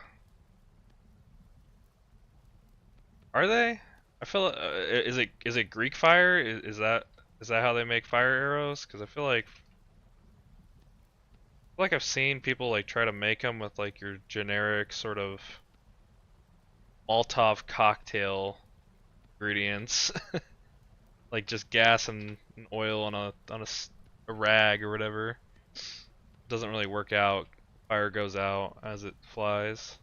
Are they? I feel is it Greek fire? Is that how they make fire arrows? Because I feel like I've seen people like try to make them with like your generic sort of Molotov cocktail ingredients, like just gas and oil on a rag or whatever. Doesn't really work out. Fire goes out as it flies.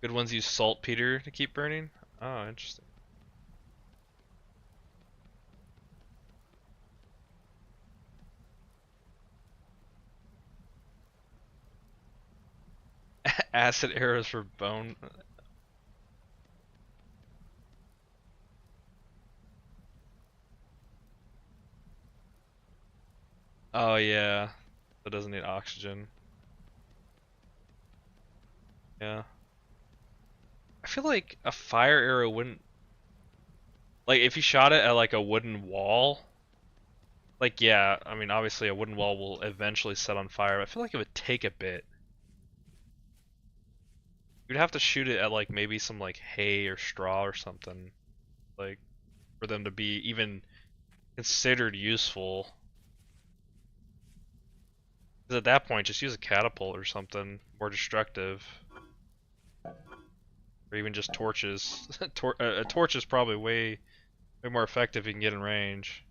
Good ones use saltpeter to keep burning. Oh, interesting. Acid arrows for bone. Oh yeah, that doesn't need oxygen. Yeah. I feel like a fire arrow wouldn't, like if you shot it at like a wooden wall, like yeah, I mean obviously a wooden wall will eventually set on fire, but I feel like it would take a bit. You'd have to shoot it at like maybe some like hay or straw or something, like for them to be even considered useful. 'Cause at that point, just use a catapult or something more destructive, or even just torches. A torch is probably way more effective if you can get in range.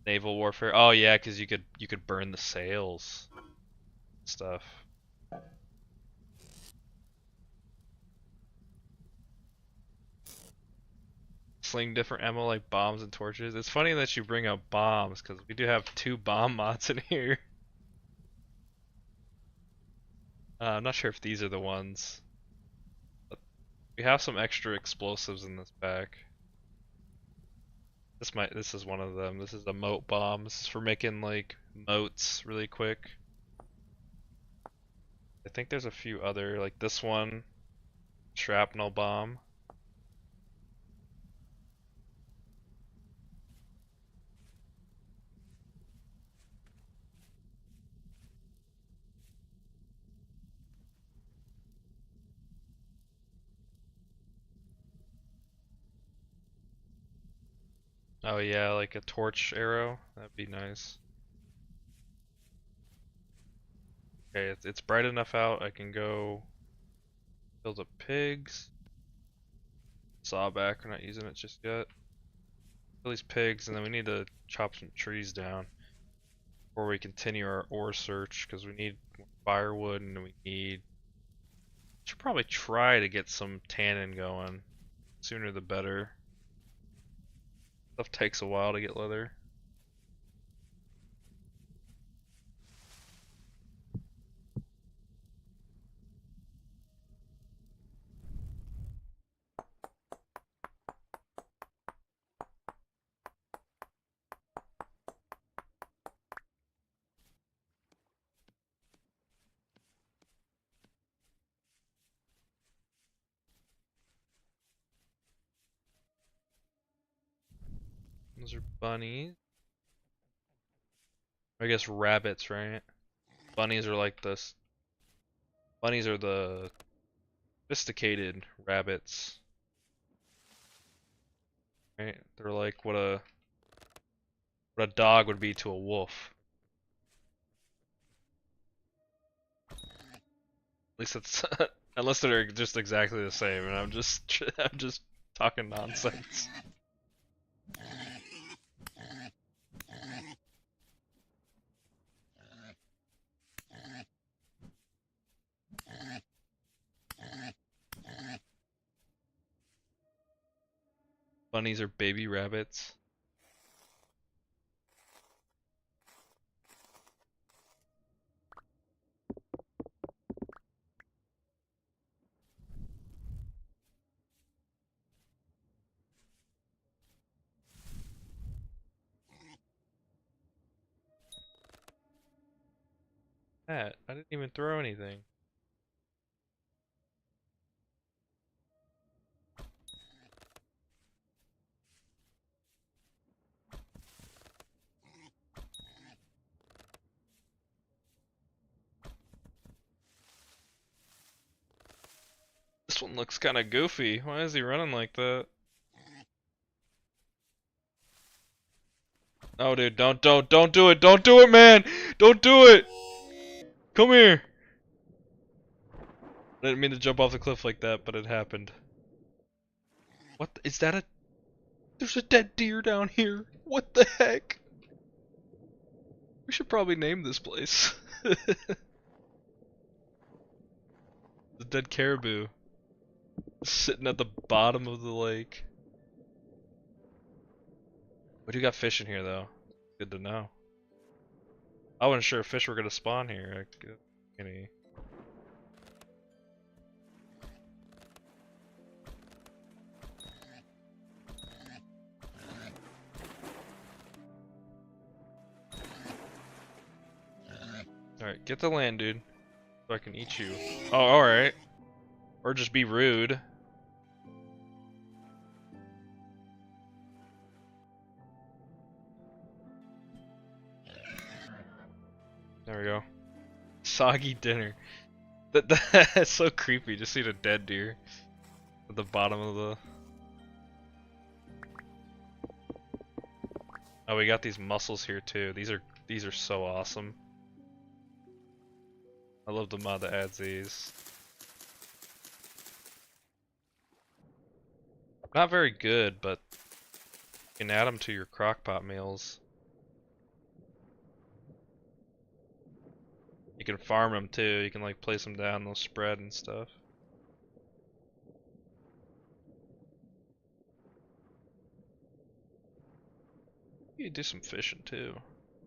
Naval warfare. Oh yeah, because you could burn the sails and stuff. Sling different ammo like bombs and torches. It's funny that you bring up bombs because we do have two bomb mods in here. I'm not sure if these are the ones, but we have some extra explosives in this pack. This is one of them. This is a moat bomb. This is for making like moats really quick. I think there's a few other like this one, shrapnel bomb. Oh yeah, like a torch arrow. That'd be nice. Okay, it's bright enough out. I can go kill the pigs. Sawback, we're not using it just yet. Kill these pigs, and then we need to chop some trees down before we continue our ore search, because we need firewood and we need. Should probably try to get some tannin going. Sooner the better. Stuff takes a while to get leather. Those are bunnies. I guess rabbits, right? Bunnies are like this. Bunnies are the sophisticated rabbits, right? They're like what a dog would be to a wolf. At least it's unless they're just exactly the same, and I'm just talking nonsense. Bunnies are baby rabbits. That I didn't even throw anything. This one looks kind of goofy. Why is he running like that? Oh, dude, don't do it! Don't do it, man! Don't do it! Come here! I didn't mean to jump off the cliff like that, but it happened. What is that? There's a dead deer down here. What the heck? We should probably name this place. The dead caribou. Sitting at the bottom of the lake. We do got fish in here though. Good to know. I wasn't sure if fish were gonna spawn here. Any. Alright, get the land, dude. So I can eat you. Oh, alright. Or just be rude. There we go. Soggy dinner. That's so creepy. Just see a dead deer at the bottom of the. Oh, we got these mussels here too. These are so awesome. I love the mod that adds these. Not very good, but you can add them to your crockpot meals. You can farm them too. You can like place them down, they'll spread and stuff. You can do some fishing too.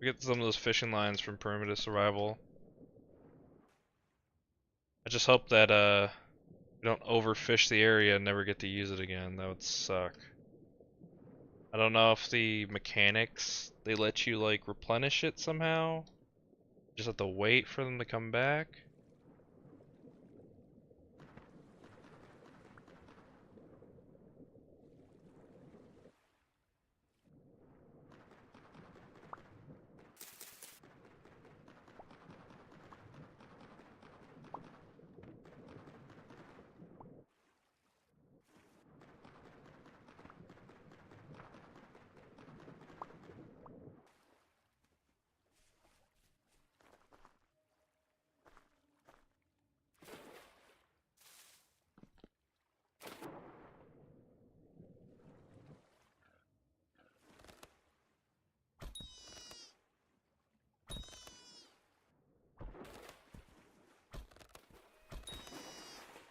We get some of those fishing lines from Primitive Survival. I just hope that we don't overfish the area and never get to use it again. That would suck. I don't know if the mechanics, they let you like replenish it somehow. Just have to wait for them to come back.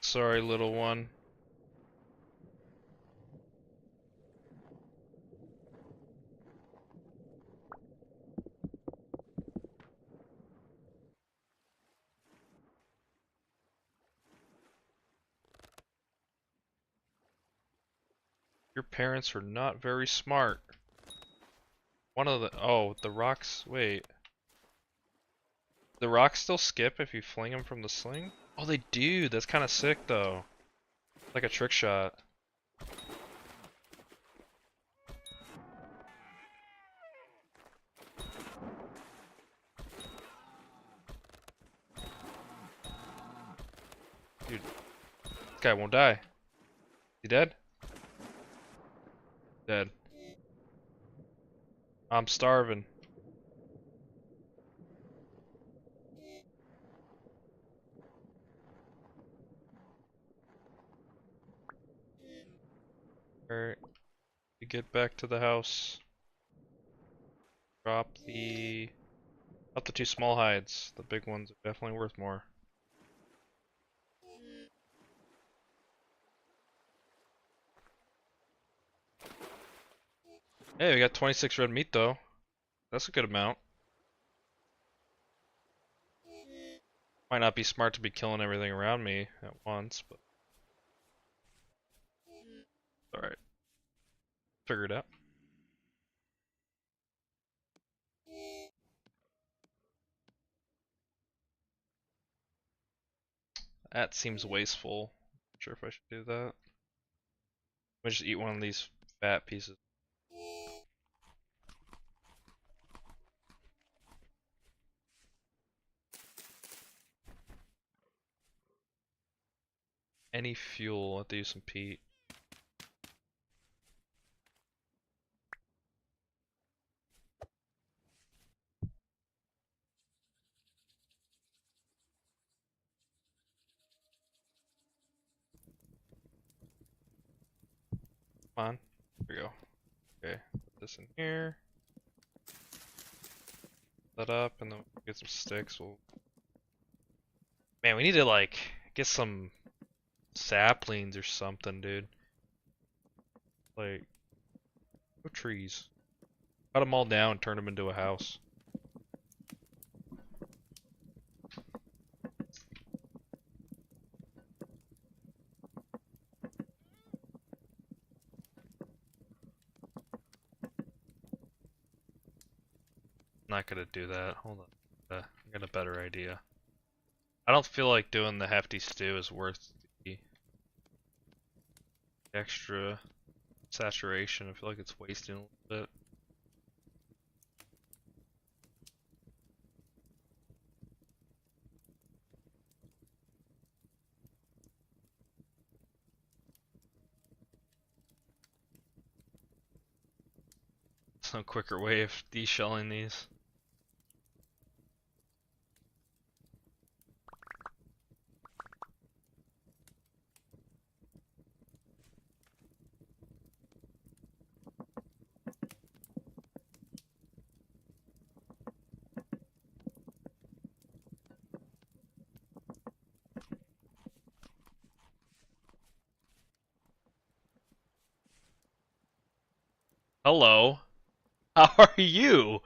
Sorry, little one. Your parents are not very smart. One of the oh, the rocks. Wait, the rocks still skip if you fling them from the sling? Oh, they do. That's kind of sick though. Like a trick shot. Guy won't die. He dead? Dead. I'm starving. Alright. We get back to the house. Drop the... Not the two small hides. The big ones are definitely worth more. Hey, we got 26 red meat though. That's a good amount. Might not be smart to be killing everything around me at once, but... Alright. Figure it out. That seems wasteful. Not sure if I should do that. Let me just eat one of these fat pieces. Any fuel, I'll have to use some peat. Come on. Here we go. Okay, put this in here. That up, and then we'll get some sticks. Man, we need to like get some saplings or something, dude. Like, no trees. Cut them all down, turn them into a house. Not gonna do that. Hold on. I got a better idea. I don't feel like doing the hefty stew is worth the extra saturation. I feel like it's wasting a little bit. Some quicker way of deshelling these. Hello. How are you?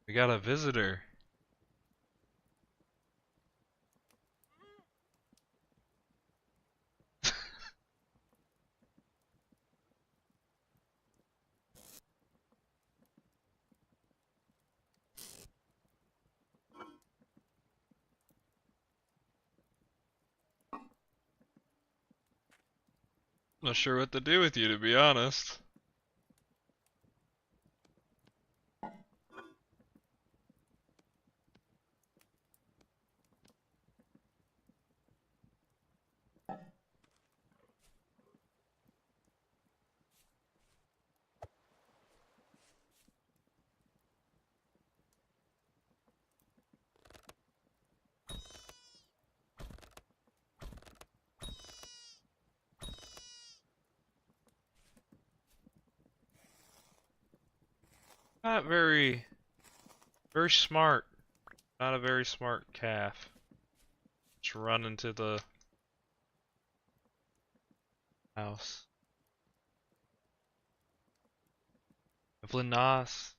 We got a visitor. Not sure what to do with you, to be honest. Not very smart. Not a very smart calf. Just run into the house. Evelyn Noss.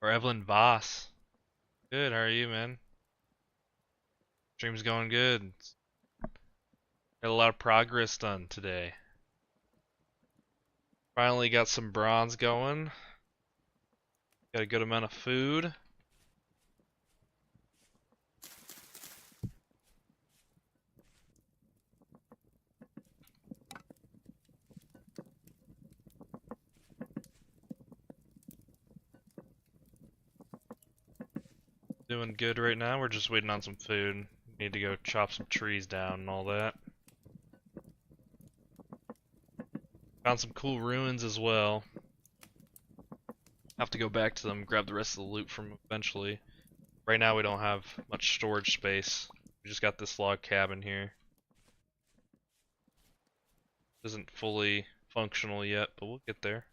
Or Evelyn Voss. Good, how are you, man? Stream's going good. Got a lot of progress done today. Finally got some bronze going. Got a good amount of food. Doing good right now. We're just waiting on some food. Need to go chop some trees down and all that. Found some cool ruins as well. Have to go back to them, grab the rest of the loot from them eventually. Right now we don't have much storage space. We just got this log cabin here. Isn't fully functional yet, but we'll get there.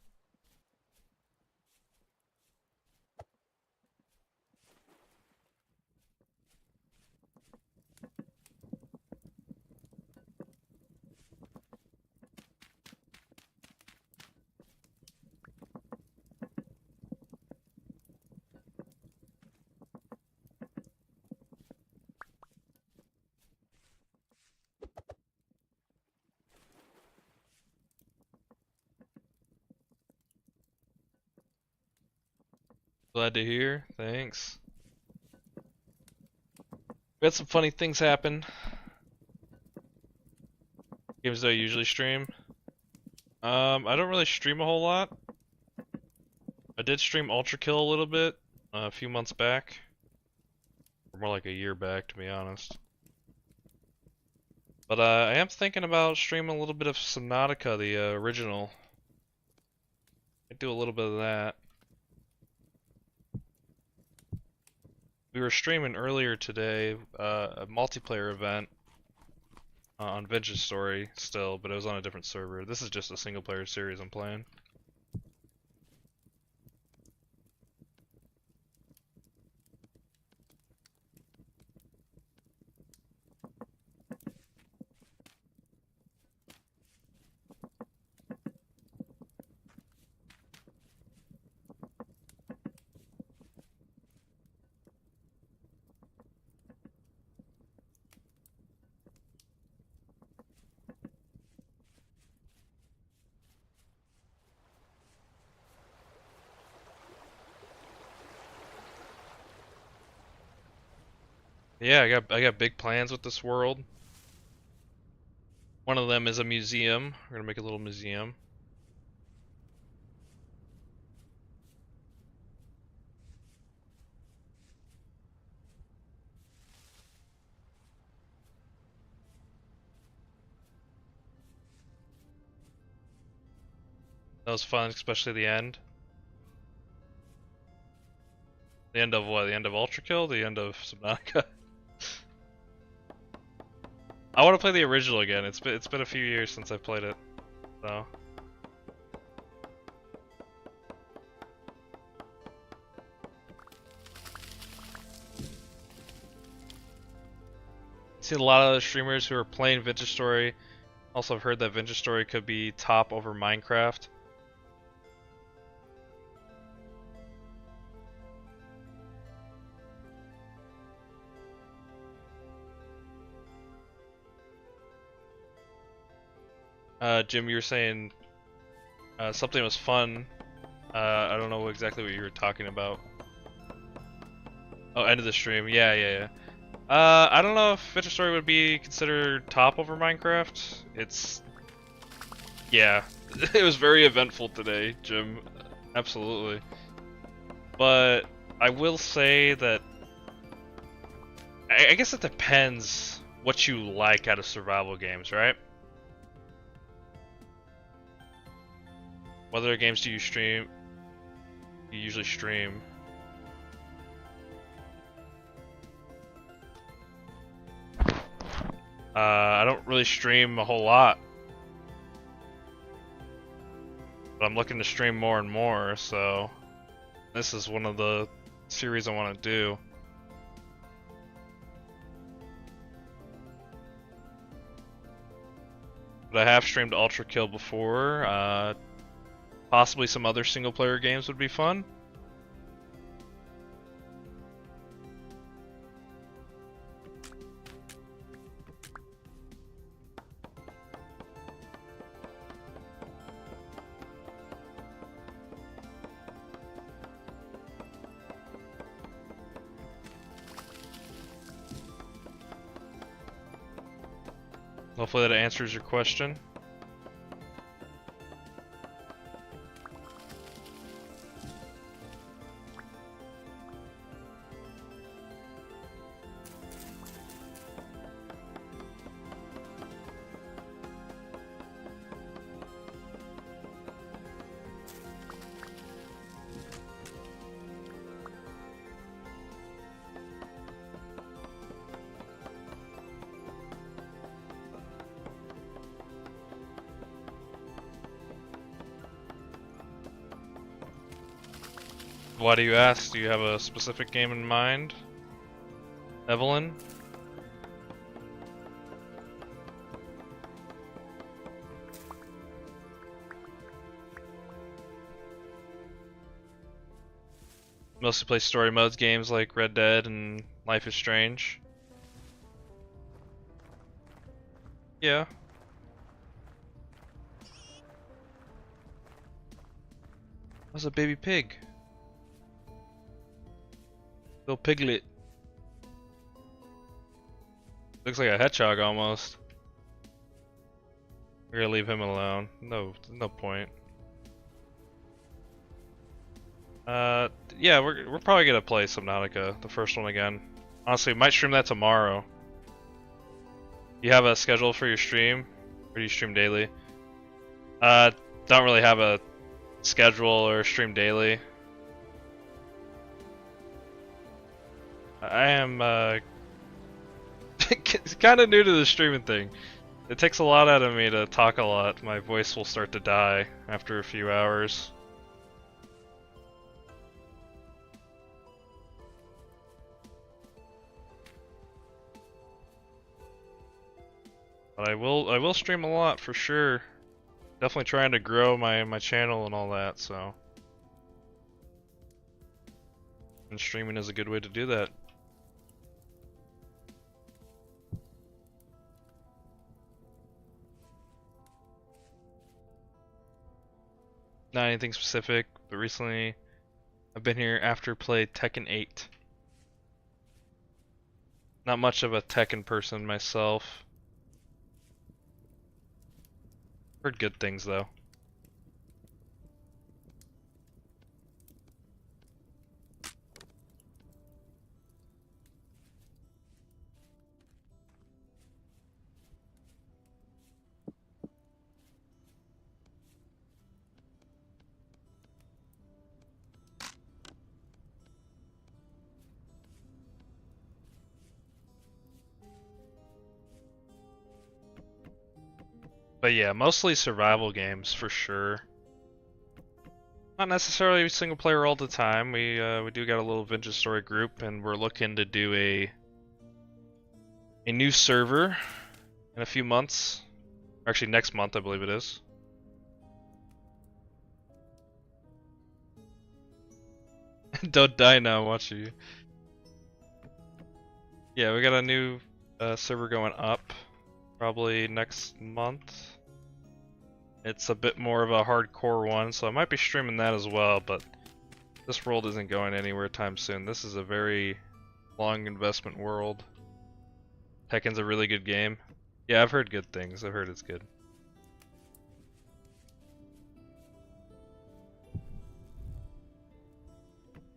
Glad to hear. Thanks. We had some funny things happen. Games that I usually stream. I don't really stream a whole lot. I did stream Ultra Kill a little bit a few months back. Or more like a year back, to be honest. But I am thinking about streaming a little bit of Subnautica, the original. I do a little bit of that. We were streaming earlier today a multiplayer event on Vintage Story still, but it was on a different server. This is just a single player series I'm playing. Yeah, I got big plans with this world. One of them is a museum. We're gonna make a little museum. That was fun, especially the end. The end of what? The end of Ultra Kill? The end of Subnautica? I want to play the original again. It's been a few years since I've played it, so. Seen a lot of other streamers who are playing Vintage Story. Also, I've heard that Vintage Story could be top over Minecraft. Jim, you were saying something was fun. I don't know exactly what you were talking about. Oh, end of the stream. Yeah. I don't know if Vintage Story would be considered top over Minecraft. Yeah, it was very eventful today, Jim. Absolutely. But I will say that I guess it depends what you like out of survival games, right? What other games do you stream? You usually stream. I don't really stream a whole lot, but I'm looking to stream more and more, so this is one of the series I want to do. But I have streamed Ultra Kill before. Possibly some other single player games would be fun. Hopefully that answers your question. Why do you ask? Do you have a specific game in mind, Evelyn? Mostly play story modes games like Red Dead and Life is Strange. Yeah. That's a baby pig. Little piglet. Looks like a hedgehog almost. We're gonna leave him alone. No point. Yeah, we're probably gonna play Subnautica, the first one again. Honestly, we might stream that tomorrow. You have a schedule for your stream? Or do you stream daily? Don't really have a schedule or stream daily. I am, kind of new to the streaming thing. It takes a lot out of me to talk a lot. My voice will start to die after a few hours. But I will stream a lot for sure. Definitely trying to grow my channel and all that, so. And streaming is a good way to do that. Not anything specific, but recently I've been here after played Tekken 8. Not much of a Tekken person myself. Heard good things though. But yeah, mostly survival games for sure. Not necessarily single player all the time. We do got a little vintage story group, and we're looking to do a new server in a few months. Actually, next month I believe it is. Don't die now, watch you. Yeah, we got a new server going up probably next month. It's a bit more of a hardcore one, so I might be streaming that as well, but this world isn't going anywhere time soon. This is a very long investment world. Tekken's a really good game. Yeah, I've heard good things. I've heard it's good.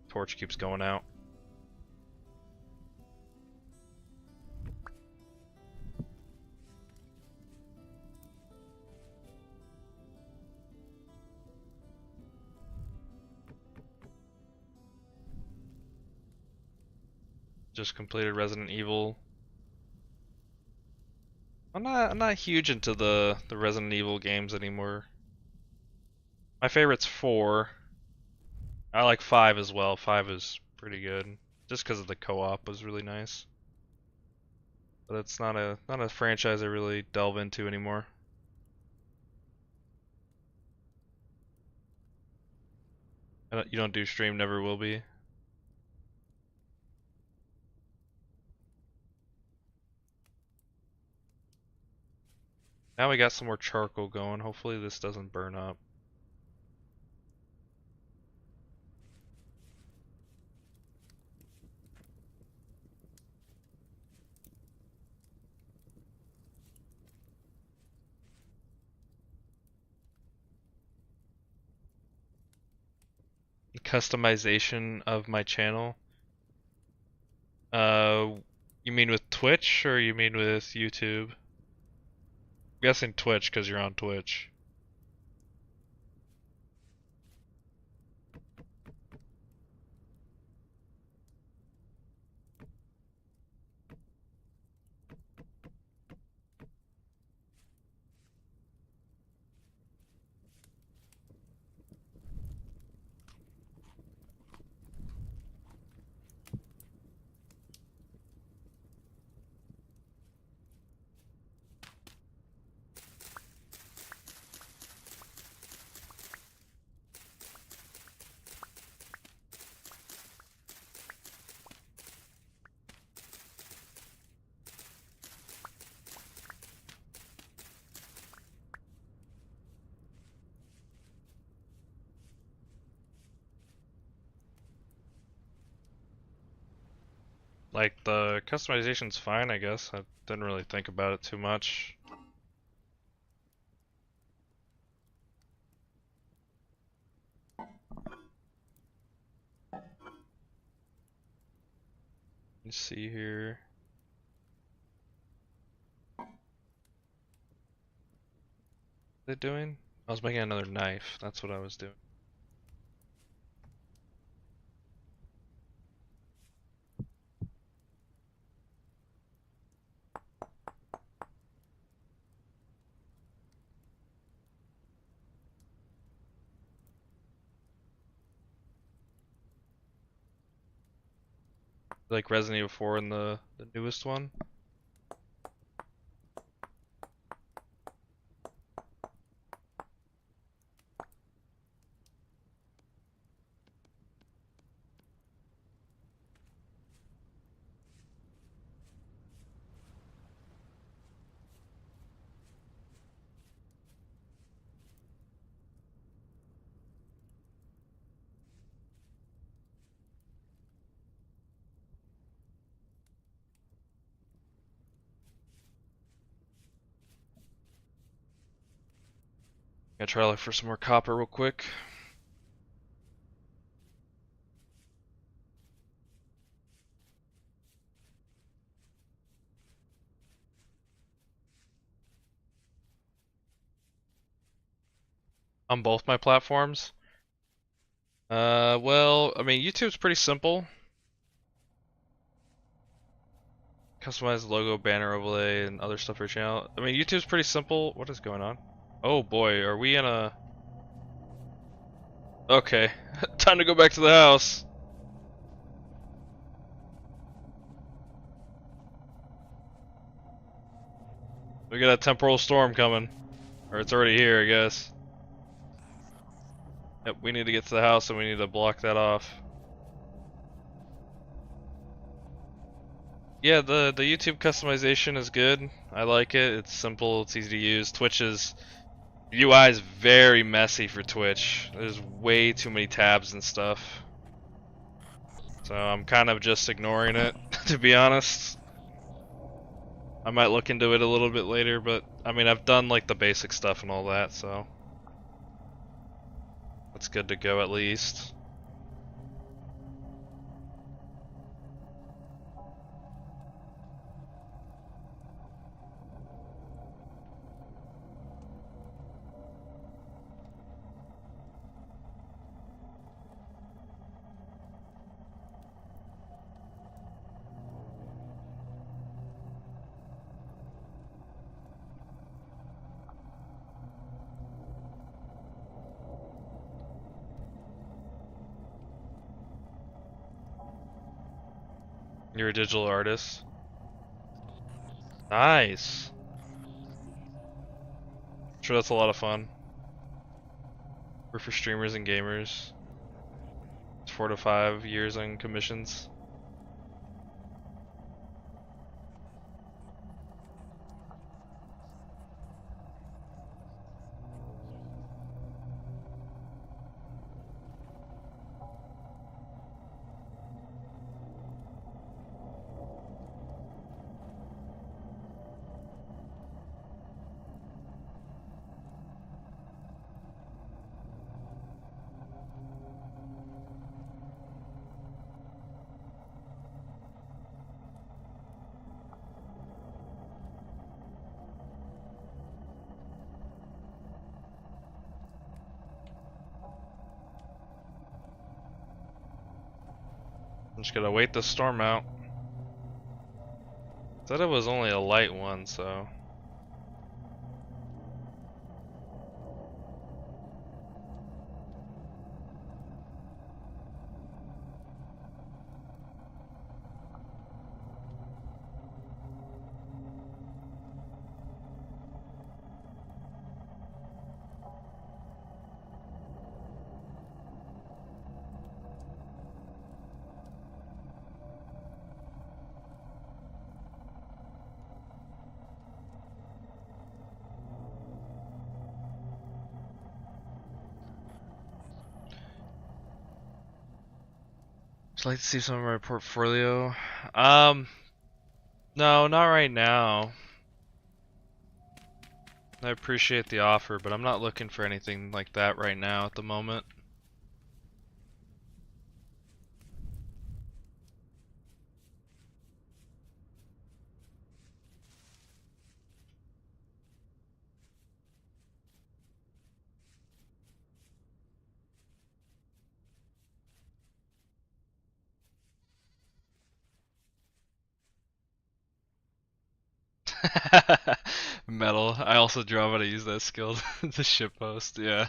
Torch keeps going out. Just completed Resident Evil. I'm not huge into the Resident Evil games anymore. My favorite's 4. I like 5 as well. 5 is pretty good. Just because of the co-op was really nice. But it's not a franchise I really delve into anymore. You don't do stream, never will be. Now we got some more charcoal going. Hopefully this doesn't burn up. Customization of my channel. Uh, you mean with Twitch or you mean with YouTube? I'm guessing Twitch because you're on Twitch. Like, the customization's fine, I guess. I didn't really think about it too much. Let's see here. What are they doing? I was making another knife. That's what I was doing. Like Resident Evil 4 in the newest one. Gonna try to look for some more copper real quick. On both my platforms. Well, I mean, YouTube's pretty simple. Customize logo, banner overlay, and other stuff for your channel. I mean, YouTube's pretty simple. What is going on? Oh boy, are we in a... Okay, time to go back to the house. We got a temporal storm coming. Or it's already here, I guess. Yep, we need to get to the house and we need to block that off. Yeah, the YouTube customization is good. I like it. It's simple, it's easy to use. Twitch's UI is very messy for Twitch. There's way too many tabs and stuff. So I'm kind of just ignoring it, to be honest. I might look into it a little bit later, but I mean, I've done like the basic stuff and all that, so that's good to go at least. You're a digital artist. Nice. Sure, that's a lot of fun. Work for streamers and gamers. It's 4 to 5 years on commissions. I'm just gonna wait the storm out. Said it was only a light one, so. Would you like to see some of my portfolio? Um, no, not right now. I appreciate the offer, but I'm not looking for anything like that right now at the moment. Metal. I also draw how to use that skill to ship post, yeah.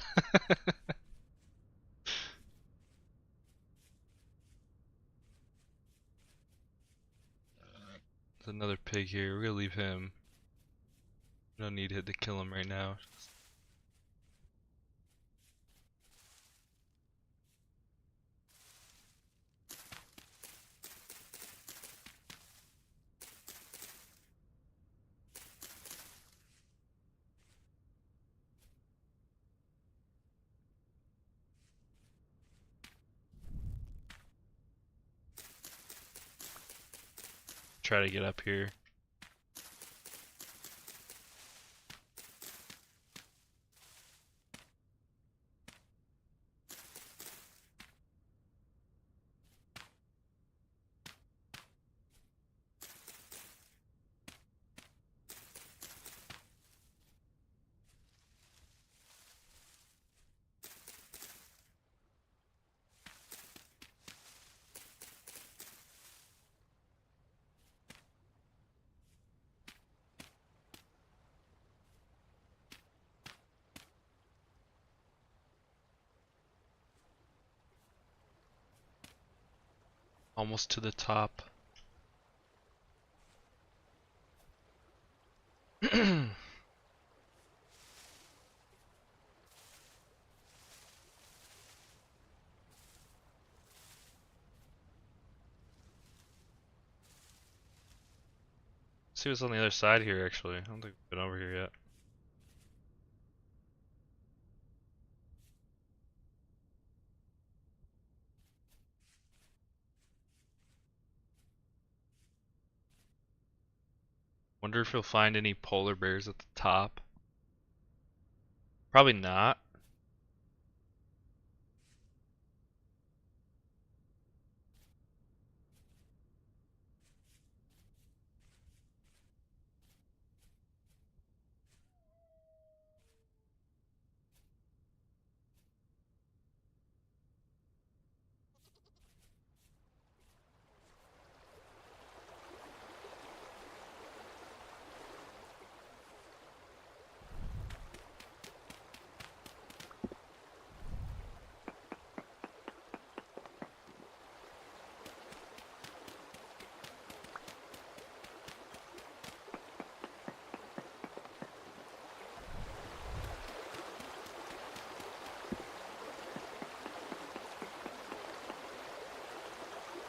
There's another pig here. We're gonna leave him. No need to kill him right now. Try to get up here. Almost to the top. See what's on the other side here, actually. I don't think we've been over here yet. Wonder if you'll find any polar bears at the top. Probably not.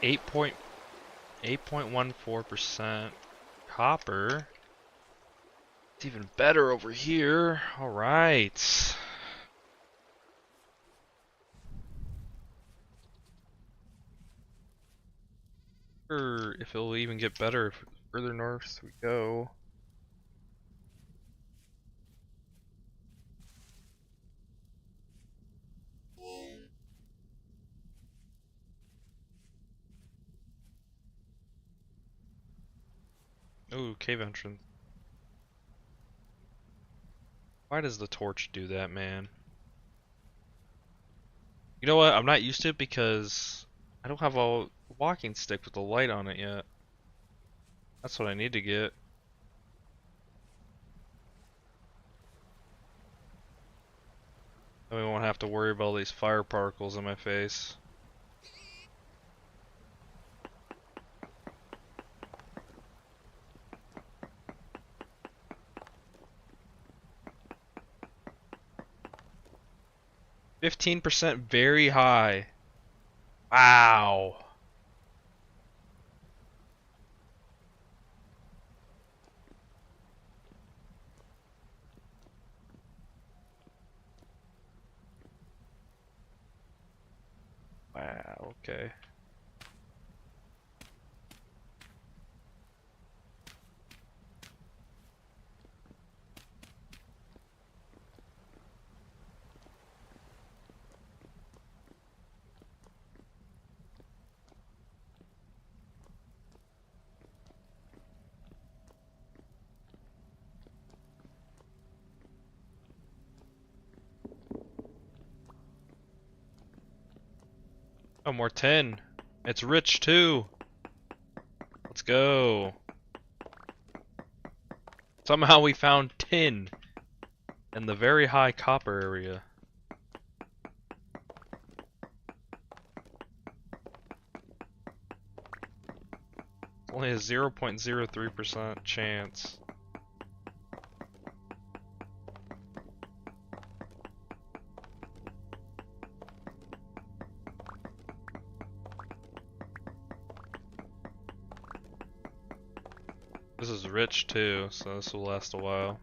Eight point 8.14% copper. It's even better over here. All right. Or if it'll even get better if further north we go. Ooh, cave entrance. Why does the torch do that, man? You know what? I'm not used to it because I don't have a walking stick with a light on it yet. That's what I need to get. Then we won't have to worry about all these fire particles in my face. %, very high. Wow. Wow, okay. Oh, more tin. It's rich too. Let's go. Somehow we found tin in the very high copper area. Only a 0.03% chance. This is rich too, so this will last a while.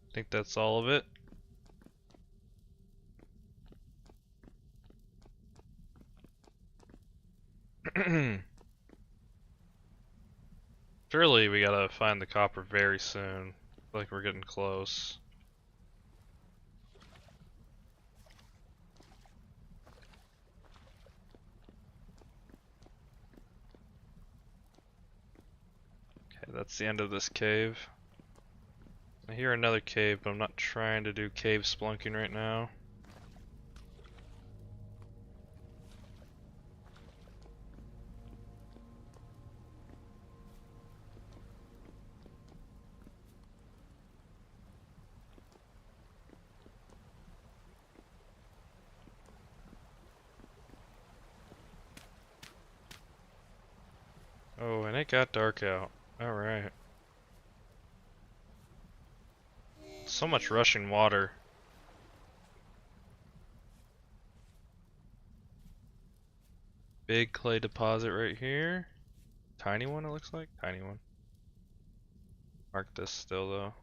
I think that's all of it. Surely we gotta find the copper very soon. I feel like we're getting close. Okay, that's the end of this cave. I hear another cave, but I'm not trying to do cave splunking right now. Oh, and it got dark out. Alright. So much rushing water. Big clay deposit right here. Tiny one, it looks like. Tiny one. Mark this still, though.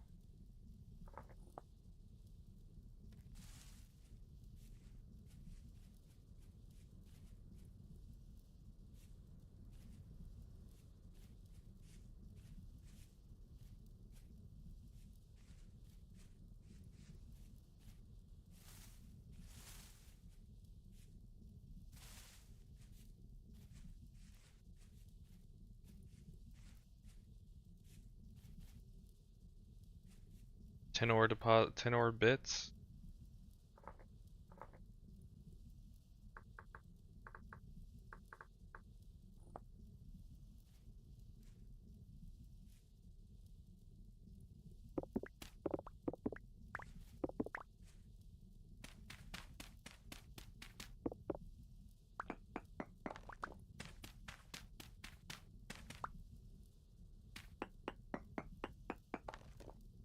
Tin ore deposit, tin ore bits.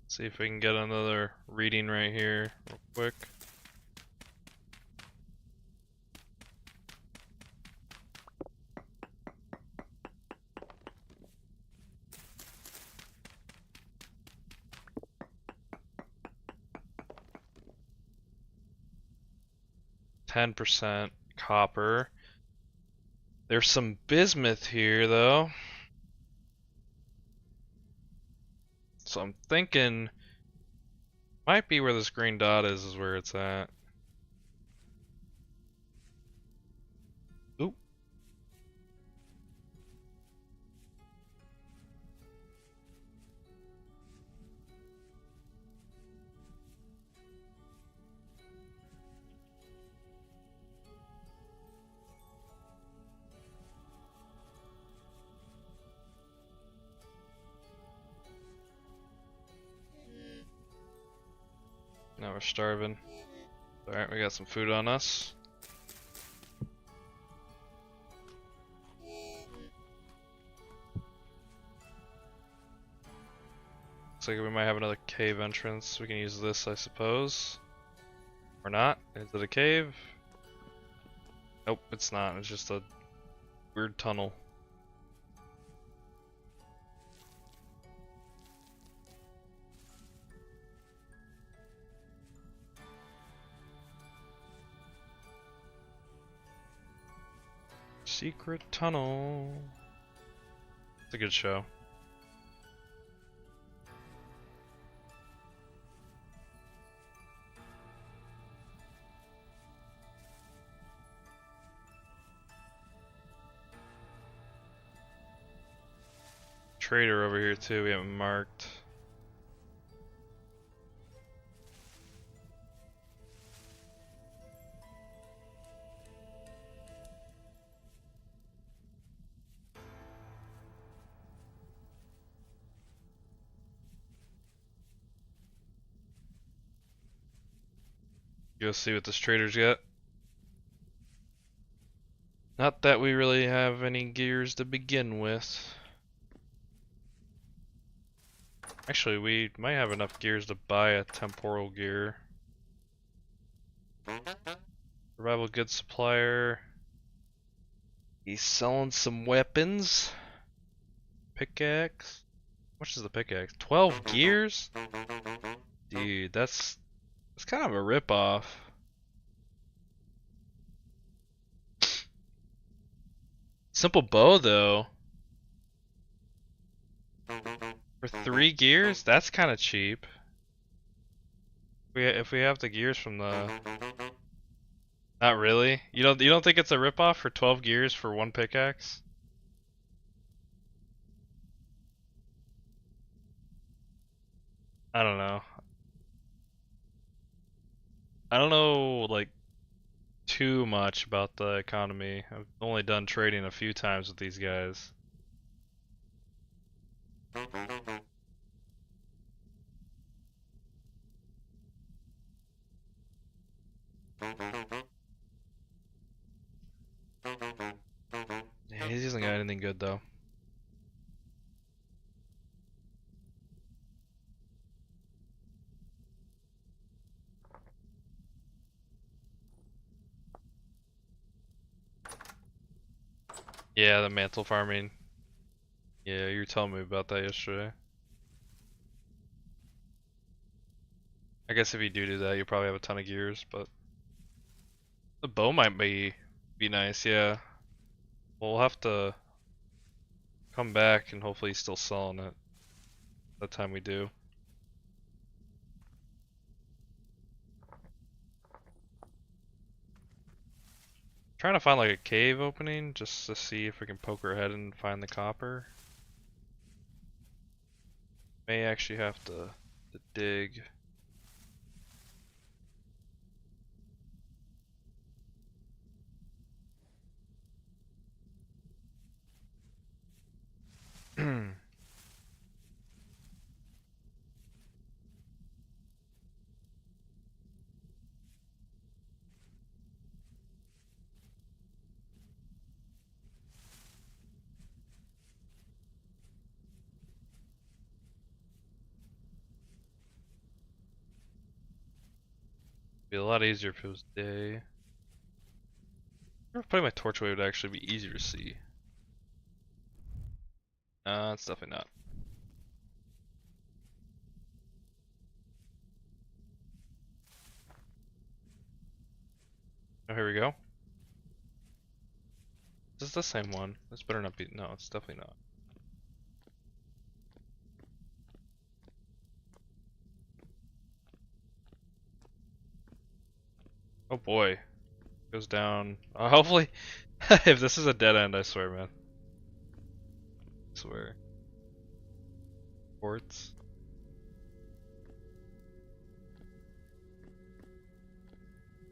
See if we can get another reading right here real quick. %, copper. There's some bismuth here though. So I'm thinking might be where this green dot is where it's at. Oop. Now we're starving. Alright, we got some food on us. Looks like we might have another cave entrance. We can use this, I suppose. Or not? Is it a cave? Nope, it's not. It's just a weird tunnel. Secret tunnel. It's a good show. Trader over here too, we haven't marked. Go see what this trader's got. Not that we really have any gears to begin with. Actually, we might have enough gears to buy a temporal gear. Survival goods supplier. He's selling some weapons. Pickaxe. How much is the pickaxe? 12 gears? Dude, that's kind of a ripoff. Simple bow though. For 3 gears? That's kind of cheap. If we have the gears from the... Not really? You don't think it's a ripoff for 12 gears for 1 pickaxe? I don't know. I don't know like too much about the economy. I've only done trading a few times with these guys. Yeah, he hasn't got anything good though. Yeah, the mantle farming. Yeah, you were telling me about that yesterday. I guess if you do that, you probably have a ton of gears, but the bow might be nice. Yeah, we'll have to come back and hopefully he's still selling it by the time we do. Trying to find like a cave opening just to see if we can poke our head and find the copper. May actually have to dig. Be a lot easier if it was day. I wonder if putting my torch away would actually be easier to see. It's definitely not. Oh, here we go. This is the same one. This better not be. No, it's definitely not. Oh boy. Goes down. Hopefully, if this is a dead end, I swear, man. I swear. Ports.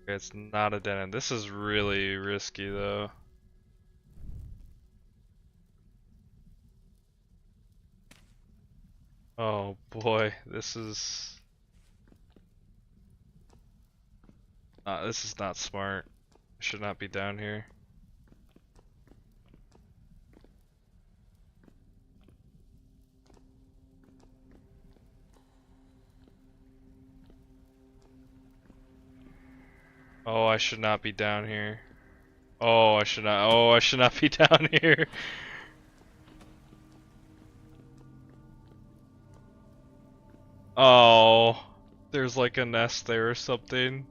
Okay, it's not a dead end. This is really risky, though. Oh boy, this is not smart. I should not be down here. Oh, I should not be down here. Oh, I should not. Oh, I should not be down here. Oh, there's like a nest there or something.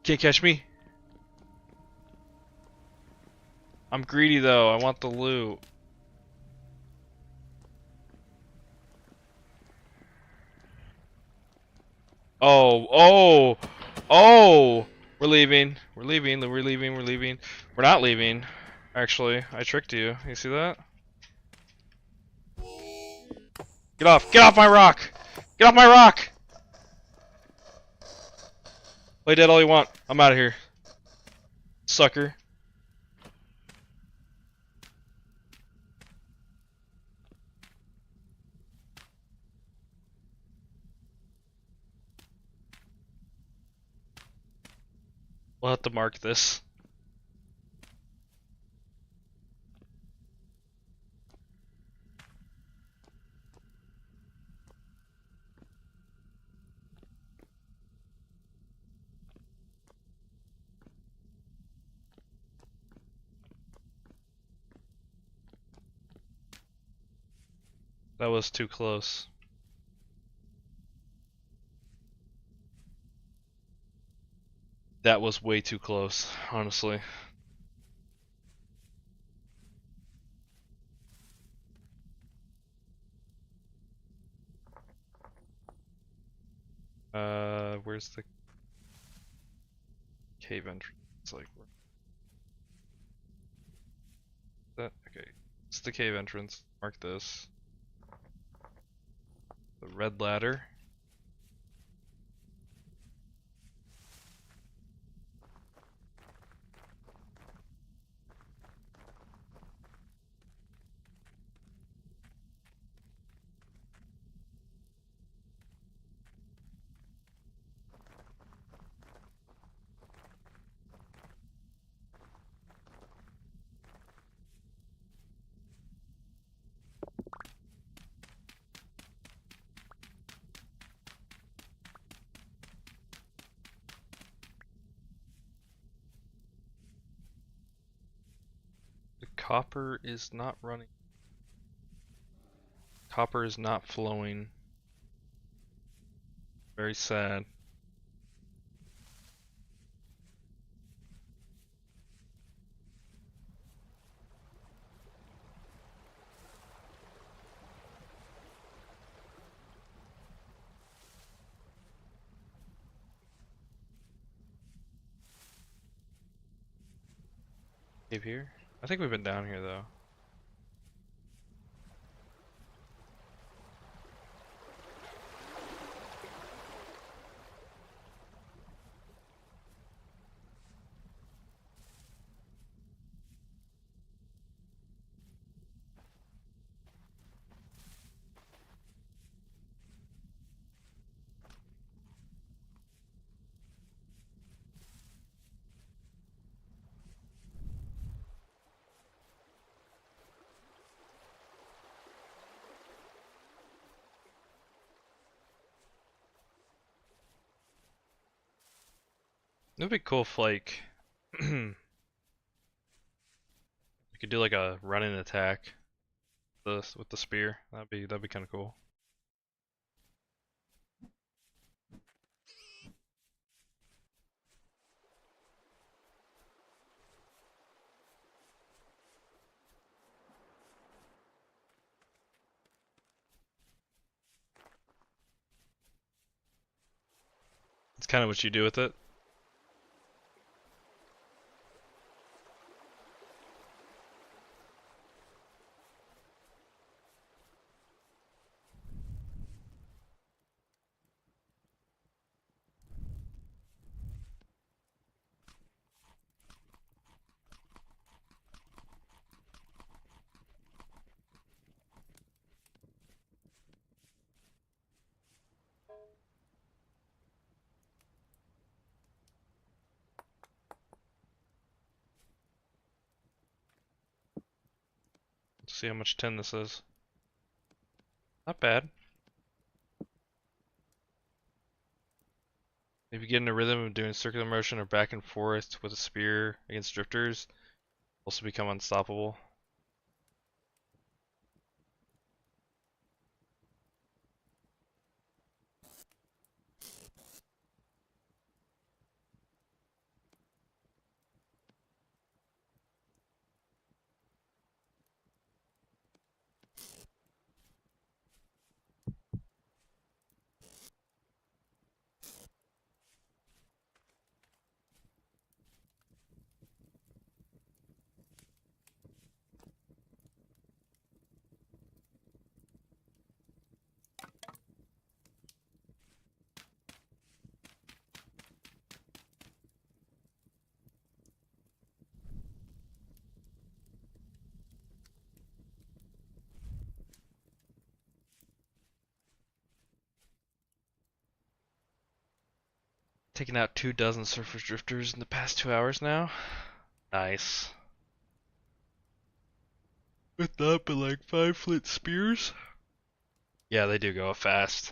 Can't catch me. I'm greedy though. I want the loot. Oh, oh, oh! We're leaving. We're leaving. We're leaving. We're leaving. We're not leaving. Actually, I tricked you. You see that? Get off! Get off my rock! Get off my rock! Play dead all you want. I'm out of here, sucker. We'll have to mark this. That was too close. That was way too close, honestly. Where's the cave entrance? It's like, that? Okay. It's the cave entrance. Mark this. The red ladder. The copper is not running. Copper is not flowing. Very sad. Cave here? I think we've been down here though. It'd be cool if like you could do like a running attack with the spear. That'd be kind of cool. It's kind of what you do with it. Let's see how much tin this is. Not bad. If you get in a rhythm of doing circular motion or back and forth with a spear against drifters, also become unstoppable. Taken out 24 surface drifters in the past 2 hours now. Nice. With that, but like 5 flint spears? Yeah, they do go fast.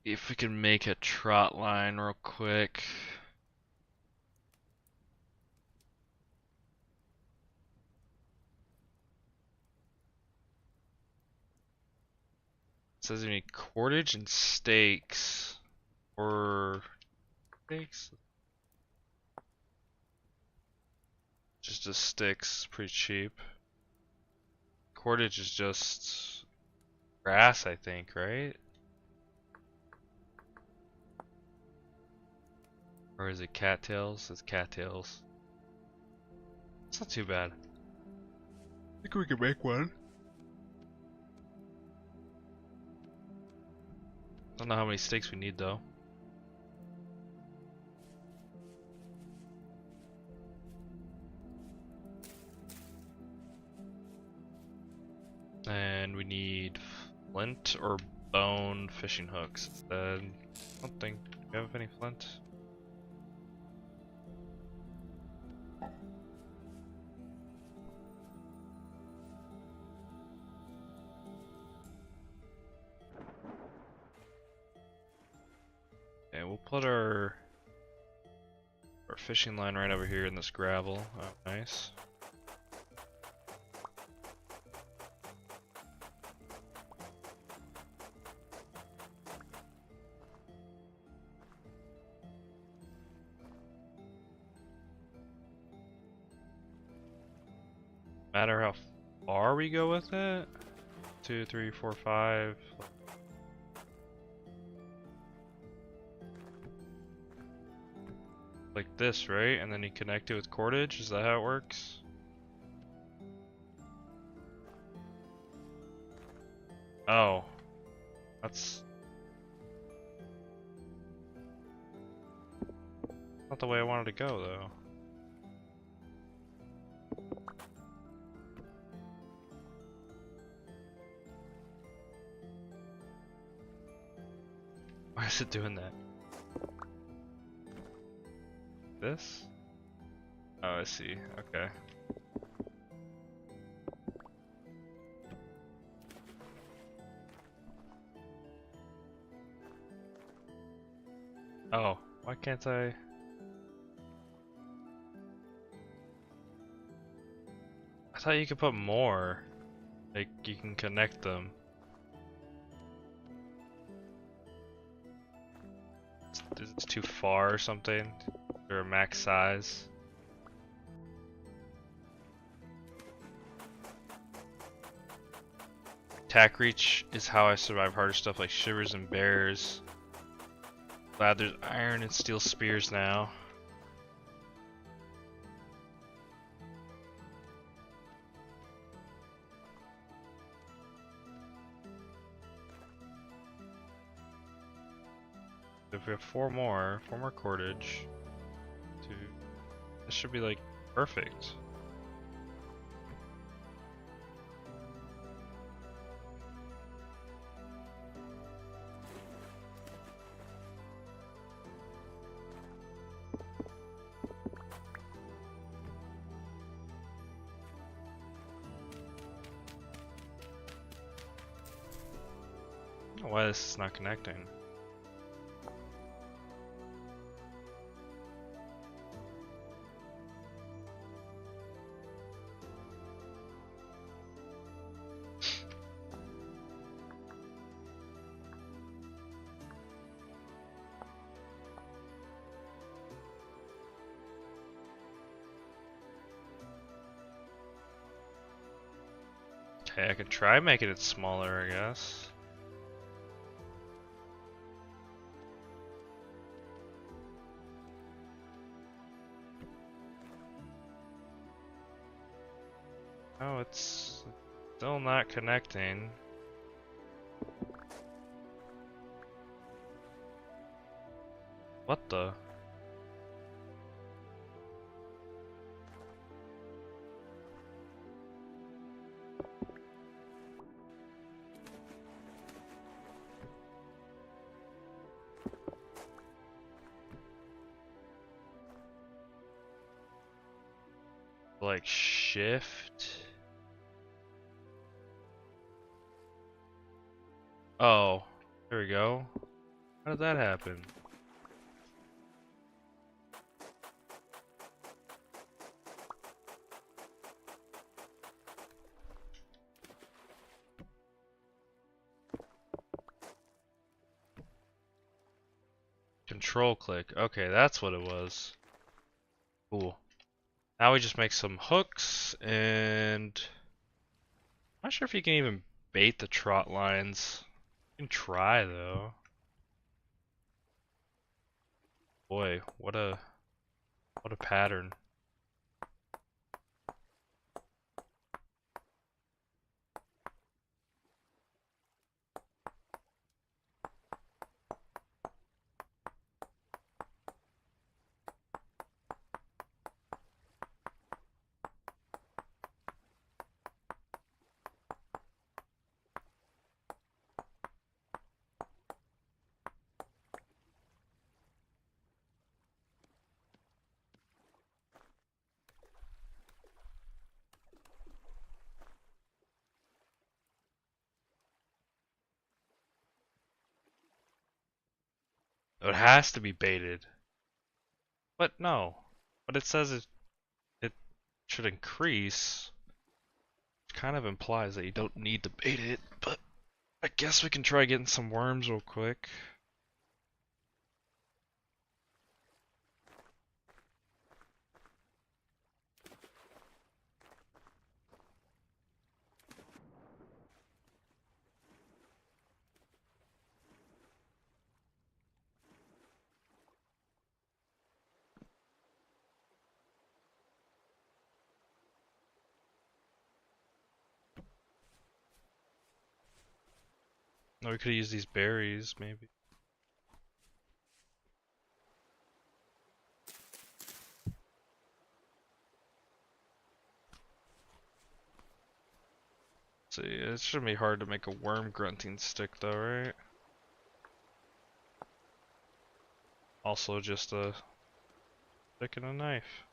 If we can make a trot line real quick. It says you need cordage and stakes. Or stakes? Just a sticks, pretty cheap. Cordage is just grass, I think, right? Or is it cattails? It's cattails. It's not too bad. I think we can make one. Don't know how many stakes we need though. And we need flint or bone fishing hooks. I don't think. Do we have any flint? Okay, we'll put our fishing line right over here in this gravel. Oh, nice. Matter how far we go with it? 2, 3, 4, 5. Like this, right? And then you connect it with cordage? Is that how it works? Oh. That's not the way I wanted to go, though. Why is it doing that? This? Oh, I see. Okay. Oh, why can't I? I thought you could put more. Like, you can connect them. It's too far or something? Or a max size? Attack reach is how I survive harder stuff like shivers and bears. Glad there's iron and steel spears now. If we have four more cordage, this should be like perfect. I don't know why this is not connecting. Okay, I could try making it smaller, I guess. Oh, it's still not connecting. What the? Like shift? Oh, there we go. How did that happen? Control click. Okay, that's what it was. Cool. Now we just make some hooks and I'm not sure if you can even bait the trot lines. You can try though. Boy, what a pattern. It has to be baited. But no. But it says it should increase. Which kind of implies that you don't need to bait it, but I guess we can try getting some worms real quick. No, we could use these berries, maybe. See, it shouldn't be hard to make a worm grunting stick though, right? Also just a stick and a knife.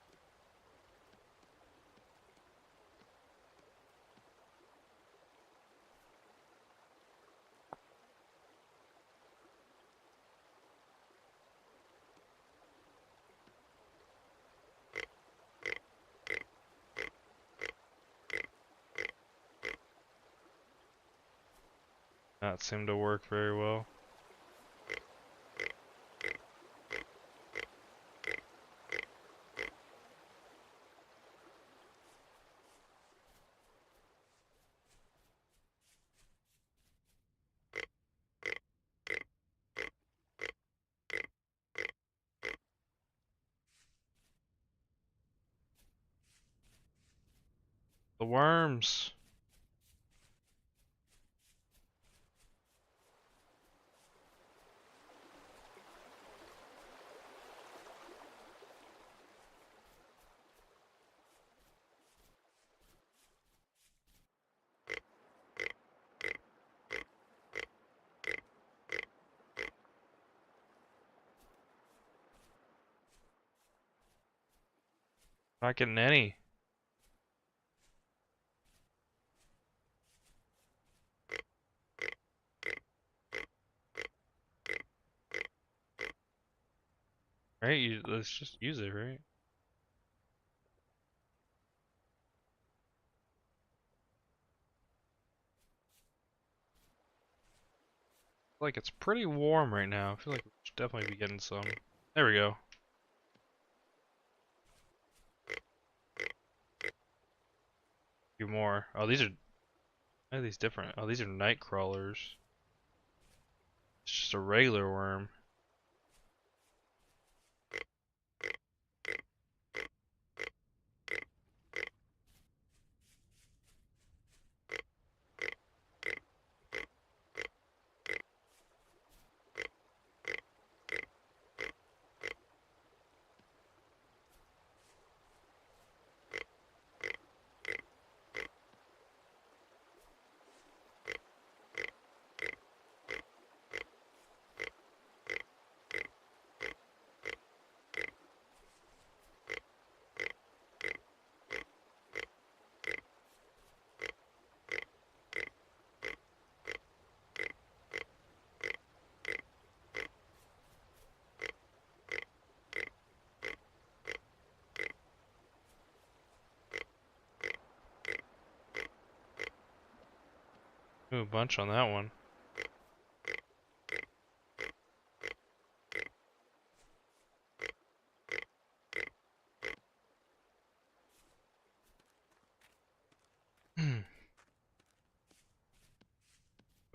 Not seem to work very well. The worms. Not getting any. Right? Let's just use it, right? Like it's pretty warm right now. I feel like we should definitely be getting some. There we go. A few more. Oh, these are these different? Oh, these are night crawlers. It's just a regular worm. Ooh, a bunch on that one.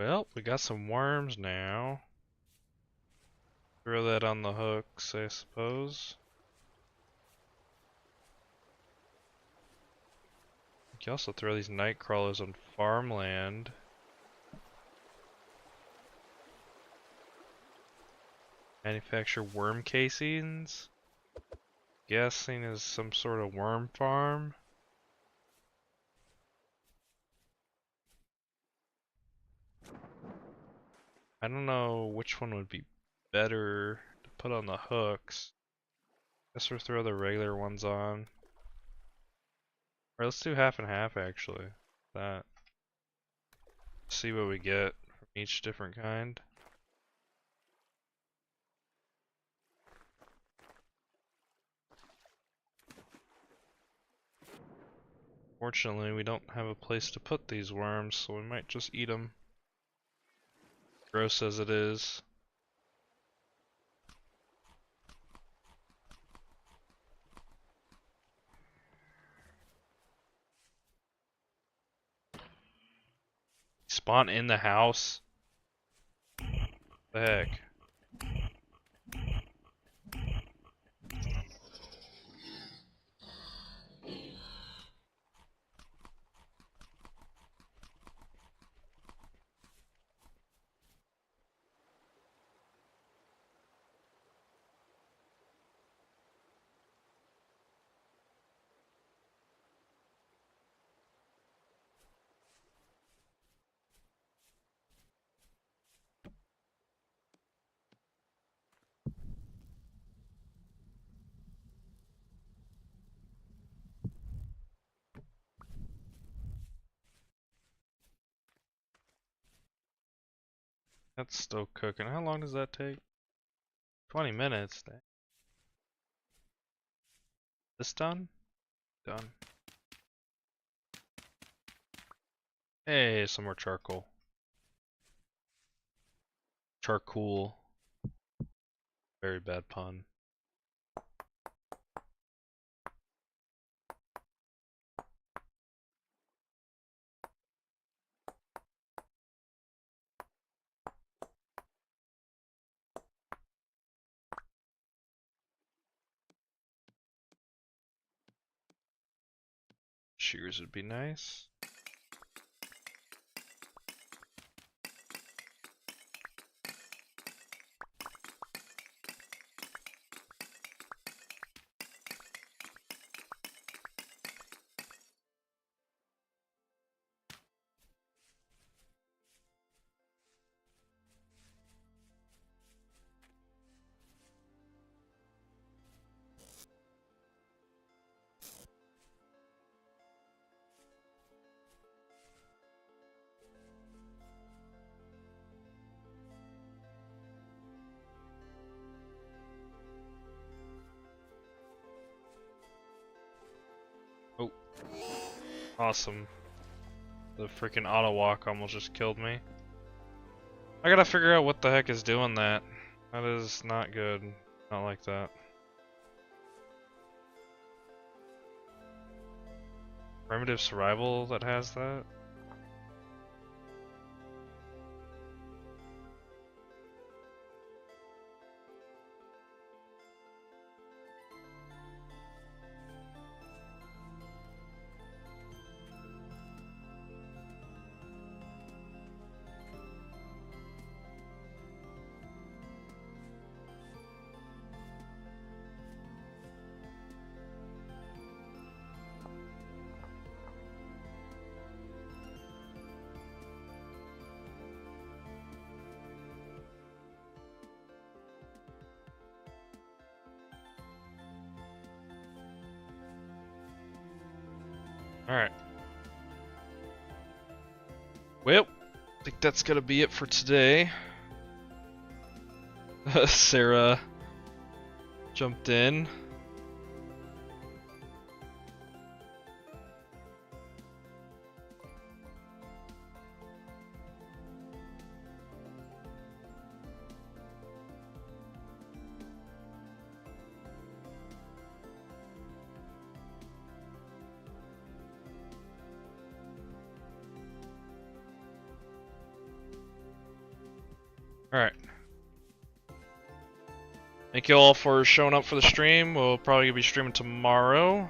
Well, we got some worms now. Throw that on the hooks, I suppose. You can also throw these night crawlers on farmland. Manufacture worm casings. Guessing is some sort of worm farm. I don't know which one would be better to put on the hooks. Guess we'll throw the regular ones on. Or let's do half and half actually. That. See what we get from each different kind. Fortunately, we don't have a place to put these worms, so we might just eat them. Gross as it is. Spawn in the house? The heck? That's still cooking. How long does that take? 20 minutes. This done? Done. Hey, some more charcoal. Charcoal. Very bad pun. Shears would be nice. Oh, awesome. The freaking auto walk almost just killed me. I gotta figure out what the heck is doing that. That is not good. Not like that. Primitive survival that has that? Alright. Well, I think that's gonna be it for today. Sarah jumped in. Alright. Thank you all for showing up for the stream. We'll probably be streaming tomorrow.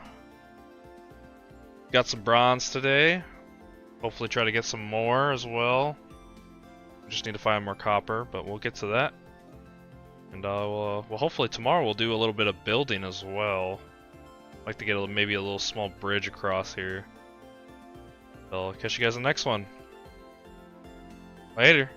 Got some bronze today. Hopefully try to get some more as well. We just need to find more copper, but we'll get to that. And well, hopefully tomorrow we'll do a little bit of building as well. I'd like to get maybe a little small bridge across here. So I'll catch you guys in the next one. Later.